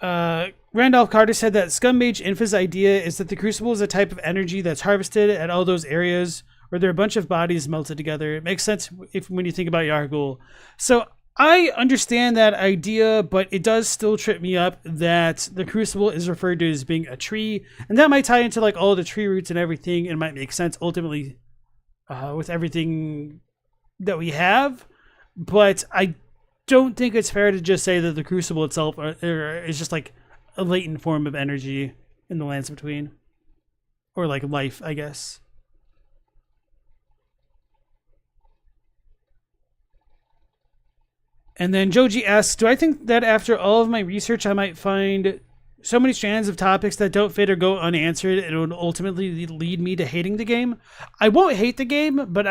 Randolph Carter said that Scummage Infa's idea is that the Crucible is a type of energy that's harvested at all those areas where there are a bunch of bodies melted together. It makes sense when you think about Yargul. So I understand that idea, but it does still trip me up that the Crucible is referred to as being a tree, and that might tie into like all the tree roots and everything, and might make sense ultimately with everything that we have. But I don't think it's fair to just say that the Crucible itself is just like a latent form of energy in the lands between, or like life, I guess. And then Joji asks, do I think that after all of my research, I might find so many strands of topics that don't fit or go unanswered, and it would ultimately lead me to hating the game? I won't hate the game, but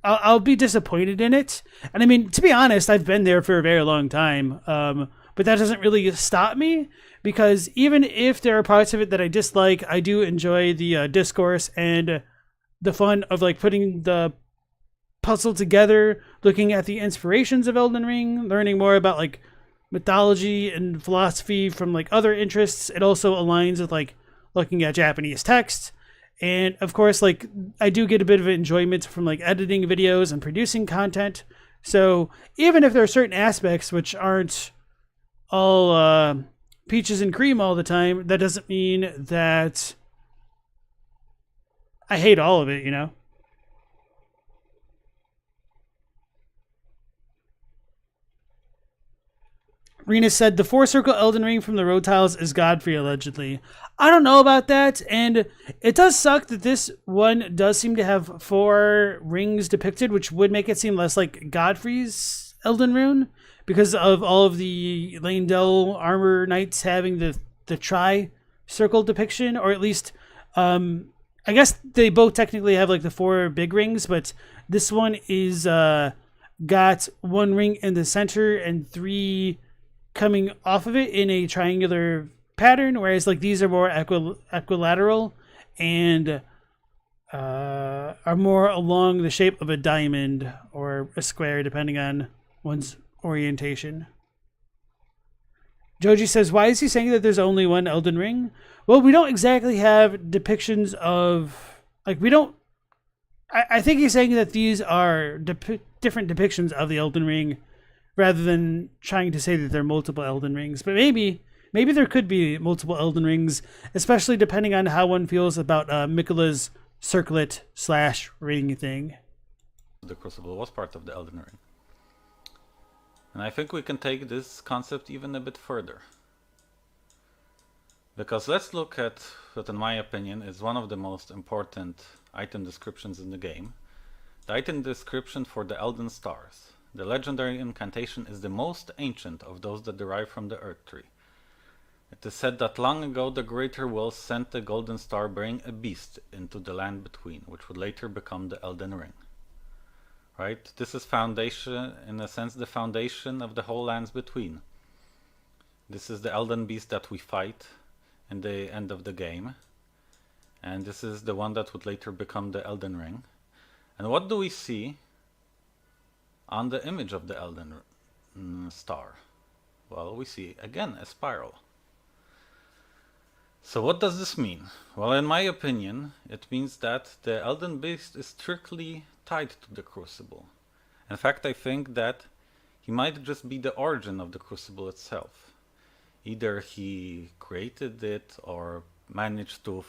I'll be disappointed in it. And I mean, to be honest, I've been there for a very long time. But that doesn't really stop me, because even if there are parts of it that I dislike, I do enjoy the discourse and the fun of like putting the puzzle together, looking at the inspirations of Elden Ring, learning more about like mythology and philosophy from like other interests. It also aligns with like looking at Japanese text. And of course, like I do get a bit of enjoyment from like editing videos and producing content. So even if there are certain aspects which aren't all peaches and cream all the time, that doesn't mean that I hate all of it, you know? Rena said, the 4-circle Elden Ring from the road tiles is Godfrey, allegedly. I don't know about that, and it does suck that this one does seem to have 4 rings depicted, which would make it seem less like Godfrey's Elden Rune, because of all of the Leyndell armor knights having the tri-circle depiction, or at least, I guess they both technically have like the 4 big rings, but this one is got 1 ring in the center and 3 coming off of it in a triangular pattern, whereas like these are more equilateral and are more along the shape of a diamond or a square, depending on one's orientation. Joji says, why is he saying that there's only one Elden Ring? Well, we don't exactly have depictions of, like, we don't, I think he's saying that these are different depictions of the Elden Ring, rather than trying to say that there are multiple Elden Rings. But maybe there could be multiple Elden Rings, especially depending on how one feels about Miquella's circlet / ring thing. The Crucible was part of the Elden Ring. And I think we can take this concept even a bit further. Because let's look at what, in my opinion, is one of the most important item descriptions in the game. The item description for the Elden Stars. The legendary incantation is the most ancient of those that derive from the Erdtree. It is said that long ago the Greater Will sent the Golden Star bearing a beast into the land between, which would later become the Elden Ring. Right? This is foundation, in a sense, the foundation of the whole lands between. This is the Elden Beast that we fight in the end of the game. And this is the one that would later become the Elden Ring. And what do we see on the image of the Elden Star? Well, we see, again, a spiral. So what does this mean? Well, in my opinion, it means that the Elden Beast is strictly tied to the Crucible. In fact, I think that he might just be the origin of the Crucible itself. Either he created it or managed to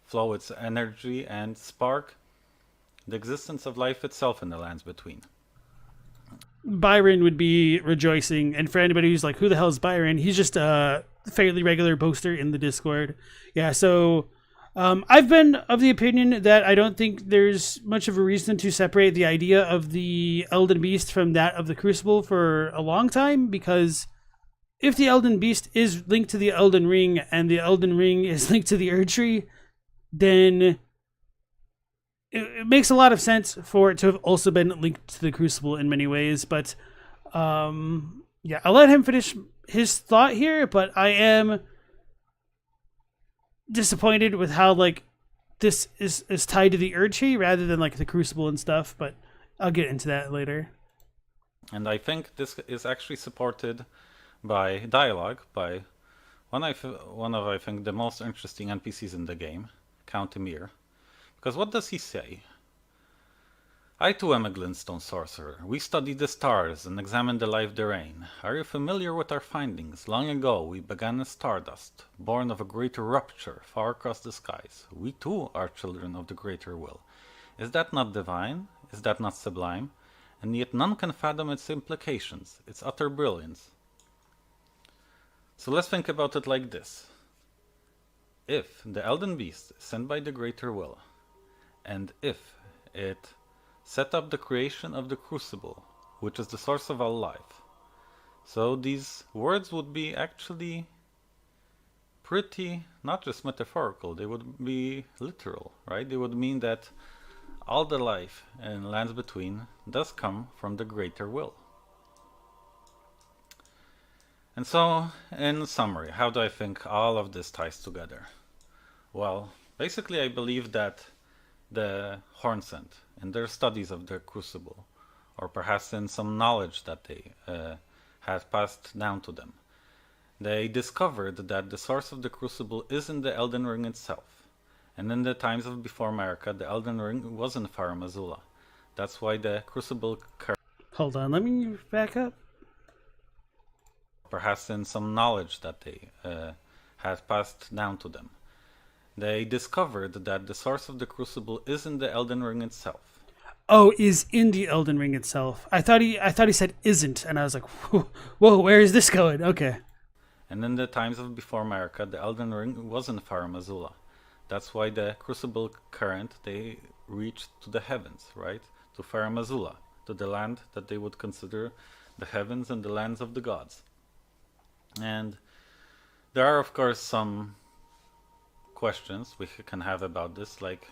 flow its energy and spark the existence of life itself in the lands between. Byron would be rejoicing, and for anybody who's like, who the hell is Byron? He's just a fairly regular poster in the Discord. Yeah, so I've been of the opinion that I don't think there's much of a reason to separate the idea of the Elden Beast from that of the Crucible for a long time, because if the Elden Beast is linked to the Elden Ring and the Elden Ring is linked to the Erdtree, then it makes a lot of sense for it to have also been linked to the Crucible in many ways. But yeah, I'll let him finish his thought here, but I am disappointed with how like this is tied to the Erdtree rather than like the Crucible and stuff, but I'll get into that later. And I think this is actually supported by dialogue by one of I think the most interesting NPCs in the game, Count Emir. Because what does he say? I too am a glintstone sorcerer. We study the stars and examine the life therein. Are you familiar with our findings? Long ago we began as stardust, born of a greater rupture far across the skies. We too are children of the greater will. Is that not divine? Is that not sublime? And yet none can fathom its implications, its utter brilliance. So let's think about it like this. If the Elden Beast is sent by the greater will, and if it set up the creation of the Crucible, which is the source of all life. So these words would be actually pretty, not just metaphorical, they would be literal, right? They would mean that all the life and lands between does come from the greater will. And so, in summary, how do I think all of this ties together? Well, basically I believe that the Hornsent, in their studies of the Crucible, or perhaps in some knowledge that they had passed down to them, they discovered that the source of the Crucible is in the Elden Ring itself. And in the times of before Marika, the Elden Ring was in Farum Azula. That's why the Crucible... Hold on, let me back up. Perhaps in some knowledge that they had passed down to them, they discovered that the source of the Crucible is in the Elden Ring itself. Oh, is in the Elden Ring itself. I thought he said isn't, and I was like, whoa, where is this going? Okay. And in the times of before Marika, the Elden Ring was in Farum Azula. That's why the Crucible current, they reached to the heavens, right? To Farum Azula, to the land that they would consider the heavens and the lands of the gods. And there are, of course, some questions we can have about this, like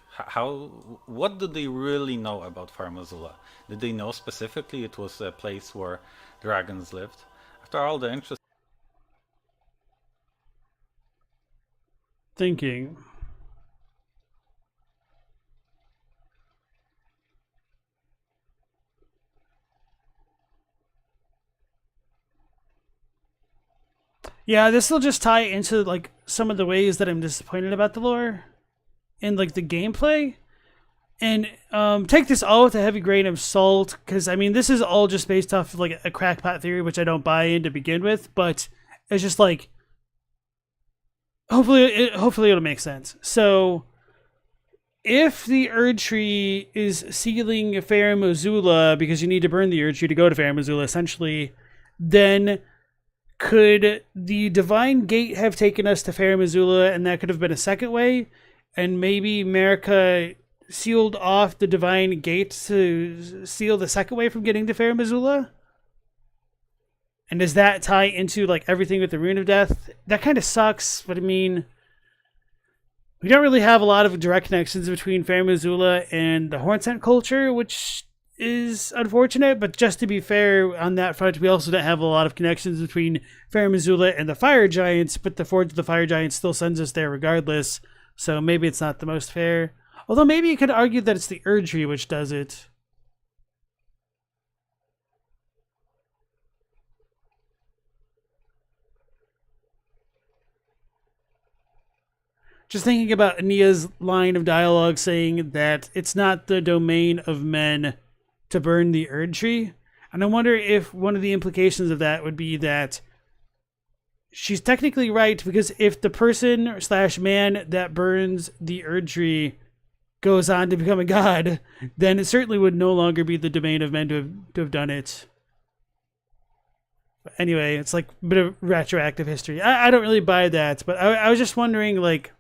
what do they really know about Farum Azula? Did they know specifically it was a place where dragons lived? After all the interest... Thinking. Yeah, this will just tie into like some of the ways that I'm disappointed about the lore and like the gameplay. And take this all with a heavy grain of salt, because I mean this is all just based off of like a crackpot theory, which I don't buy in to begin with, but it's just like hopefully it'll make sense. So if the Erdtree is sealing Farum Azula because you need to burn the Erdtree to go to Farum Azula, essentially, then could the Divine Gate have taken us to Farum Azula, and that could have been a second way, and maybe Marika sealed off the Divine Gate to seal the second way from getting to Farum Azula? And does that tie into like everything with the Rune of Death? That kind of sucks, but I mean, we don't really have a lot of direct connections between Farum Azula and the Hornsent culture, which is unfortunate, but just to be fair on that front, we also don't have a lot of connections between Farum Azula and the Fire Giants, but the Forge of the Fire Giants still sends us there regardless, so maybe it's not the most fair. Although maybe you could argue that it's the Erdtree which does it. Just thinking about Ania's line of dialogue saying that it's not the domain of men to burn the Erdtree. And I wonder if one of the implications of that would be that she's technically right, because if the person / man that burns the Erdtree goes on to become a god, then it certainly would no longer be the domain of men to have done it. But anyway, it's like a bit of retroactive history. I don't really buy that, but I was just wondering, like,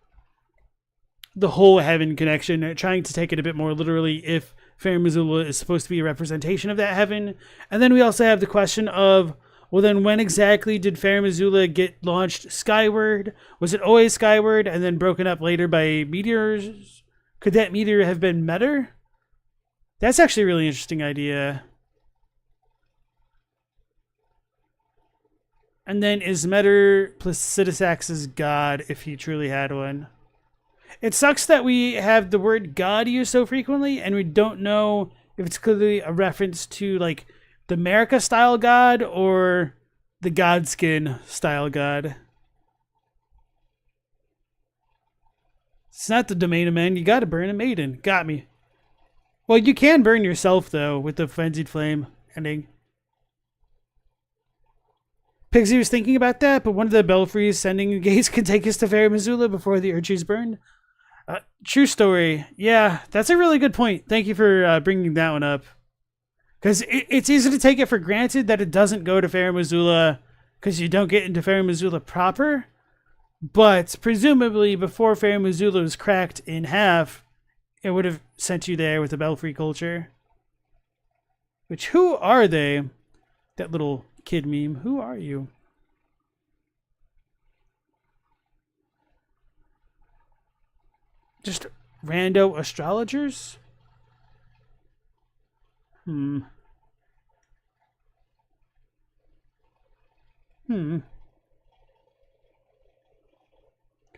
the whole heaven connection, trying to take it a bit more literally if Farum Azula is supposed to be a representation of that heaven. And then we also have the question of, well, then when exactly did Farum Azula get launched skyward? Was it always skyward and then broken up later by meteors? Could that meteor have been Meter? That's actually a really interesting idea. And then is Meter Placidusax's god if he truly had one? It sucks that we have the word god used so frequently and we don't know if it's clearly a reference to like the Marika style god or the Godskin style god. It's not the domain of men. You gotta burn a maiden. Got me. Well, you can burn yourself though with the Frenzied Flame ending. Pixie was thinking about that, but one of the belfries sending gates can take us to Farum Azula before the Erdtree's burned. True story. Yeah, that's a really good point. Thank you for bringing that one up. Because it's easy to take it for granted that it doesn't go to Farum Azula because you don't get into Farum Azula proper. But presumably before Farum Azula was cracked in half, it would have sent you there with the Belfry culture. Which, who are they? That little kid meme. Who are you? Just rando astrologers? When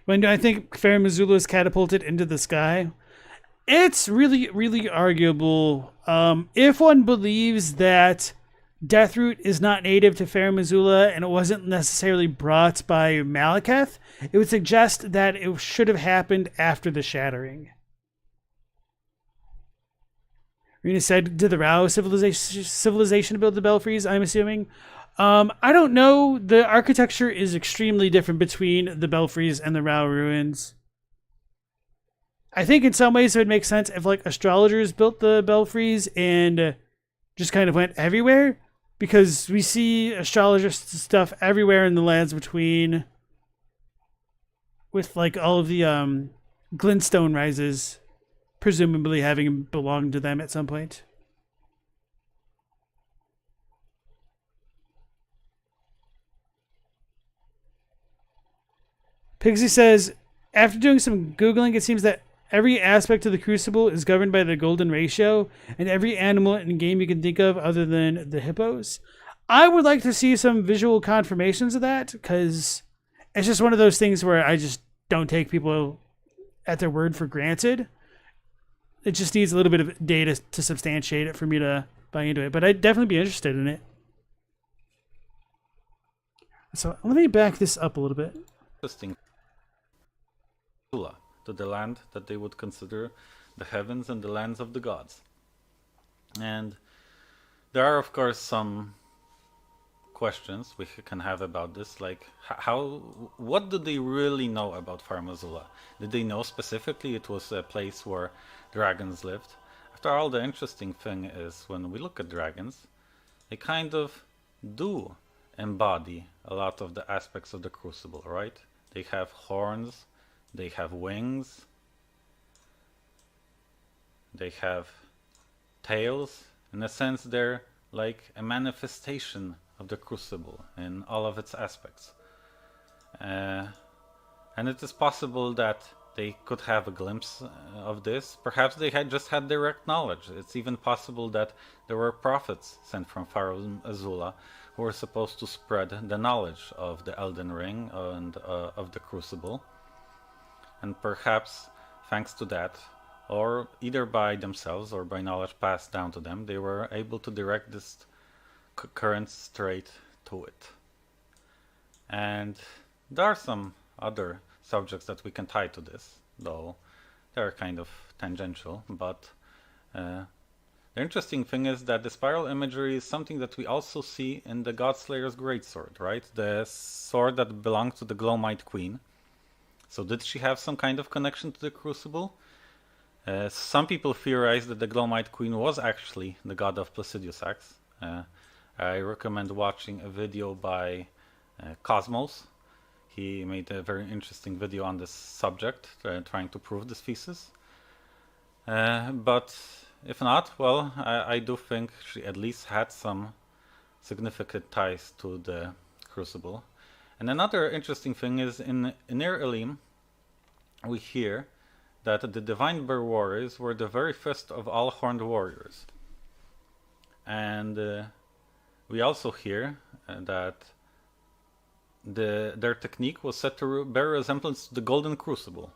do I think Farum Azula is catapulted into the sky? It's really, really arguable. If one believes that Deathroot is not native to Farum Azula and it wasn't necessarily brought by Malekith, it would suggest that it should have happened after the Shattering. Rena said, did the Rao civilization build the belfries, I'm assuming? I don't know. The architecture is extremely different between the belfries and the Rao ruins. I think in some ways it would make sense if like astrologers built the belfries and just kind of went everywhere, because we see astrologer stuff everywhere in the lands between, with like all of the glintstone rises presumably having belonged to them at some point. Pigsy says, after doing some Googling, it seems that every aspect of the Crucible is governed by the golden ratio, and every animal in game you can think of other than the hippos. I would like to see some visual confirmations of that, because it's just one of those things where I just don't take people at their word for granted. It just needs a little bit of data to substantiate it for me to buy into it, but I'd definitely be interested in it. So let me back this up a little bit. Interesting. To the land that they would consider the heavens and the lands of the gods. And there are, of course, some questions we can have about this, like what do they really know about Farum Azula? Did they know specifically it was a place where dragons lived? After all, the interesting thing is when we look at dragons, they kind of do embody a lot of the aspects of the Crucible, right? They have horns, they have wings, they have tails. In a sense, they're like a manifestation of the Crucible in all of its aspects. And it is possible that they could have a glimpse of this. Perhaps they had just had direct knowledge. It's even possible that there were prophets sent from Farum Azula who were supposed to spread the knowledge of the Elden Ring and of the Crucible. And perhaps, thanks to that, or either by themselves or by knowledge passed down to them, they were able to direct this current straight to it. And there are some other subjects that we can tie to this, though they're kind of tangential, but the interesting thing is that the spiral imagery is something that we also see in the Godslayer's Greatsword, right? The sword that belonged to the Glowmite Queen. So did she have some kind of connection to the Crucible? Some people theorize that the Glowmite Queen was actually the god of Placidusax. I recommend watching a video by Cosmos. He made a very interesting video on this subject, trying to prove this thesis. But if not, well, I do think she at least had some significant ties to the Crucible. And another interesting thing is in Nir Elim, we hear that the Divine Bear Warriors were the very first of all Horned Warriors. And we also hear that their technique was said to bear resemblance to the Golden Crucible.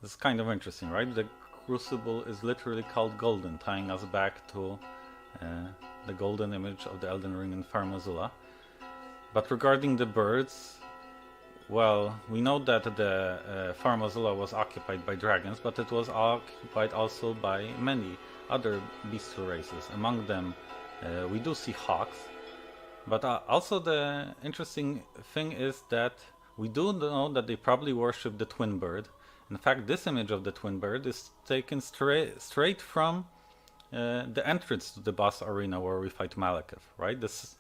This is kind of interesting, right? The Crucible is literally called golden, tying us back to the golden image of the Elden Ring in Farum Azula. But regarding the birds, well, we know that the Farum Azula was occupied by dragons, but it was occupied also by many other bestial races. Among them, we do see hawks. But also the interesting thing is that we do know that they probably worship the twin bird. In fact, this image of the twin bird is taken straight from the entrance to the boss arena where we fight Malekith, right? This is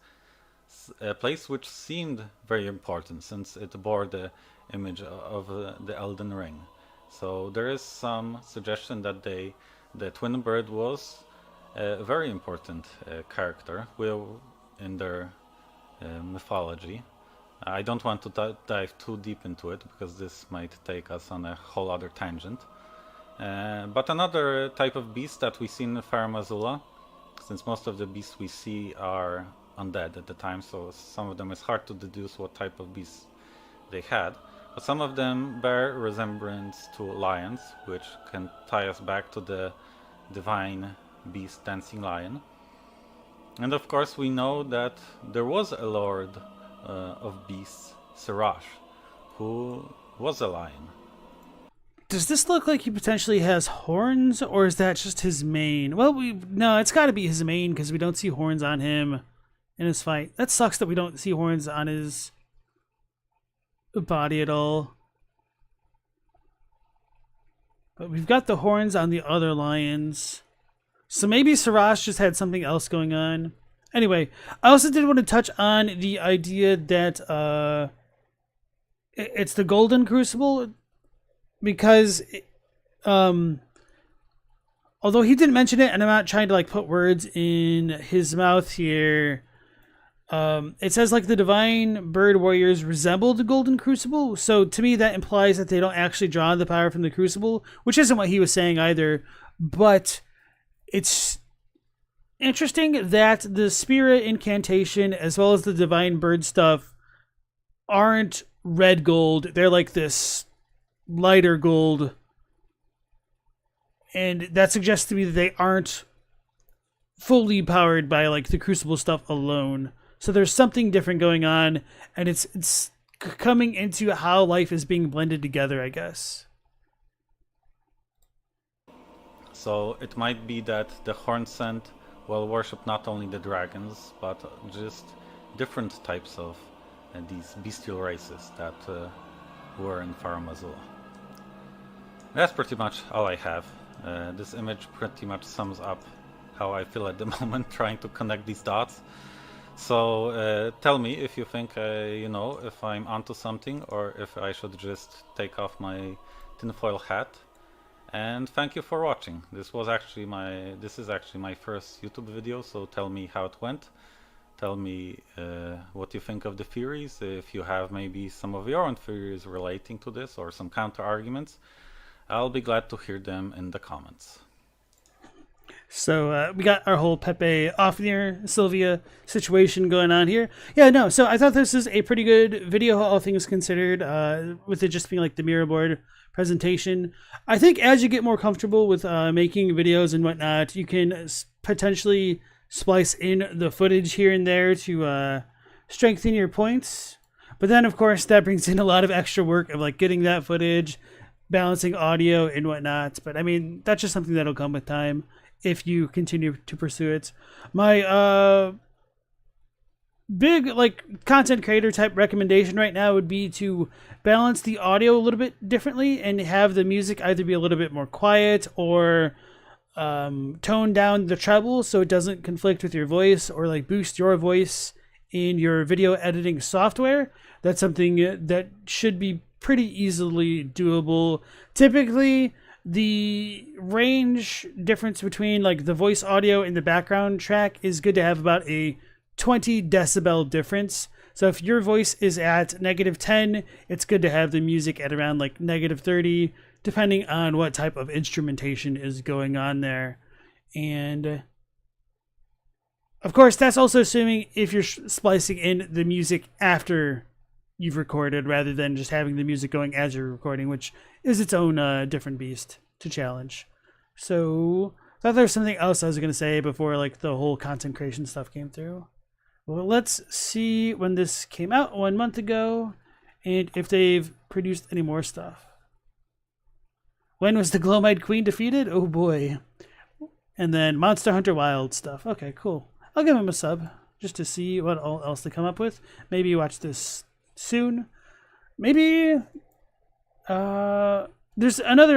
a place which seemed very important since it bore the image of the Elden Ring. So there is some suggestion that the twin bird was a very important character in their mythology. I don't want to dive too deep into it because this might take us on a whole other tangent. But another type of beast that we see in Farum Azula, since most of the beasts we see are undead at the time, so some of them it's hard to deduce what type of beasts they had. But some of them bear resemblance to lions, which can tie us back to the divine beast Dancing Lion. And of course we know that there was a lord of beasts, Sirash, who was a lion. Does this look like he potentially has horns, or is that just his mane? Well, no, it's got to be his mane because we don't see horns on him in his fight. That sucks that we don't see horns on his body at all. But we've got the horns on the other lions. So maybe Sirash just had something else going on. Anyway, I also did want to touch on the idea that it's the Golden Crucible, because although he didn't mention it, and I'm not trying to like put words in his mouth here, it says like the Divine Bird Warriors resemble the Golden Crucible. So to me, that implies that they don't actually draw the power from the Crucible, which isn't what he was saying either. But it's interesting that the Spirit Incantation as well as the Divine Bird stuff aren't red gold. They're like this lighter gold. And that suggests to me that they aren't fully powered by like the Crucible stuff alone. So there's something different going on, and it's coming into how life is being blended together, I guess. So it might be that the Hornsent will worship not only the dragons, but just different types of these bestial races that were in Farum Azula. That's pretty much all I have. This image pretty much sums up how I feel at the moment trying to connect these dots. So tell me if you think, if I'm onto something, or if I should just take off my tinfoil hat. And thank you for watching. This is actually my first YouTube video, so tell me how it went. Tell me what you think of the theories, if you have maybe some of your own theories relating to this, or some counter arguments. I'll be glad to hear them in the comments. So we got our whole Pepe Ofnir Sylvia situation going on here. Yeah, no, so I thought this is a pretty good video, all things considered, with it just being like the mirror board presentation. I think as you get more comfortable with making videos and whatnot, you can potentially splice in the footage here and there to strengthen your points. But then, of course, that brings in a lot of extra work of like getting that footage, balancing audio and whatnot. But I mean, that's just something that'll come with time if you continue to pursue it. My big like content creator type recommendation right now would be to balance the audio a little bit differently and have the music either be a little bit more quiet or tone down the treble so it doesn't conflict with your voice, or like boost your voice in your video editing software, that's something that should be pretty easily doable. Typically, the range difference between like the voice audio and the background track is good to have about a 20 decibel difference. So if your voice is at -10, it's good to have the music at around like -30, depending on what type of instrumentation is going on there. And of course, that's also assuming if you're splicing in the music after you've recorded rather than just having the music going as you're recording, which is its own different beast to challenge. So I thought there was something else I was going to say before like the whole content creation stuff came through. Well, let's see when this came out 1 month ago and if they've produced any more stuff. When was the Glowmide Queen defeated? Oh boy. And then Monster Hunter Wild stuff. Okay, cool. I'll give him a sub just to see what else they come up with. Maybe watch this soon. Maybe there's another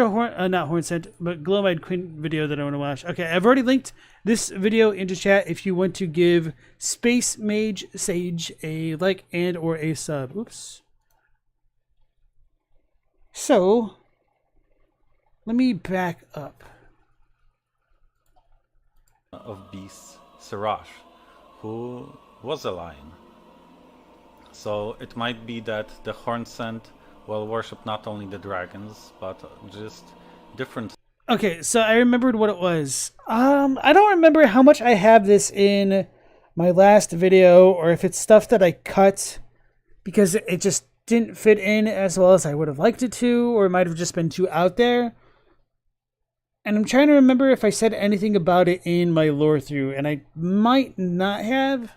not Hornsent, but Glowmide Queen video that I want to watch. Okay, I've already linked this video into chat if you want to give Space Mage Sage a like and or a sub. Oops. So let me back up. Of beasts, Siraj, who was a lion. So it might be that the Hornsent will worship not only the dragons, but just different. Okay, so I remembered what it was. I don't remember how much I have this in my last video, or if it's stuff that I cut because it just didn't fit in as well as I would have liked it to, or it might have just been too out there. And I'm trying to remember if I said anything about it in my lore through, and I might not have.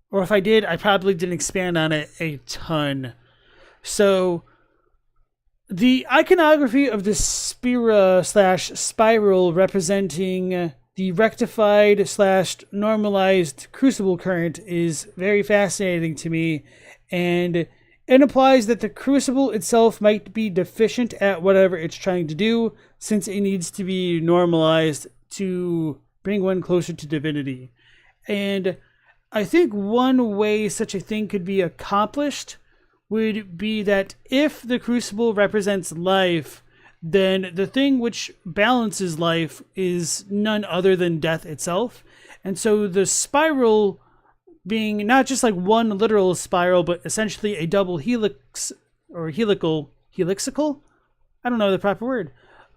Or if I did, I probably didn't expand on it a ton. So the iconography of the Spira/spiral representing the rectified/normalized Crucible current is very fascinating to me, and it implies that the Crucible itself might be deficient at whatever it's trying to do, since it needs to be normalized to bring one closer to divinity. And I think one way such a thing could be accomplished would be that if the Crucible represents life, then the thing which balances life is none other than death itself. And so the spiral being not just like one literal spiral, but essentially a double helix or helixical? I don't know the proper word.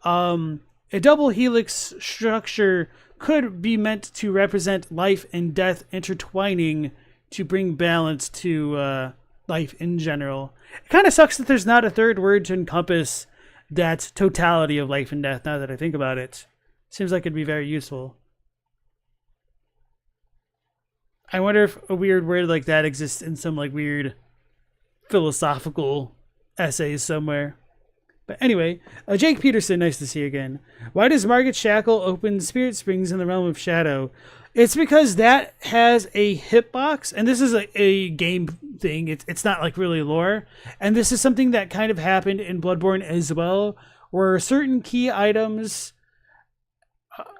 A double helix structure could be meant to represent life and death intertwining to bring balance to life in general. It kind of sucks that there's not a third word to encompass that totality of life and death now that I think about it. Seems like it'd be very useful. I wonder if a weird word like that exists in some like weird philosophical essays somewhere. But anyway, Jake Peterson, nice to see you again. Why does Margit Shackle open Spirit Springs in the Realm of Shadow? It's because that has a hitbox, and this is a game thing. It's not like really lore. And this is something that kind of happened in Bloodborne as well, where certain key items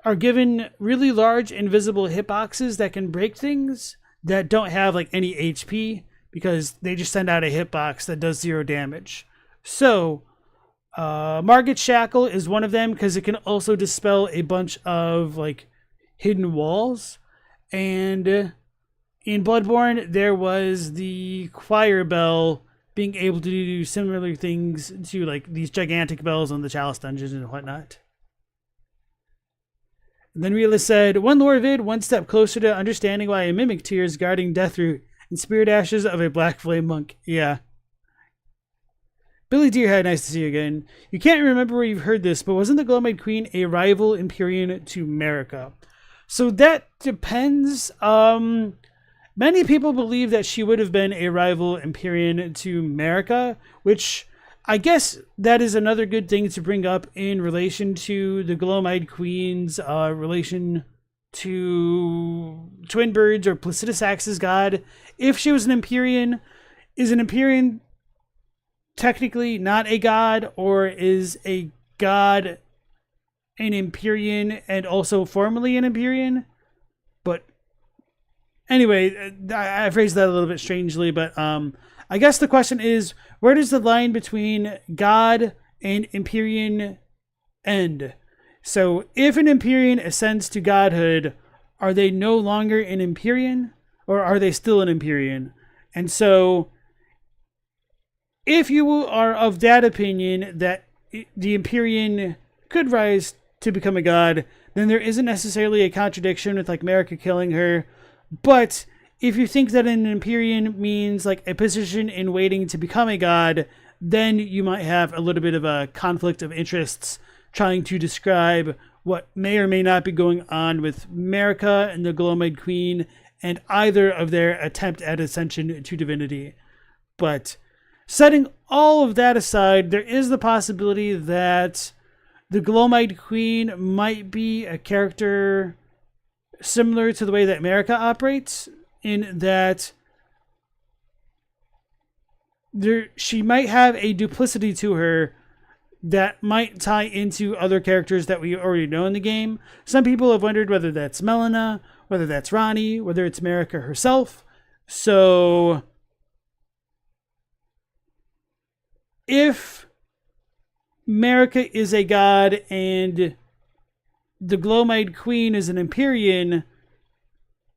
are given really large invisible hitboxes that can break things that don't have like any HP, because they just send out a hitbox that does 0 damage. So Margit Shackle is one of them, because it can also dispel a bunch of like hidden walls. And in Bloodborne there was the choir bell being able to do similar things to like these gigantic bells on the Chalice dungeons and whatnot. And then Rila said, one lore vid, one step closer to understanding why a mimic tier is guarding Deathroot and spirit ashes of a black flame monk. Yeah. Billy Deerhead, nice to see you again. You can't remember where you've heard this, but wasn't the Glowmide Queen a rival Empyrean to Marika? So that depends. Many people believe that she would have been a rival Empyrean to Marika, which I guess that is another good thing to bring up in relation to the Glowmide Queen's relation to Twin Birds or Placidus Axe's god. If she was an Empyrean, is an Empyrean technically not a god, or is a god an Empyrean and also formerly an Empyrean? But anyway, I phrased that a little bit strangely, but I guess the question is, where does the line between God and Empyrean end? So if an Empyrean ascends to godhood, are they no longer an Empyrean, or are they still an Empyrean? And so if you are of that opinion that the Empyrean could rise to become a god, then there isn't necessarily a contradiction with like Marika killing her. But if you think that an Empyrean means like a position in waiting to become a god, then you might have a little bit of a conflict of interests trying to describe what may or may not be going on with Marika and the Glowmide Queen and either of their attempt at ascension to divinity. But setting all of that aside, there is the possibility that the Glowmide Queen might be a character similar to the way that Marika operates, in that she might have a duplicity to her that might tie into other characters that we already know in the game. Some people have wondered whether that's Melina, whether that's Ranni, whether it's Marika herself. So if Marika is a god and the Glowmide Queen is an Empyrean,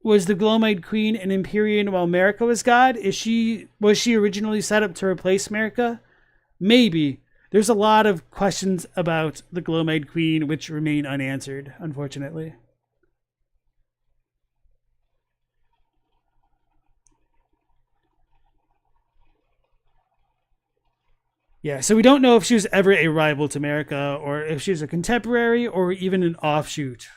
was the Glowmide Queen an Empyrean while Marika was god? Was she originally set up to replace Marika? Maybe. There's a lot of questions about the Glowmide Queen which remain unanswered, unfortunately. Yeah, so we don't know if she was ever a rival to Marika, or if she's a contemporary, or even an offshoot.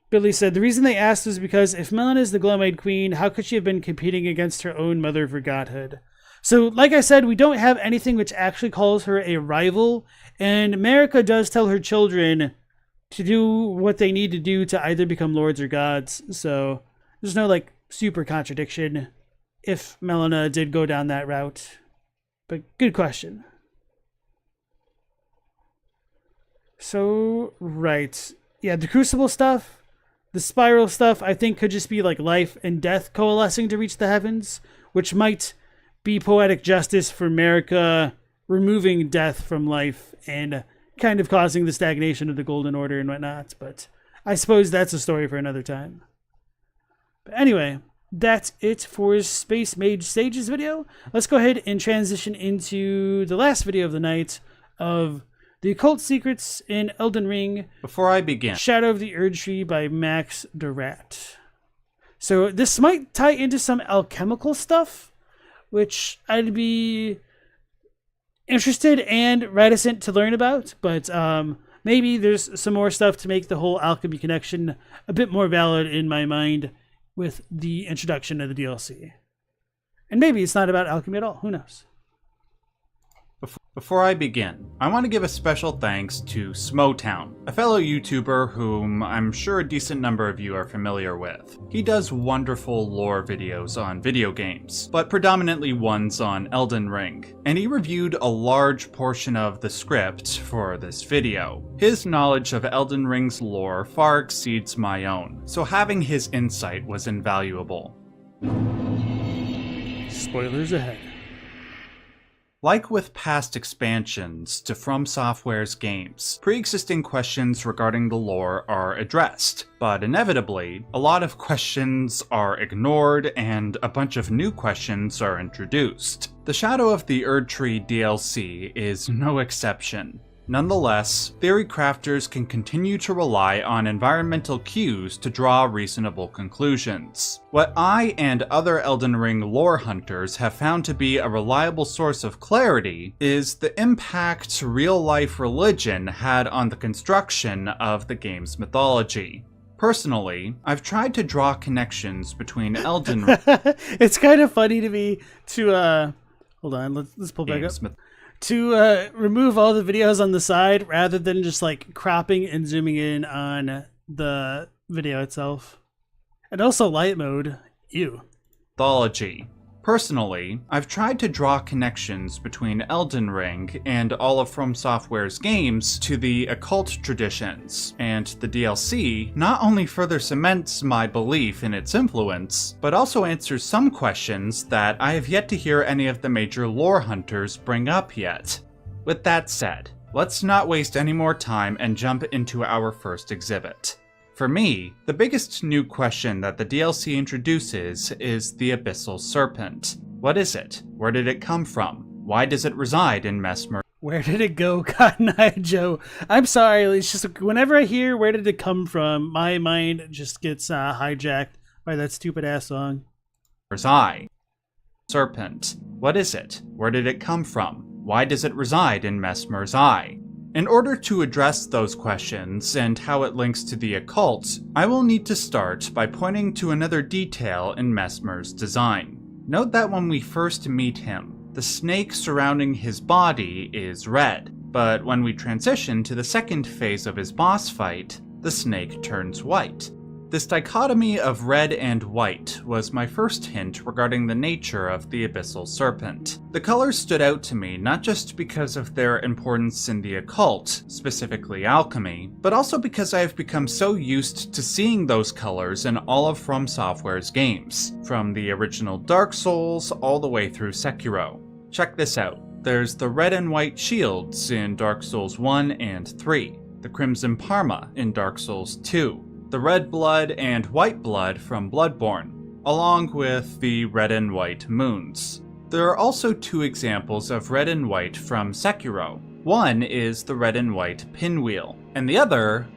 Billy said, the reason they asked was because if Melina is the Glowmide Queen, how could she have been competing against her own mother for godhood? So, like I said, we don't have anything which actually calls her a rival, and Marika does tell her children to do what they need to do to either become lords or gods, so there's no, like, super contradiction if Melina did go down that route. But good question. So, right. Yeah, the Crucible stuff, the Spiral stuff, I think could just be like life and death coalescing to reach the heavens, which might be poetic justice for Marika removing death from life and kind of causing the stagnation of the Golden Order and whatnot. But I suppose that's a story for another time. But anyway, that's it for Space Mage Sage's video. Let's go ahead and transition into the last video of the night of the Occult Secrets in Elden Ring. Before I begin, Shadow of the Erdtree by Max Durat. So this might tie into some alchemical stuff, which I'd be interested and reticent to learn about, but maybe there's some more stuff to make the whole alchemy connection a bit more valid in my mind with the introduction of the DLC. And maybe it's not about alchemy at all. Who knows? Before I begin, I want to give a special thanks to Smotown, a fellow YouTuber whom I'm sure a decent number of you are familiar with. He does wonderful lore videos on video games, but predominantly ones on Elden Ring, and he reviewed a large portion of the script for this video. His knowledge of Elden Ring's lore far exceeds my own, so having his insight was invaluable. Spoilers ahead. Like with past expansions to From Software's games, pre-existing questions regarding the lore are addressed, but inevitably, a lot of questions are ignored and a bunch of new questions are introduced. The Shadow of the Erdtree DLC is no exception. Nonetheless, theory crafters can continue to rely on environmental cues to draw reasonable conclusions. What I and other Elden Ring lore hunters have found to be a reliable source of clarity is the impact real-life religion had on the construction of the game's mythology. Personally, I've tried to draw connections between Elden Ring. It's kind of funny to me to hold on, let's pull back up. To remove all the videos on the side rather than just like cropping and zooming in on the video itself. And also light mode. Ew. Mythology. Personally, I've tried to draw connections between Elden Ring and all of FromSoftware's games to the occult traditions, and the DLC not only further cements my belief in its influence, but also answers some questions that I have yet to hear any of the major lore hunters bring up yet. With that said, let's not waste any more time and jump into our first exhibit. For me, the biggest new question that the DLC introduces is the Abyssal Serpent. What is it? Where did it come from? Why does it reside in Mesmer? Where did it go, Cotton Eye Joe? I'm sorry, it's just whenever I hear where did it come from, my mind just gets hijacked by that stupid ass song. Eye. Serpent. What is it? Where did it come from? Why does it reside in Mesmer's Eye? In order to address those questions and how it links to the occult, I will need to start by pointing to another detail in Mesmer's design. Note that when we first meet him, the snake surrounding his body is red, but when we transition to the second phase of his boss fight, the snake turns white. This dichotomy of red and white was my first hint regarding the nature of the Abyssal Serpent. The colors stood out to me not just because of their importance in the occult, specifically alchemy, but also because I have become so used to seeing those colors in all of FromSoftware's games, from the original Dark Souls all the way through Sekiro. Check this out. There's the red and white shields in Dark Souls 1 and 3, the Crimson Parma in Dark Souls 2, the red blood and white blood from Bloodborne, along with the red and white moons. There are also two examples of red and white from Sekiro. One is the red and white pinwheel, and the other,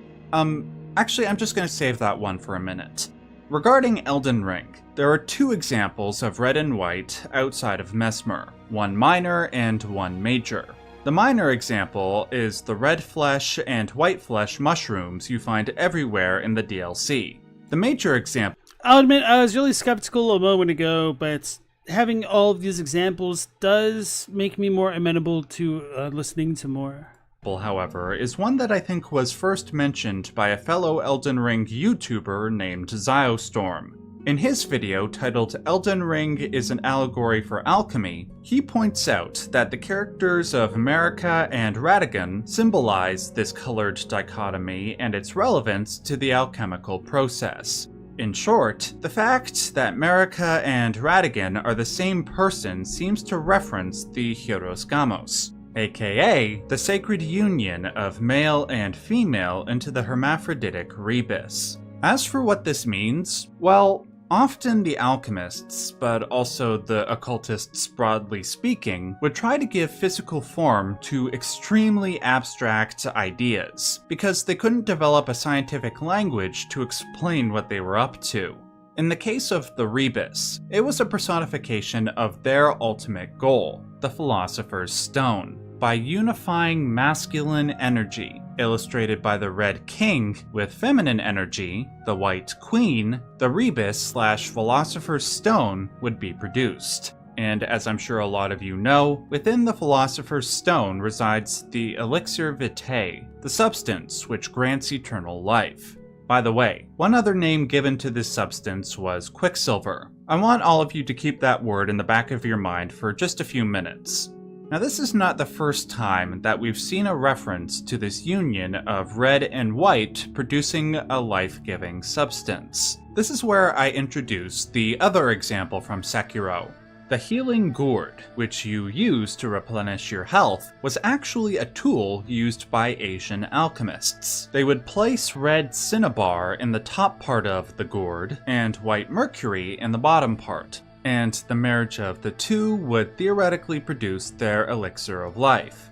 actually I'm just gonna save that one for a minute. Regarding Elden Ring, there are two examples of red and white outside of Mesmer, one minor and one major. The minor example is the red flesh and white flesh mushrooms you find everywhere in the DLC. The major example... I'll admit, I was really skeptical a moment ago, but having all of these examples does make me more amenable to listening to more. However, is one that I think was first mentioned by a fellow Elden Ring YouTuber named Ziostorm. In his video titled Elden Ring is an Allegory for Alchemy, he points out that the characters of Marika and Radagon symbolize this colored dichotomy and its relevance to the alchemical process. In short, the fact that Marika and Radagon are the same person seems to reference the Hieros Gamos, aka the sacred union of male and female into the hermaphroditic rebus. As for what this means, well, often the alchemists, but also the occultists broadly speaking, would try to give physical form to extremely abstract ideas, because they couldn't develop a scientific language to explain what they were up to. In the case of the rebus, it was a personification of their ultimate goal, the Philosopher's Stone. By unifying masculine energy, illustrated by the Red King, with feminine energy, the White Queen, the Rebus/Philosopher's Stone would be produced. And as I'm sure a lot of you know, within the Philosopher's Stone resides the Elixir Vitae, the substance which grants eternal life. By the way, one other name given to this substance was Quicksilver. I want all of you to keep that word in the back of your mind for just a few minutes. Now, this is not the first time that we've seen a reference to this union of red and white producing a life-giving substance. This is where I introduce the other example from Sekiro. The healing gourd, which you use to replenish your health, was actually a tool used by Asian alchemists. They would place red cinnabar in the top part of the gourd and white mercury in the bottom part, and the marriage of the two would theoretically produce their elixir of life.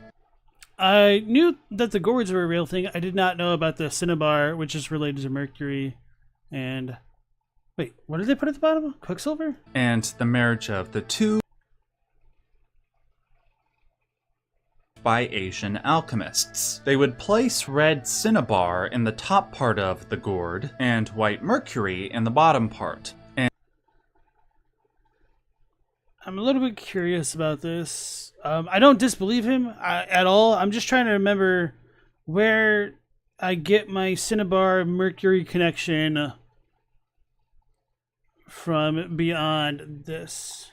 I knew that the gourds were a real thing. I did not know about the cinnabar, which is related to mercury. And wait, what did they put at the bottom? Quicksilver? And the marriage of the two by Asian alchemists. They would place red cinnabar in the top part of the gourd and white mercury in the bottom part. I'm a little bit curious about this. I don't disbelieve him at all. I'm just trying to remember where I get my cinnabar mercury connection from beyond this.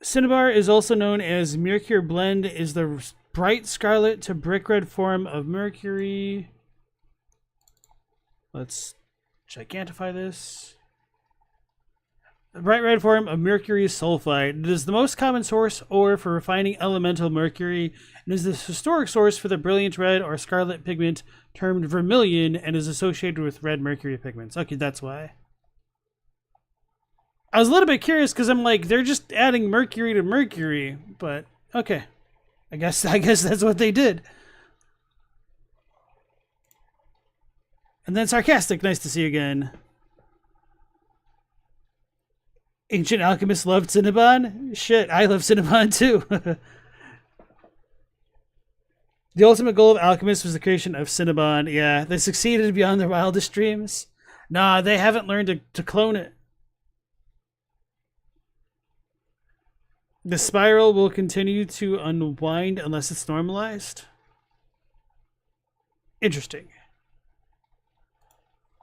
Cinnabar is also known as Mercure Blend, is the bright scarlet to brick red form of mercury. Let's gigantify this. The bright red form of mercury sulfide. It is the most common source ore for refining elemental mercury, and is the historic source for the brilliant red or scarlet pigment termed vermilion, and is associated with red mercury pigments. Okay, that's why. I was a little bit curious because I'm like, they're just adding mercury to mercury, but okay. I guess that's what they did. And then Sarcastic, nice to see you again. Ancient alchemists loved Cinnabon? Shit, I love Cinnabon too. The ultimate goal of alchemists was the creation of Cinnabon. Yeah, they succeeded beyond their wildest dreams. Nah, they haven't learned to clone it. The spiral will continue to unwind unless it's normalized. Interesting.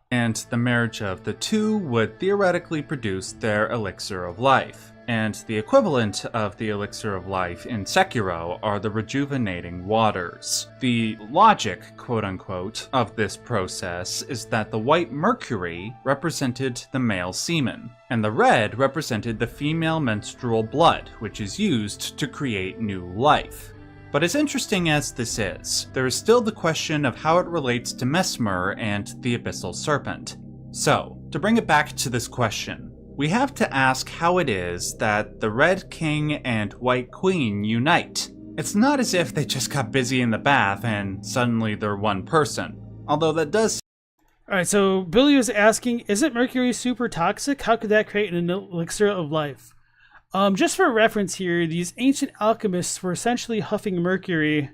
And the marriage of the two would theoretically produce their elixir of life. And the equivalent of the elixir of life in Sekiro are the rejuvenating waters. The logic, quote-unquote, of this process is that the white mercury represented the male semen, and the red represented the female menstrual blood, which is used to create new life. But as interesting as this is, there is still the question of how it relates to Mesmer and the Abyssal Serpent. So, to bring it back to this question, we have to ask how it is that the Red King and White Queen unite. It's not as if they just got busy in the bath and suddenly they're one person, although that does. Alright, so Billy was asking, isn't mercury super toxic? How could that create an elixir of life? Just for reference here, these ancient alchemists were essentially huffing mercury,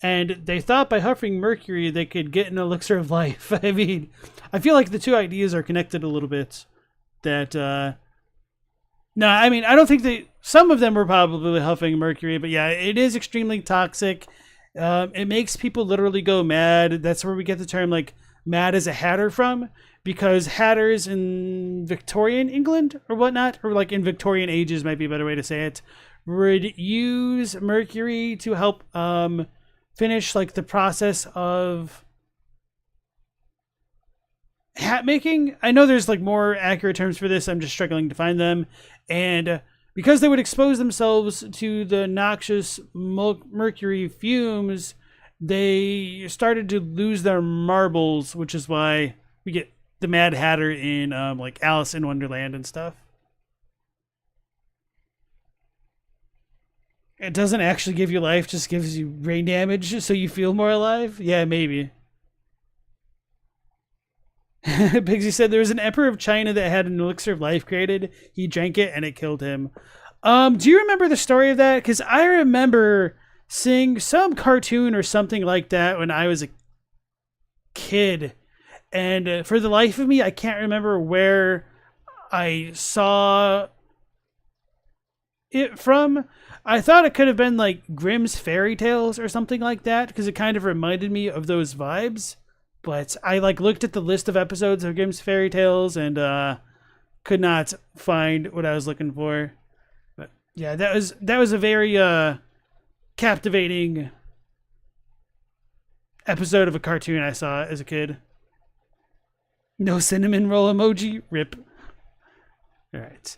and they thought by huffing mercury they could get an elixir of life. I mean, I feel like the two ideas are connected a little bit. No, I mean, I don't think some of them were probably huffing mercury, but yeah, it is extremely toxic. It makes people literally go mad. That's where we get the term, like, mad as a hatter from, because hatters in Victorian England or whatnot, or like in Victorian ages might be a better way to say it, would use mercury to help finish like the process of hat making. I know there's like more accurate terms for this, I'm just struggling to find them. And because they would expose themselves to the noxious mercury fumes, they started to lose their marbles, which is why we get the Mad Hatter in like Alice in Wonderland and stuff. It doesn't actually give you life, just gives you brain damage so you feel more alive? Yeah, maybe. Pigsy said there was an emperor of China that had an elixir of life created. He drank it and it killed him. Do you remember the story of that? Because I remember seeing some cartoon or something like that when I was a kid. And for the life of me, I can't remember where I saw it from. I thought it could have been like Grimm's Fairy Tales or something like that, because it kind of reminded me of those vibes. But I like looked at the list of episodes of Grimm's Fairy Tales and could not find what I was looking for. But yeah, that was a very captivating episode of a cartoon I saw as a kid. No cinnamon roll emoji? Rip. Alright.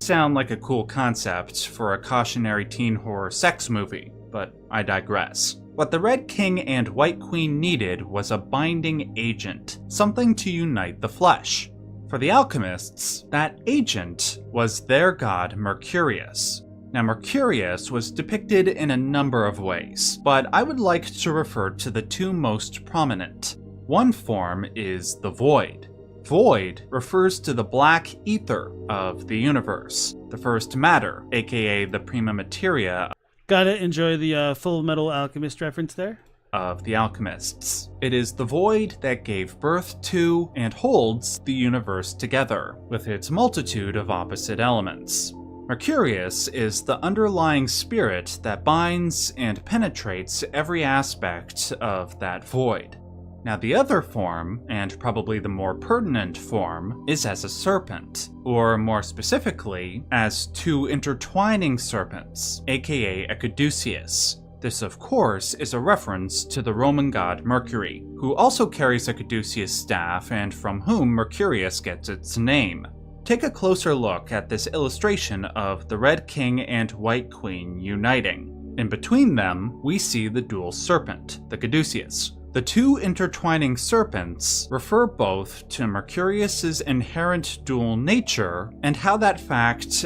Sound like a cool concept for a cautionary teen horror sex movie, but I digress. What the Red King and White Queen needed was a binding agent, something to unite the flesh. For the alchemists, that agent was their god Mercurius. Now, Mercurius was depicted in a number of ways, but I would like to refer to the two most prominent. One form is the Void. Void refers to the black ether of the universe, the first matter, aka the prima materia. Gotta enjoy the Full Metal Alchemist reference there. Of the alchemists. It is the void that gave birth to and holds the universe together, with its multitude of opposite elements. Mercurius is the underlying spirit that binds and penetrates every aspect of that void. Now the other form, and probably the more pertinent form, is as a serpent, or more specifically, as two intertwining serpents, aka a caduceus. This, of course, is a reference to the Roman god Mercury, who also carries a caduceus staff and from whom Mercurius gets its name. Take a closer look at this illustration of the Red King and White Queen uniting. In between them, we see the dual serpent, the caduceus. The two intertwining serpents refer both to Mercurius's inherent dual nature and how that fact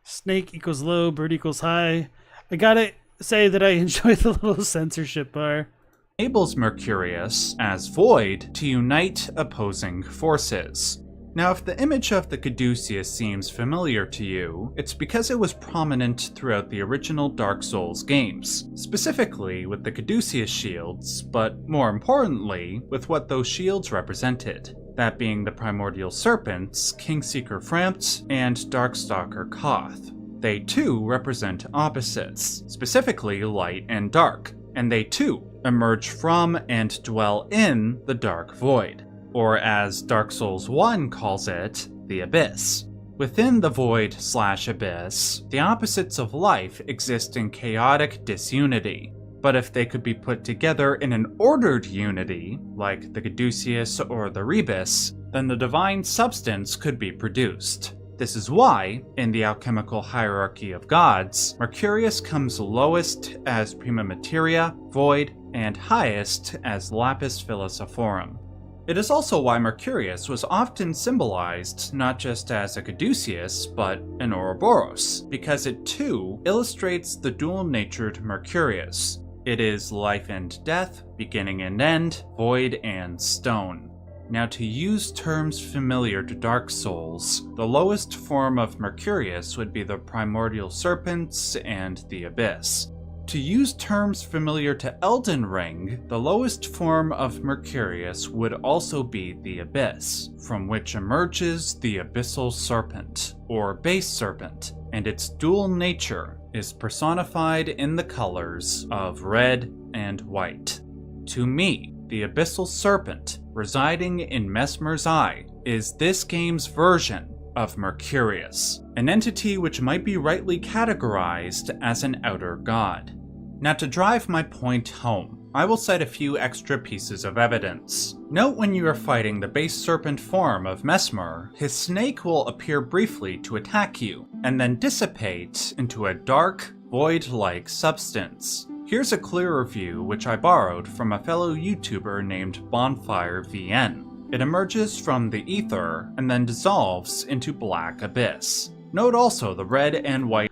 Snake equals low, bird equals high. I gotta say that I enjoy the little censorship bar. enables Mercurius, as void, to unite opposing forces. Now, if the image of the caduceus seems familiar to you, it's because it was prominent throughout the original Dark Souls games, specifically with the caduceus shields, but more importantly, with what those shields represented. That being the primordial serpents, Kingseeker Frampt, and Darkstalker Koth. They too represent opposites, specifically light and dark, and they too emerge from and dwell in the Dark Void, or as Dark Souls 1 calls it, the Abyss. Within the Void/Abyss, the opposites of life exist in chaotic disunity, but if they could be put together in an ordered unity, like the caduceus or the rebus, then the divine substance could be produced. This is why, in the alchemical hierarchy of gods, Mercurius comes lowest as prima materia, void, and highest as lapis philosophorum. It is also why Mercurius was often symbolized not just as a caduceus, but an Ouroboros, because it too illustrates the dual-natured Mercurius. It is life and death, beginning and end, void and stone. Now, to use terms familiar to Dark Souls, the lowest form of Mercurius would be the primordial serpents and the Abyss. To use terms familiar to Elden Ring, the lowest form of Mercurius would also be the Abyss, from which emerges the Abyssal Serpent, or Base Serpent, and its dual nature is personified in the colors of red and white. To me, the Abyssal Serpent, residing in Messmer's Eye, is this game's version of Mercurius, an entity which might be rightly categorized as an outer god. Now, to drive my point home, I will cite a few extra pieces of evidence. Note when you are fighting the base serpent form of Messmer, his snake will appear briefly to attack you, and then dissipate into a dark, void-like substance. Here's a clearer view which I borrowed from a fellow YouTuber named BonfireVN. It emerges from the ether and then dissolves into black abyss. Note also the red and white.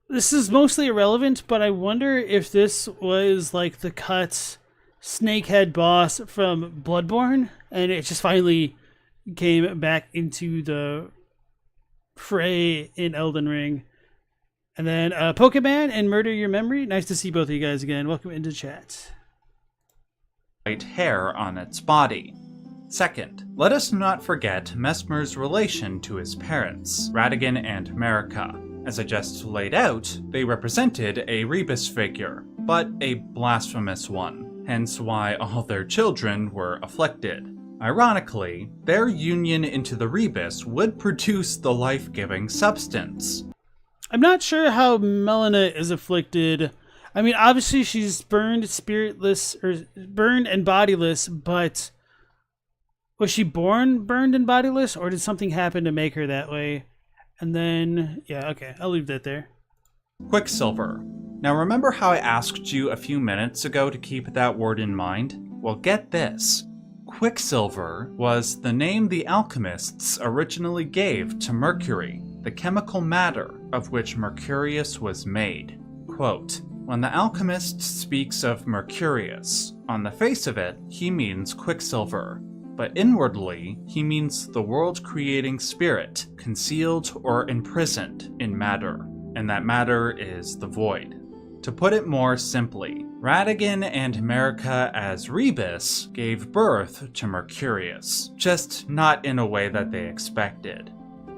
This is mostly irrelevant, but I wonder if this was like the cut snakehead boss from Bloodborne, and it just finally came back into the fray in Elden Ring. And then Pokemon and Murder Your Memory. Nice to see both of you guys again. Welcome into chat. White hair on its body. Second, let us not forget Messmer's relation to his parents, Radagon and Marika. As I just laid out, they represented a rebus figure, but a blasphemous one, hence why all their children were afflicted. Ironically, their union into the rebus would produce the life-giving substance. I'm not sure how Melina is afflicted. I mean, obviously she's burned spiritless, or burned and bodiless, but was she born burned and bodiless, or did something happen to make her that way? And then, yeah, okay, I'll leave that there. Quicksilver. Now remember how I asked you a few minutes ago to keep that word in mind? Well, get this. Quicksilver was the name the alchemists originally gave to mercury, the chemical matter of which Mercurius was made. Quote, when the alchemist speaks of Mercurius, on the face of it, he means quicksilver, but inwardly, he means the world-creating spirit, concealed or imprisoned in matter, and that matter is the void. To put it more simply, Radagon and Marika as Rebus gave birth to Mercurius, just not in a way that they expected.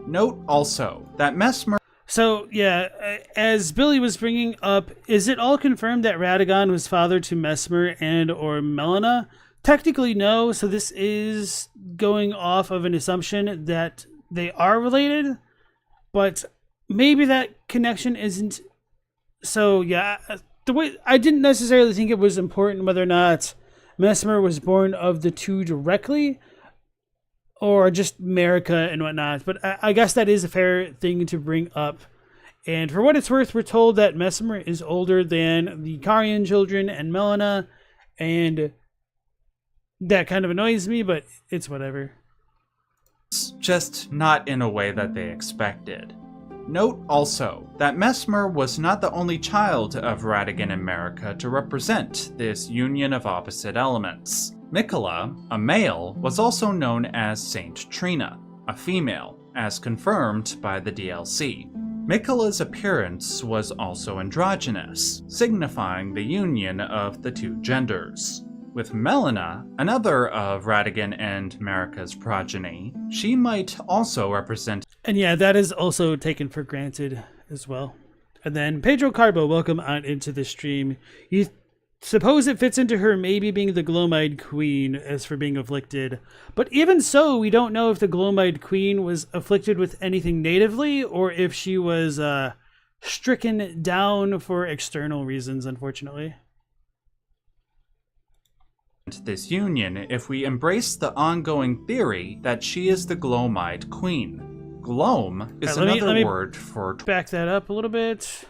Note also that Messmer. So, yeah, as Billy was bringing up, is it all confirmed that Radagon was father to Messmer and or Melina? technically no, so this is going off of an assumption that they are related, but maybe that connection isn't. So yeah, the way I didn't necessarily think it was important whether or not Mesmer was born of the two directly, or just Marika and whatnot. But I guess that is a fair thing to bring up. And for what it's worth, we're told that Mesmer is older than the Karian children and Melina, and that kind of annoys me, but it's whatever. It's just not in a way that they expected. Note also that Mesmer was not the only child of Radagon and Marika to represent this union of opposite elements. Miquella, a male, was also known as Saint Trina, a female, as confirmed by the DLC. Miquella's appearance was also androgynous, signifying the union of the two genders. With Melina, another of Radagon and Marika's progeny, she might also represent... And yeah, that is also taken for granted as well. And then Pedro Carbo, welcome on into the stream. You suppose it fits into her maybe being the Glomide Queen as for being afflicted. But even so, we don't know if the Glomide Queen was afflicted with anything natively or if she was stricken down for external reasons, unfortunately. This union if we embrace the ongoing theory that she is the Glomide Queen. Glome is another word for... Back that up a little bit.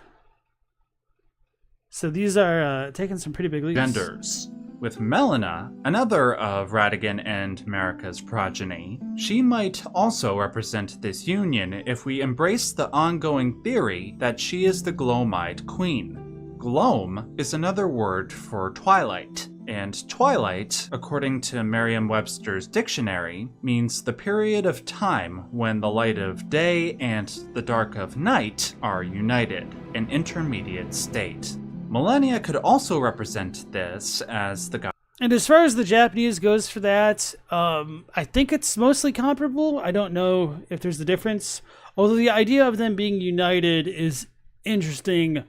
So these are taking some pretty big leaps. Genders. With Melina, another of Radagon and Marika's progeny, she might also represent this union if we embrace the ongoing theory that she is the Glomide Queen. Glome is another word for twilight, and twilight, according to Merriam-Webster's dictionary, means the period of time when the light of day and the dark of night are united, an intermediate state. Millennia could also represent this as the god. And as far as the Japanese goes for that, I think it's mostly comparable. I don't know if there's a difference. Although the idea of them being united is interesting.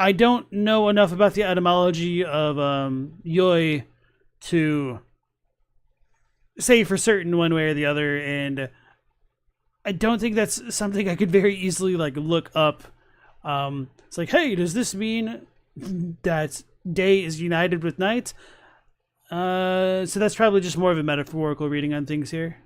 I don't know enough about the etymology of yoi to say for certain one way or the other, and I don't think that's something I could very easily look up. It's like, hey, does this mean that day is united with night? So that's probably just more of a metaphorical reading on things here.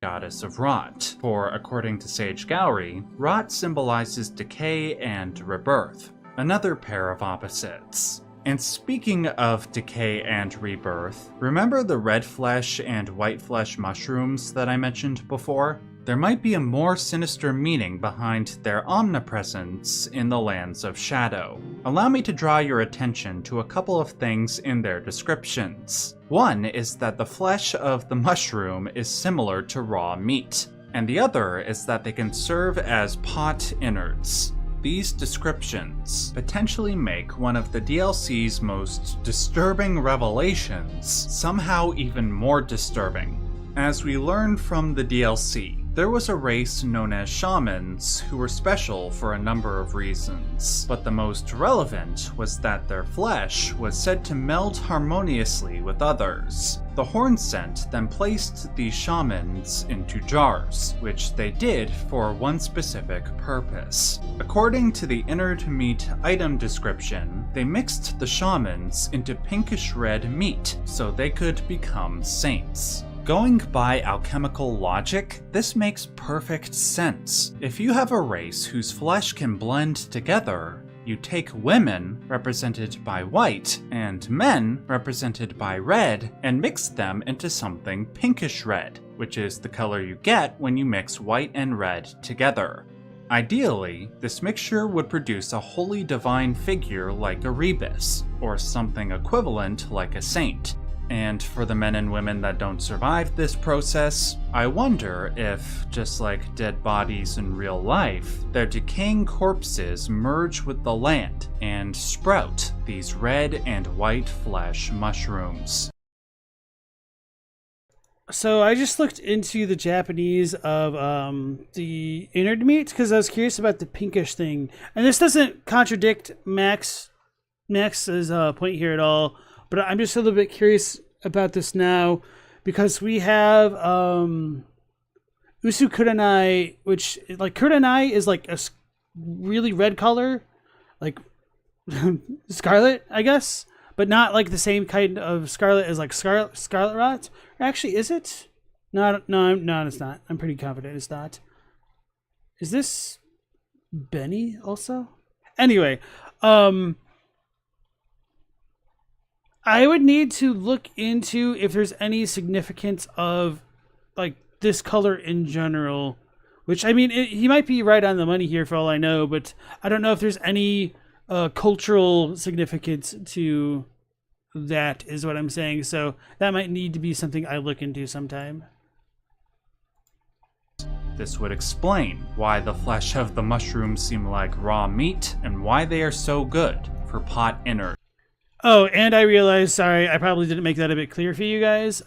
Goddess of rot, for according to Sage Gowry, rot symbolizes decay and rebirth, another pair of opposites. And speaking of decay and rebirth, remember the red flesh and white flesh mushrooms that I mentioned before? There might be a more sinister meaning behind their omnipresence in the lands of Shadow. Allow me to draw your attention to a couple of things in their descriptions. One is that the flesh of the mushroom is similar to raw meat, and the other is that they can serve as pot innards. These descriptions potentially make one of the DLC's most disturbing revelations somehow even more disturbing. As we learn from the DLC, there was a race known as shamans who were special for a number of reasons, but the most relevant was that their flesh was said to meld harmoniously with others. The Hornsent then placed these shamans into jars, which they did for one specific purpose. According to the innard meat item description, they mixed the shamans into pinkish red meat so they could become saints. Going by alchemical logic, this makes perfect sense. If you have a race whose flesh can blend together, you take women, represented by white, and men, represented by red, and mix them into something pinkish red, which is the color you get when you mix white and red together. Ideally, this mixture would produce a wholly divine figure like a rebus, or something equivalent like a saint. And for the men and women that don't survive this process, I wonder if, just like dead bodies in real life, their decaying corpses merge with the land and sprout these red and white flesh mushrooms. So I just looked into the Japanese of the innard meat because I was curious about the pinkish thing. And this doesn't contradict Max's point here at all. But I'm just a little bit curious about this now because we have Usu Kurenai, which like Kurenai is like a really red color, like scarlet, I guess, but not like the same kind of scarlet as like scarlet rot. Or actually, is it? No, it's not. I'm pretty confident it's not. Is this Benny also? Anyway, I would need to look into if there's any significance of like this color in general, which I mean, he might be right on the money here for all I know, but I don't know if there's any cultural significance to that is what I'm saying. So that might need to be something I look into sometime. This would explain why the flesh of the mushrooms seem like raw meat and why they are so good for pot innards. Oh, and I realized, sorry, I probably didn't make that a bit clear for you guys.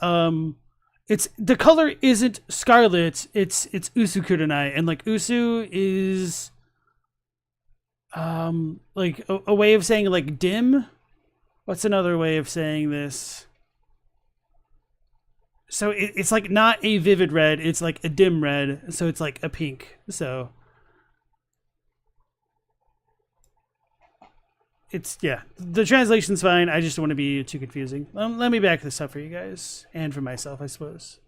It's the color isn't scarlet, it's Usu Kurenai, and like Usu is like a way of saying like dim. What's another way of saying this? So it's like not a vivid red, it's like a dim red, so it's like a pink. So it's, yeah, the translation's fine. I just don't want to be too confusing. Let me back this up for you guys and for myself, I suppose.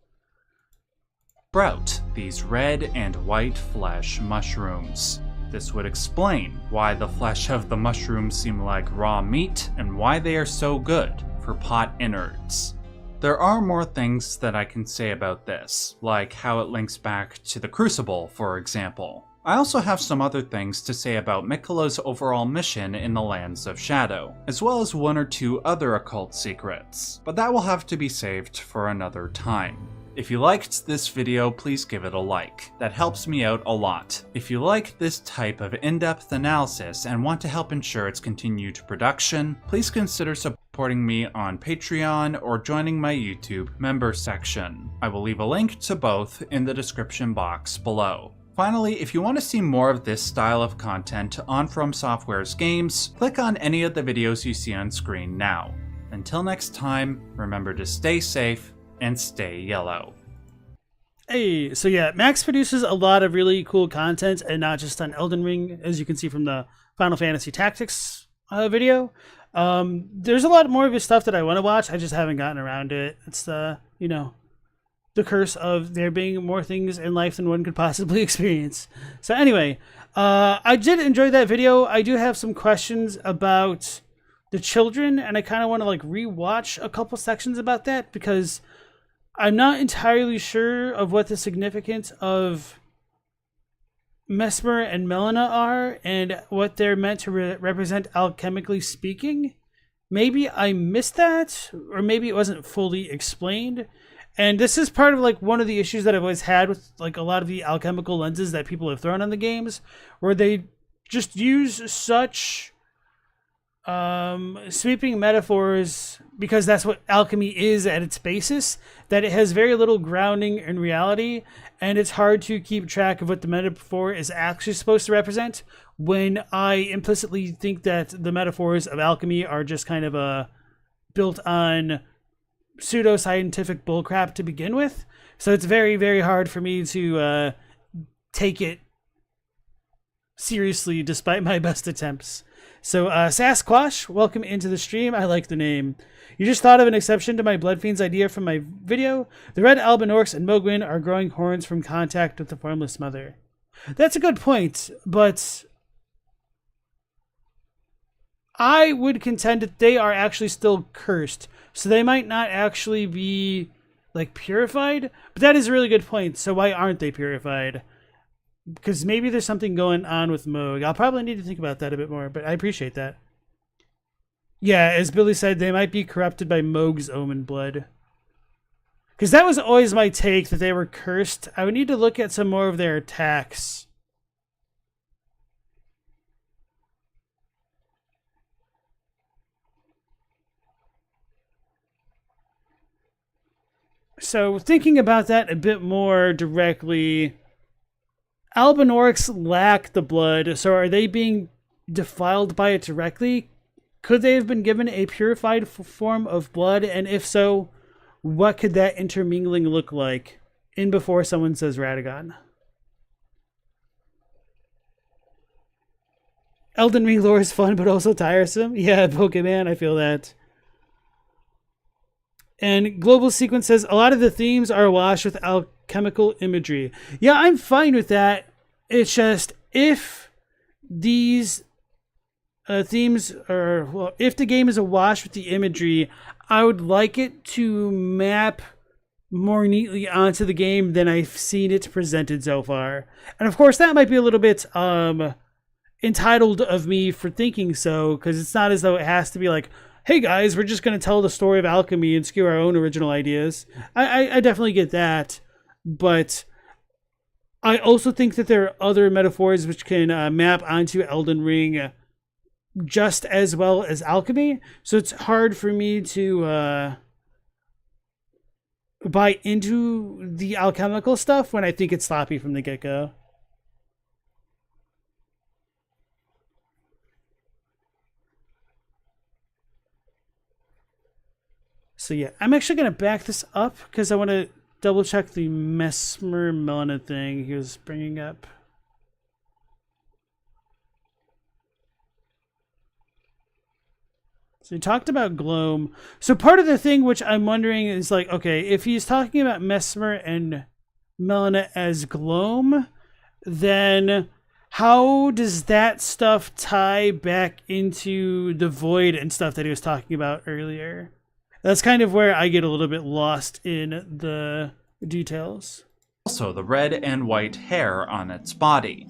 Sprout these red and white flesh mushrooms. This would explain why the flesh of the mushrooms seem like raw meat and why they are so good for pot innards. There are more things that I can say about this, like how it links back to the Crucible, for example. I also have some other things to say about Miquella's overall mission in the Lands of Shadow, as well as one or two other occult secrets, but that will have to be saved for another time. If you liked this video, please give it a like. That helps me out a lot. If you like this type of in-depth analysis and want to help ensure its continued production, please consider supporting me on Patreon or joining my YouTube member section. I will leave a link to both in the description box below. Finally, if you want to see more of this style of content on FromSoftware's games, click on any of the videos you see on screen now. Until next time, remember to stay safe and stay yellow. Hey, so yeah, Max produces a lot of really cool content, and not just on Elden Ring, as you can see from the Final Fantasy Tactics video. There's a lot more of his stuff that I want to watch. I just haven't gotten around to it. It's the curse of there being more things in life than one could possibly experience. So anyway, I did enjoy that video. I do have some questions about the children, and I kind of want to like rewatch a couple sections about that because I'm not entirely sure of what the significance of Mesmer and Melina are and what they're meant to represent alchemically speaking. Maybe I missed that, or maybe it wasn't fully explained. And this is part of like one of the issues that I've always had with like a lot of the alchemical lenses that people have thrown on the games, where they just use such sweeping metaphors because that's what alchemy is at its basis, that it has very little grounding in reality, and it's hard to keep track of what the metaphor is actually supposed to represent when I implicitly think that the metaphors of alchemy are just kind of built on pseudo-scientific bullcrap to begin with. So it's very, very hard for me to take it seriously despite my best attempts. So Sasquatch, welcome into the stream. I like the name. You just thought of an exception to my Bloodfiend's idea from my video. The red albinorks and Mogwin are growing horns from contact with the formless mother. That's a good point, but I would contend that they are actually still cursed. So they might not actually be like purified, but that is a really good point. So why aren't they purified? Because maybe there's something going on with Moog. I'll probably need to think about that a bit more, but I appreciate that. Yeah, as Billy said, they might be corrupted by Moog's omen blood. Because that was always my take, that they were cursed. I would need to look at some more of their attacks. So thinking about that a bit more directly, albinorks lack the blood, so are they being defiled by it directly? Could they have been given a purified form of blood, and if so, what could that intermingling look like in before someone says Radagon? Elden Ring lore is fun, but also tiresome. Yeah, Pokemon, I feel that. And Global Sequence says, a lot of the themes are awash with alchemical imagery. Yeah, I'm fine with that. It's just, if these themes are, well, if the game is awash with the imagery, I would like it to map more neatly onto the game than I've seen it presented so far. And of course, that might be a little bit entitled of me for thinking so, because it's not as though it has to be like, hey guys, we're just going to tell the story of alchemy and skew our own original ideas. I definitely get that, but I also think that there are other metaphors which can map onto Elden Ring just as well as alchemy, so it's hard for me to buy into the alchemical stuff when I think it's sloppy from the get-go. So yeah, I'm actually going to back this up because I want to double check the Mesmer Melina thing he was bringing up. So he talked about Gloam. So part of the thing which I'm wondering is like, okay, if he's talking about Mesmer and Melina as Gloam, then how does that stuff tie back into the Void and stuff that he was talking about earlier? That's kind of where I get a little bit lost in the details. Also, the red and white hair on its body.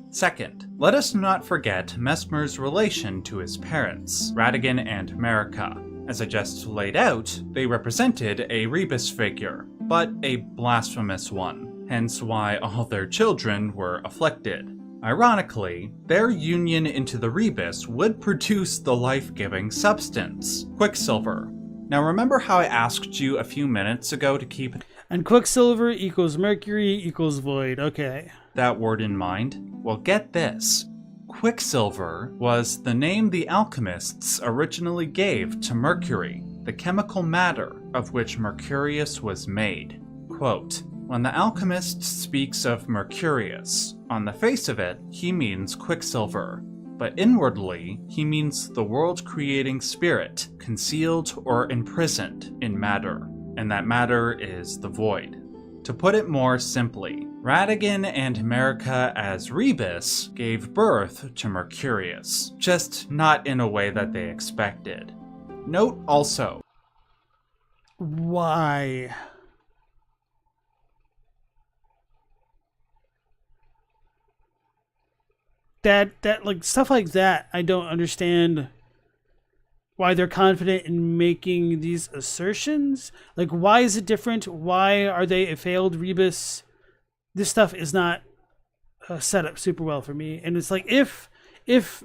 Second, let us not forget Mesmer's relation to his parents, Radagon and Marika. As I just laid out, they represented a rebus figure, but a blasphemous one, hence why all their children were afflicted. Ironically, their union into the rebus would produce the life-giving substance, Quicksilver. Now remember how I asked you a few minutes ago to keep and Quicksilver equals Mercury equals Void, okay. That word in mind? Well, get this. Quicksilver was the name the alchemists originally gave to Mercury, the chemical matter of which Mercurius was made. Quote, when the alchemist speaks of Mercurius, on the face of it, he means Quicksilver. But inwardly, he means the world-creating spirit, concealed or imprisoned in matter, and that matter is the Void. To put it more simply, Radagon and Marika as Rebus gave birth to Mercurius, just not in a way that they expected. Note also, why? That like stuff like that, I don't understand why they're confident in making these assertions. Like, why is it different? Why are they a failed rebus? This stuff is not set up super well for me. And it's like, if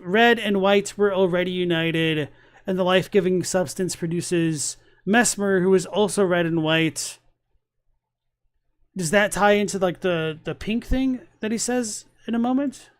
red and white were already united and the life-giving substance produces Mesmer, who is also red and white, does that tie into like the pink thing that he says in a moment?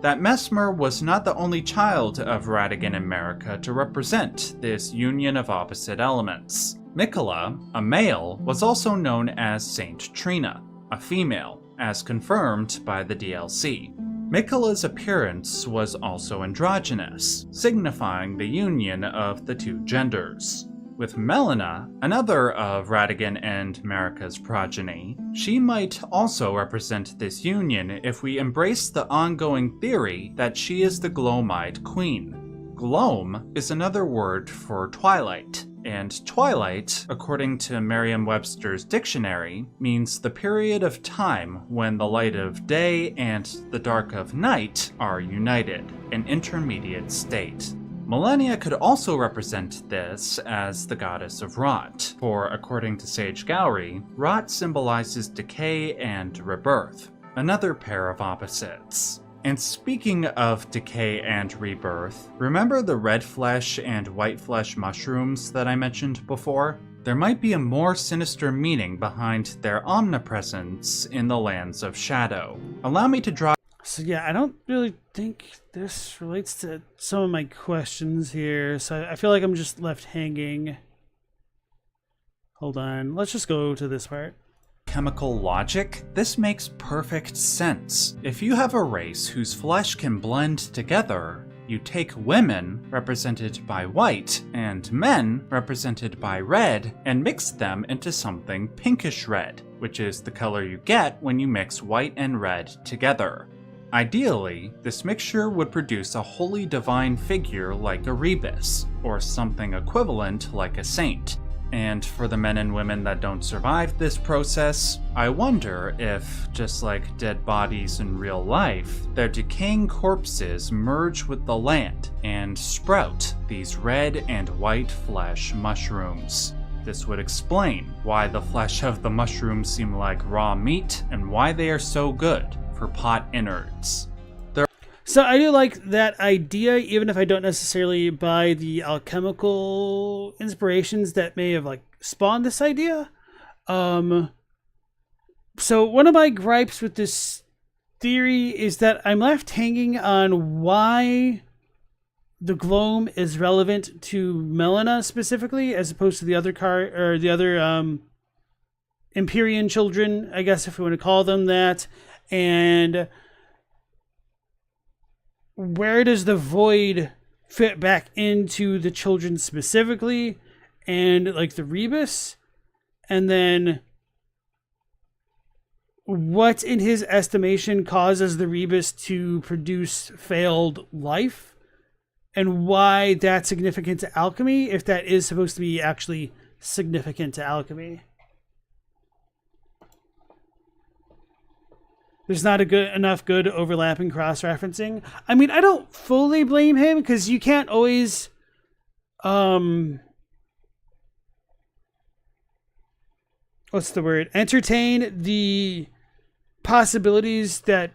that Mesmer was not the only child of Radagon and Marika to represent this union of opposite elements. Miquella, a male, was also known as Saint Trina, a female, as confirmed by the DLC. Miquella's appearance was also androgynous, signifying the union of the two genders. With Melina, another of Radagon and Marika's progeny, she might also represent this union if we embrace the ongoing theory that she is the Gloamite Queen. Gloam is another word for twilight, and twilight, according to Merriam-Webster's dictionary, means the period of time when the light of day and the dark of night are united, an intermediate state. Millennia could also represent this as the goddess of rot, for according to Sage Gowry, rot symbolizes decay and rebirth, another pair of opposites. And speaking of decay and rebirth, remember the red flesh and white flesh mushrooms that I mentioned before? There might be a more sinister meaning behind their omnipresence in the lands of Shadow. Allow me to draw. So yeah, I don't really think this relates to some of my questions here, so I feel like I'm just left hanging. Hold on, let's just go to this part. Chemical logic, this makes perfect sense. If you have a race whose flesh can blend together, you take women, represented by white, and men, represented by red, and mix them into something pinkish red, which is the color you get when you mix white and red together. Ideally, this mixture would produce a wholly divine figure like a rebus, or something equivalent like a saint. And for the men and women that don't survive this process, I wonder if, just like dead bodies in real life, their decaying corpses merge with the land and sprout these red and white flesh mushrooms. This would explain why the flesh of the mushrooms seem like raw meat and why they are so good for pot innards. So I do like that idea, even if I don't necessarily buy the alchemical inspirations that may have like spawned this idea. So one of my gripes with this theory is that I'm left hanging on why the gloam is relevant to Melina specifically, as opposed to the other Empyrean children, I guess if we want to call them that, and where does the void fit back into the children specifically, and like the rebus, and then what in his estimation causes the rebus to produce failed life, and why that's significant to alchemy, if that is supposed to be actually significant to alchemy. There's not enough good overlapping cross-referencing. I mean, I don't fully blame him, because you can't always entertain the possibilities that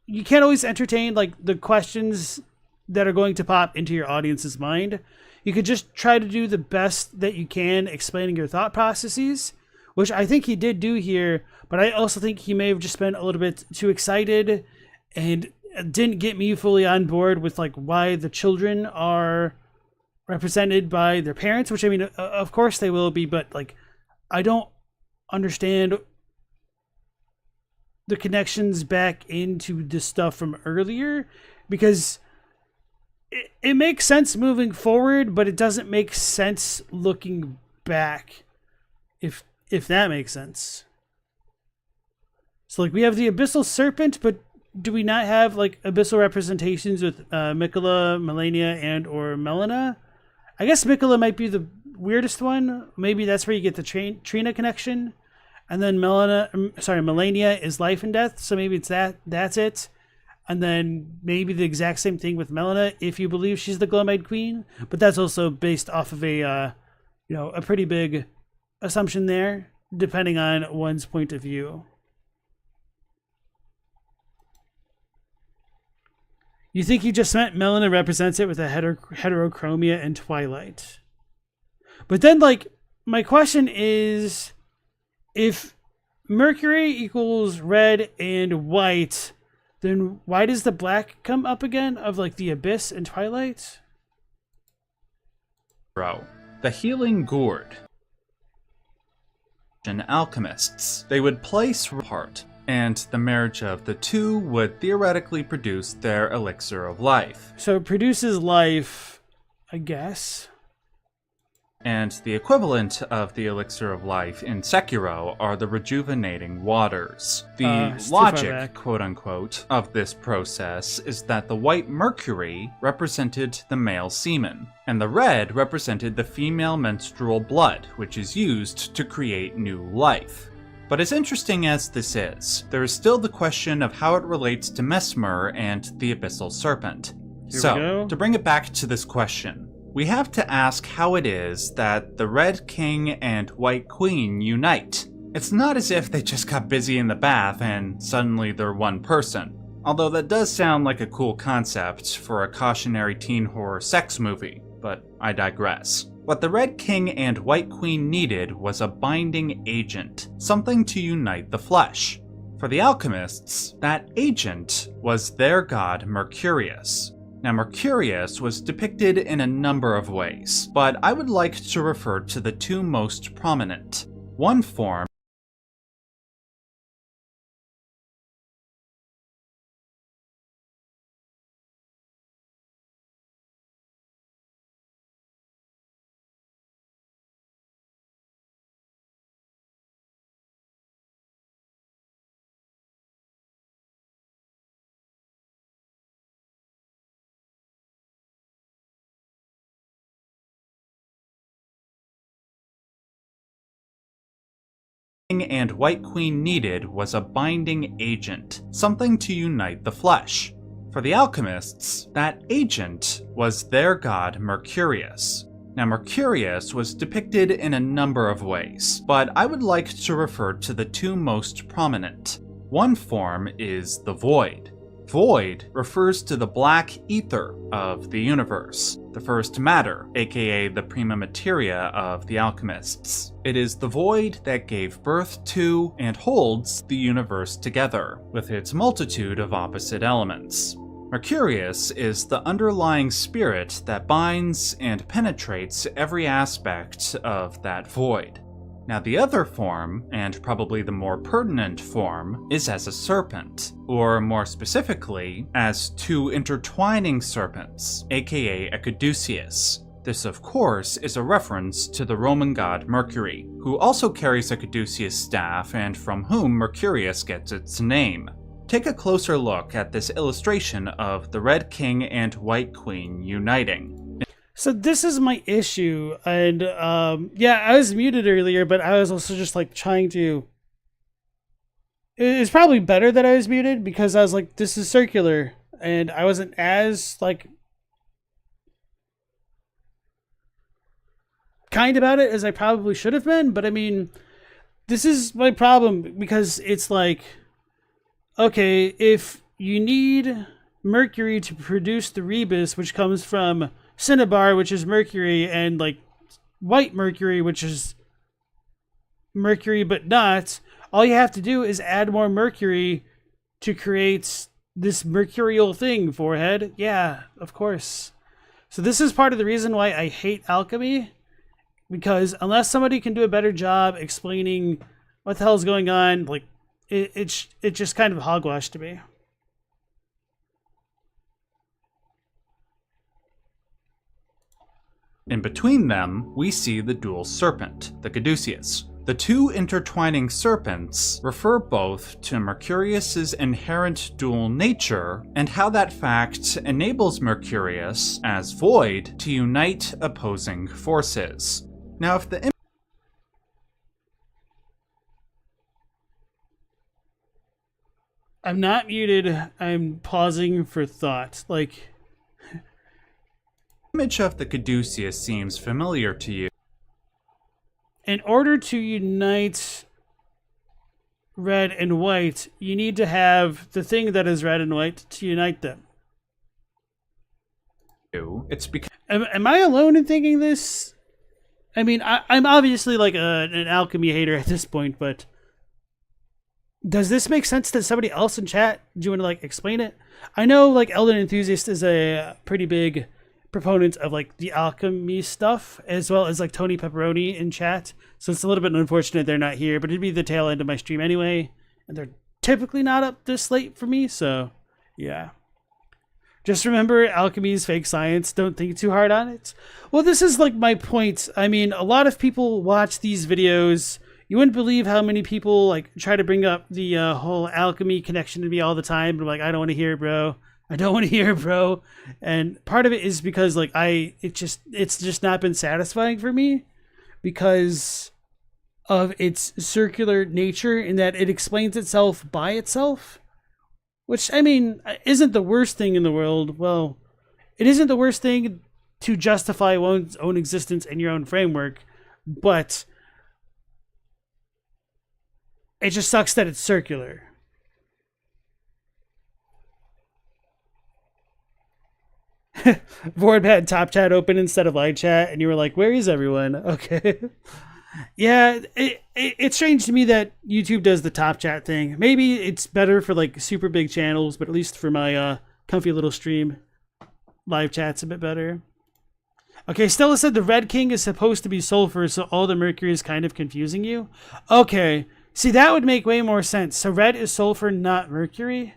you can't always entertain, like, the questions that are going to pop into your audience's mind. You could just try to do the best that you can explaining your thought processes, which I think he did do here, but I also think he may have just been a little bit too excited and didn't get me fully on board with like why the children are represented by their parents, which I mean, of course they will be, but like, I don't understand the connections back into this stuff from earlier, because it makes sense moving forward, but it doesn't make sense looking back, if that makes sense. So like, we have the Abyssal Serpent, but do we not have like abyssal representations with Miquella, Melania, and or Melina? I guess Miquella might be the weirdest one. Maybe that's where you get the Trina connection. And then Melania is life and death, so maybe it's that's it. And then maybe the exact same thing with Melina, if you believe she's the Glowmide Queen. But that's also based off of a pretty big assumption there, depending on one's point of view. You think he just meant Melina represents it with a heterochromia and twilight. But then, like, my question is, if Mercury equals red and white, then why does the black come up again of, like, the abyss and twilight? The Healing Gourd. And alchemists, they would place apart, and the marriage of the two would theoretically produce their elixir of life. So it produces life, I guess. And the equivalent of the elixir of life in Sekiro are the rejuvenating waters. The logic, quote-unquote, of this process is that the white mercury represented the male semen, and the red represented the female menstrual blood, which is used to create new life. But as interesting as this is, there is still the question of how it relates to Mesmer and the Abyssal Serpent. So, to bring it back to this question, we have to ask how it is that the Red King and White Queen unite. It's not as if they just got busy in the bath and suddenly they're one person. Although that does sound like a cool concept for a cautionary teen horror sex movie, but I digress. What the Red King and White Queen needed was a binding agent, something to unite the flesh. For the alchemists, that agent was their god Mercurius. Now, Mercurius was depicted in a number of ways, but I would like to refer to the two most prominent. One form and White Queen needed was a binding agent, something to unite the flesh. For the alchemists, that agent was their god Mercurius. Now, Mercurius was depicted in a number of ways, but I would like to refer to the two most prominent. One form is the Void. Void refers to the black ether of the universe, the first matter, aka the prima materia of the alchemists. It is the void that gave birth to and holds the universe together, with its multitude of opposite elements. Mercurius is the underlying spirit that binds and penetrates every aspect of that void. Now, the other form, and probably the more pertinent form, is as a serpent, or more specifically, as two intertwining serpents, aka a caduceus. This, of course, is a reference to the Roman god Mercury, who also carries a caduceus staff and from whom Mercurius gets its name. Take a closer look at this illustration of the Red King and White Queen uniting. So this is my issue, and yeah, I was muted earlier, but I was also just like trying to. It's probably better that I was muted because I was like, this is circular, and I wasn't as like kind about it as I probably should have been. But I mean, this is my problem because it's like, okay, if you need Mercury to produce the rebus, which comes from Cinnabar, which is Mercury, and like white Mercury, which is Mercury but not, all you have to do is add more Mercury to create this mercurial thing, forehead. Yeah, of course. So this is part of the reason why I hate alchemy, because unless somebody can do a better job explaining what the hell is going on, like it's just kind of hogwash to me. In between them, we see the dual serpent, the caduceus. The two intertwining serpents refer both to Mercurius's inherent dual nature and how that fact enables Mercurius, as void, to unite opposing forces. Now, if the I'm not muted, I'm pausing for thought. Like, image of the caduceus seems familiar to you. In order to unite red and white, you need to have the thing that is red and white to unite them. It's because am I alone in thinking this? I mean, I'm obviously like an alchemy hater at this point, but does this make sense to somebody else in chat? Do you want to like explain it? I know like Elden Enthusiast is a pretty big proponent of like the alchemy stuff, as well as like Tony Pepperoni in chat, so it's a little bit unfortunate they're not here, but it'd be the tail end of my stream anyway, and they're typically not up this late for me, so yeah. Just remember, alchemy is fake science, don't think too hard on it. Well, this is like my point. I mean, a lot of people watch these videos. You wouldn't believe how many people like try to bring up the whole alchemy connection to me all the time, but I'm like, I don't want to hear it, bro. I don't want to hear it, bro. And part of it is because like it's just not been satisfying for me because of its circular nature in that it explains itself by itself, which I mean isn't the worst thing in the world. Well, it isn't the worst thing to justify one's own existence in your own framework, but it just sucks that it's circular. Vord had top chat open instead of live chat, and you were like, where is everyone? Okay. Yeah, it's strange to me that YouTube does the top chat thing. Maybe it's better for like super big channels, but at least for my comfy little stream, live chat's a bit better. Okay, Stella said the Red King is supposed to be sulfur, so all the mercury is kind of confusing you. Okay, see, that would make way more sense. So red is sulfur, not mercury?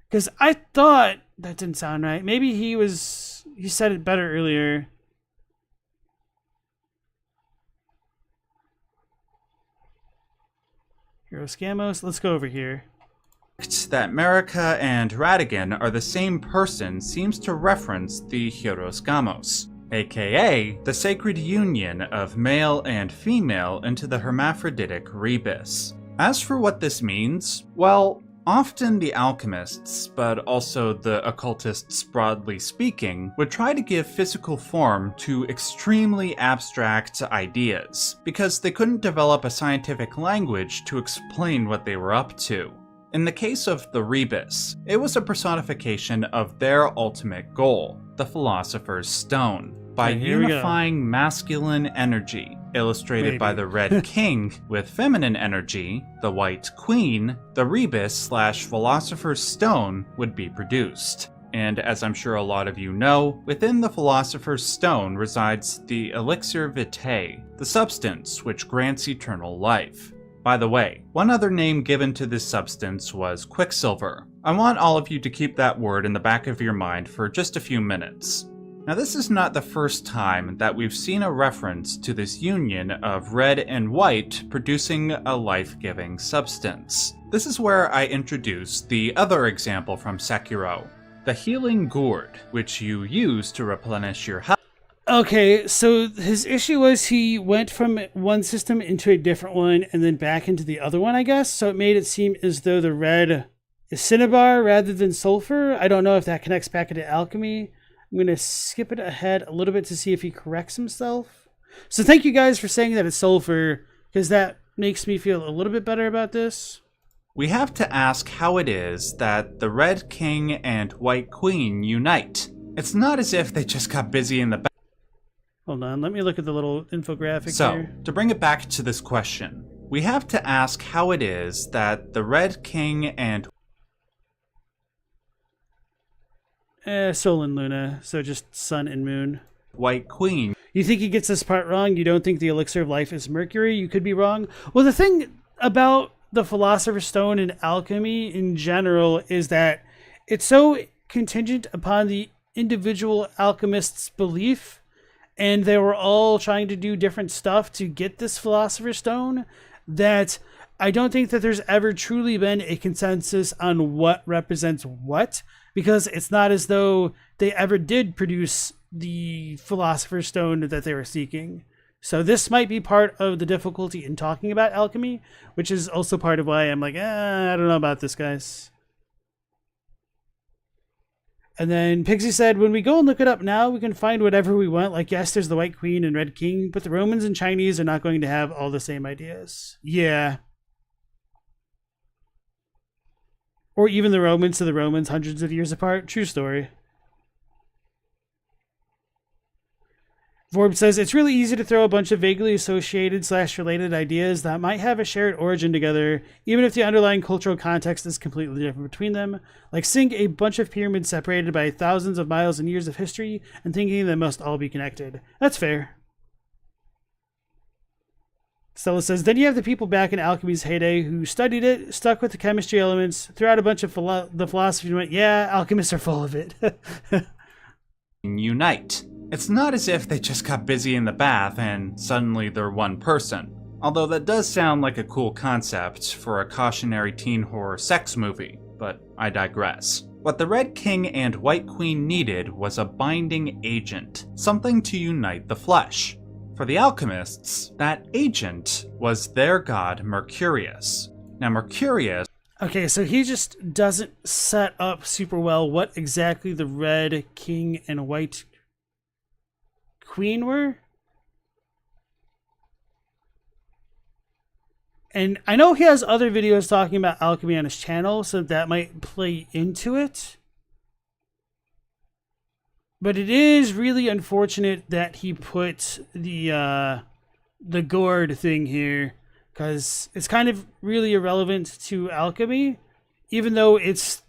Because I thought that didn't sound right. Maybe he said it better earlier. Hero Scamos, let's go over here. That Marika and Radagon are the same person seems to reference the Hieros Gamos, aka the sacred union of male and female into the hermaphroditic rebus. As for what this means, well, often the alchemists, but also the occultists broadly speaking, would try to give physical form to extremely abstract ideas, because they couldn't develop a scientific language to explain what they were up to. In the case of the rebus, it was a personification of their ultimate goal, the Philosopher's Stone, by unifying masculine energy, illustrated by the Red King, with feminine energy, the White Queen, the rebus/Philosopher's Stone would be produced. And as I'm sure a lot of you know, within the Philosopher's Stone resides the Elixir Vitae, the substance which grants eternal life. By the way, one other name given to this substance was Quicksilver. I want all of you to keep that word in the back of your mind for just a few minutes. Now, this is not the first time that we've seen a reference to this union of red and white producing a life-giving substance. This is where I introduce the other example from Sekiro, the Healing Gourd, which you use to replenish your health. Okay, so his issue was he went from one system into a different one and then back into the other one, I guess. So it made it seem as though the red is cinnabar rather than sulfur. I don't know if that connects back into alchemy. I'm going to skip it ahead a little bit to see if he corrects himself. So thank you guys for saying that it's sulfur, because that makes me feel a little bit better about this. We have to ask how it is that the Red King and White Queen unite. It's not as if they just got busy in the back. Hold on, let me look at the little infographic here. So, to bring it back to this question, we have to ask how it is that the Red King and Sol and Luna, so just sun and moon. White Queen. You think he gets this part wrong? You don't think the elixir of life is mercury? You could be wrong. Well, the thing about the Philosopher's Stone and alchemy in general is that it's so contingent upon the individual alchemist's belief, and they were all trying to do different stuff to get this Philosopher's Stone, that I don't think that there's ever truly been a consensus on what represents what, because it's not as though they ever did produce the Philosopher's Stone that they were seeking. So this might be part of the difficulty in talking about alchemy, which is also part of why I'm like, I don't know about this, guys. And then Pixie said, when we go and look it up now, we can find whatever we want. Like, yes, there's the White Queen and Red King, but the Romans and Chinese are not going to have all the same ideas. Yeah. Or even the Romans to the Romans hundreds of years apart. True story. Vorb says, it's really easy to throw a bunch of vaguely associated / related ideas that might have a shared origin together, even if the underlying cultural context is completely different between them. Like seeing a bunch of pyramids separated by thousands of miles and years of history and thinking they must all be connected. That's fair. Stella says, then you have the people back in alchemy's heyday who studied it, stuck with the chemistry elements, threw out a bunch of the philosophy and went, yeah, alchemists are full of it. Unite. It's not as if they just got busy in the bath and suddenly they're one person. Although that does sound like a cool concept for a cautionary teen horror sex movie, but I digress. What the Red King and White Queen needed was a binding agent, something to unite the flesh. For the alchemists, that agent was their god Mercurius. Now Mercurius... Okay, so he just doesn't set up super well what exactly the Red King and White Queen were. And I know he has other videos talking about alchemy on his channel, so that might play into it. But it is really unfortunate that he put the gourd thing here, because it's kind of really irrelevant to alchemy, even though it's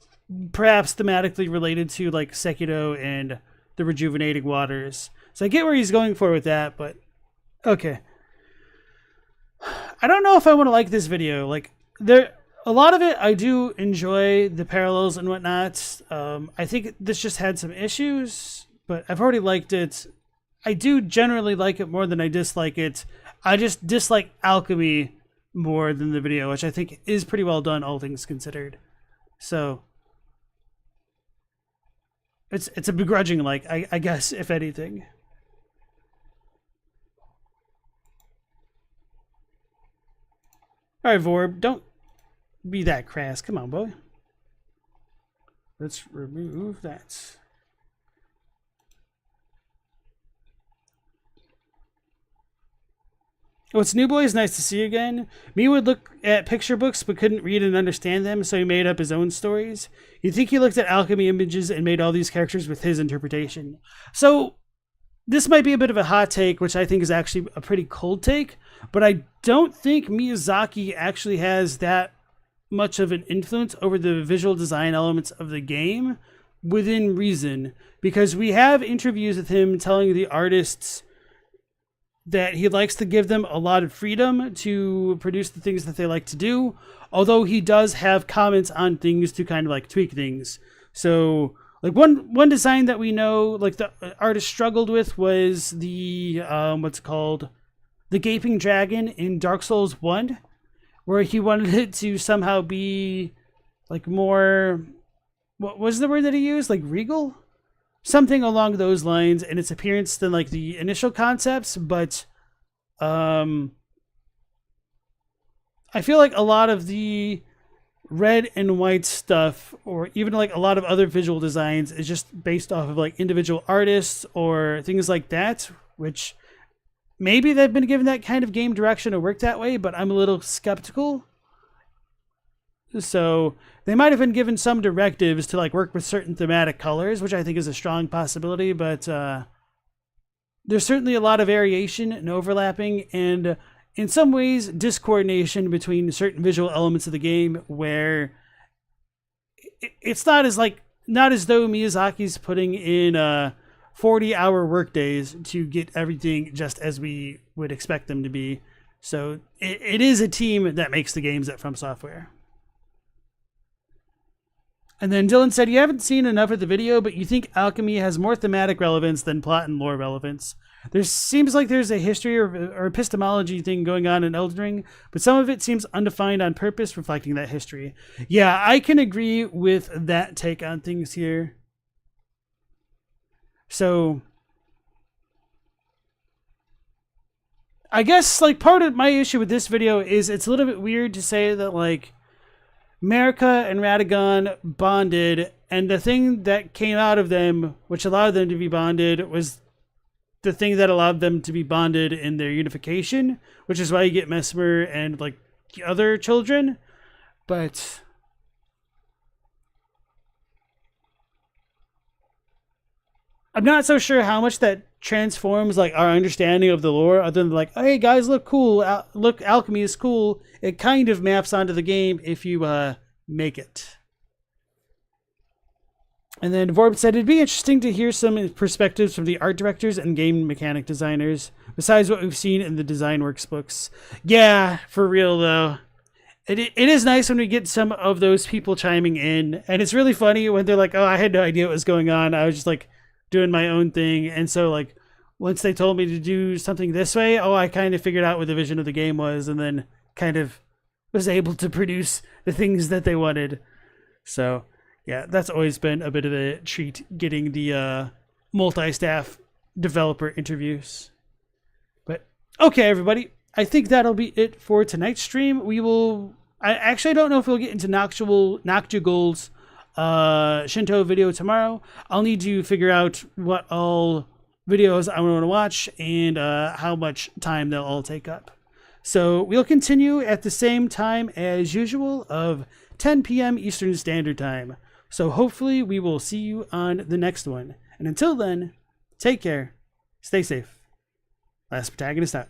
perhaps thematically related to like Sekiro and the rejuvenating waters. So I get where he's going for with that, but okay. I don't know if I want to like this video. Like, a lot of it, I do enjoy the parallels and whatnot. I think this just had some issues, but I've already liked it. I do generally like it more than I dislike it. I just dislike alchemy more than the video, which I think is pretty well done, all things considered. So it's a begrudging like, I guess, if anything. All right, Vorb, don't be that crass. Come on, boy. Let's remove that. What's new, boys? Nice to see you again. Me would look at picture books but couldn't read and understand them, so he made up his own stories. You think he looked at alchemy images and made all these characters with his interpretation? So this might be a bit of a hot take, which I think is actually a pretty cold take, but I don't think Miyazaki actually has that much of an influence over the visual design elements of the game within reason, because we have interviews with him telling the artists that he likes to give them a lot of freedom to produce the things that they like to do, although he does have comments on things to kind of like tweak things. So like one design that we know like the artist struggled with was the what's it called, the Gaping Dragon in Dark Souls 1, where he wanted it to somehow be like more, what was the word that he used, like regal, something along those lines in its appearance than like the initial concepts. But I feel like a lot of the red and white stuff, or even like a lot of other visual designs, is just based off of like individual artists or things like that, which maybe they've been given that kind of game direction to work that way, but I'm a little skeptical. So they might have been given some directives to like work with certain thematic colors, which I think is a strong possibility, but there's certainly a lot of variation and overlapping, and in some ways discoordination between certain visual elements of the game, where it's not as though Miyazaki's putting in 40-hour work days to get everything just as we would expect them to be. So it is a team that makes the games at FromSoft. And then Dylan said, you haven't seen enough of the video, but you think alchemy has more thematic relevance than plot and lore relevance. There seems like there's a history or epistemology thing going on in Elden Ring, but some of it seems undefined on purpose, reflecting that history. Yeah, I can agree with that take on things here. So I guess like part of my issue with this video is it's a little bit weird to say that like Marika and Radagon bonded, and the thing that came out of them, which allowed them to be bonded, was the thing that allowed them to be bonded in their unification, which is why you get Mesmer and like the other children. But I'm not so sure how much that transforms like our understanding of the lore, other than like, hey guys, look cool, look, alchemy is cool. It kind of maps onto the game if you make it. And then Vorb said, it'd be interesting to hear some perspectives from the art directors and game mechanic designers, besides what we've seen in the design works books. Yeah, for real though. It is nice when we get some of those people chiming in, and it's really funny when they're like, oh, I had no idea what was going on. I was just like doing my own thing. And so like once they told me to do something this way, oh, I kind of figured out what the vision of the game was, and then kind of was able to produce the things that they wanted. So yeah, that's always been a bit of a treat, getting the multi-staff developer interviews. But okay, everybody, I think that'll be it for tonight's stream. I actually don't know if we'll get into Noctugul's Shinto video tomorrow. I'll need to figure out what all videos I want to watch and how much time they'll all take up. So we'll continue at the same time as usual of 10 p.m. Eastern Standard Time. So hopefully we will see you on the next one. And until then, take care, stay safe. Last Protagonist out.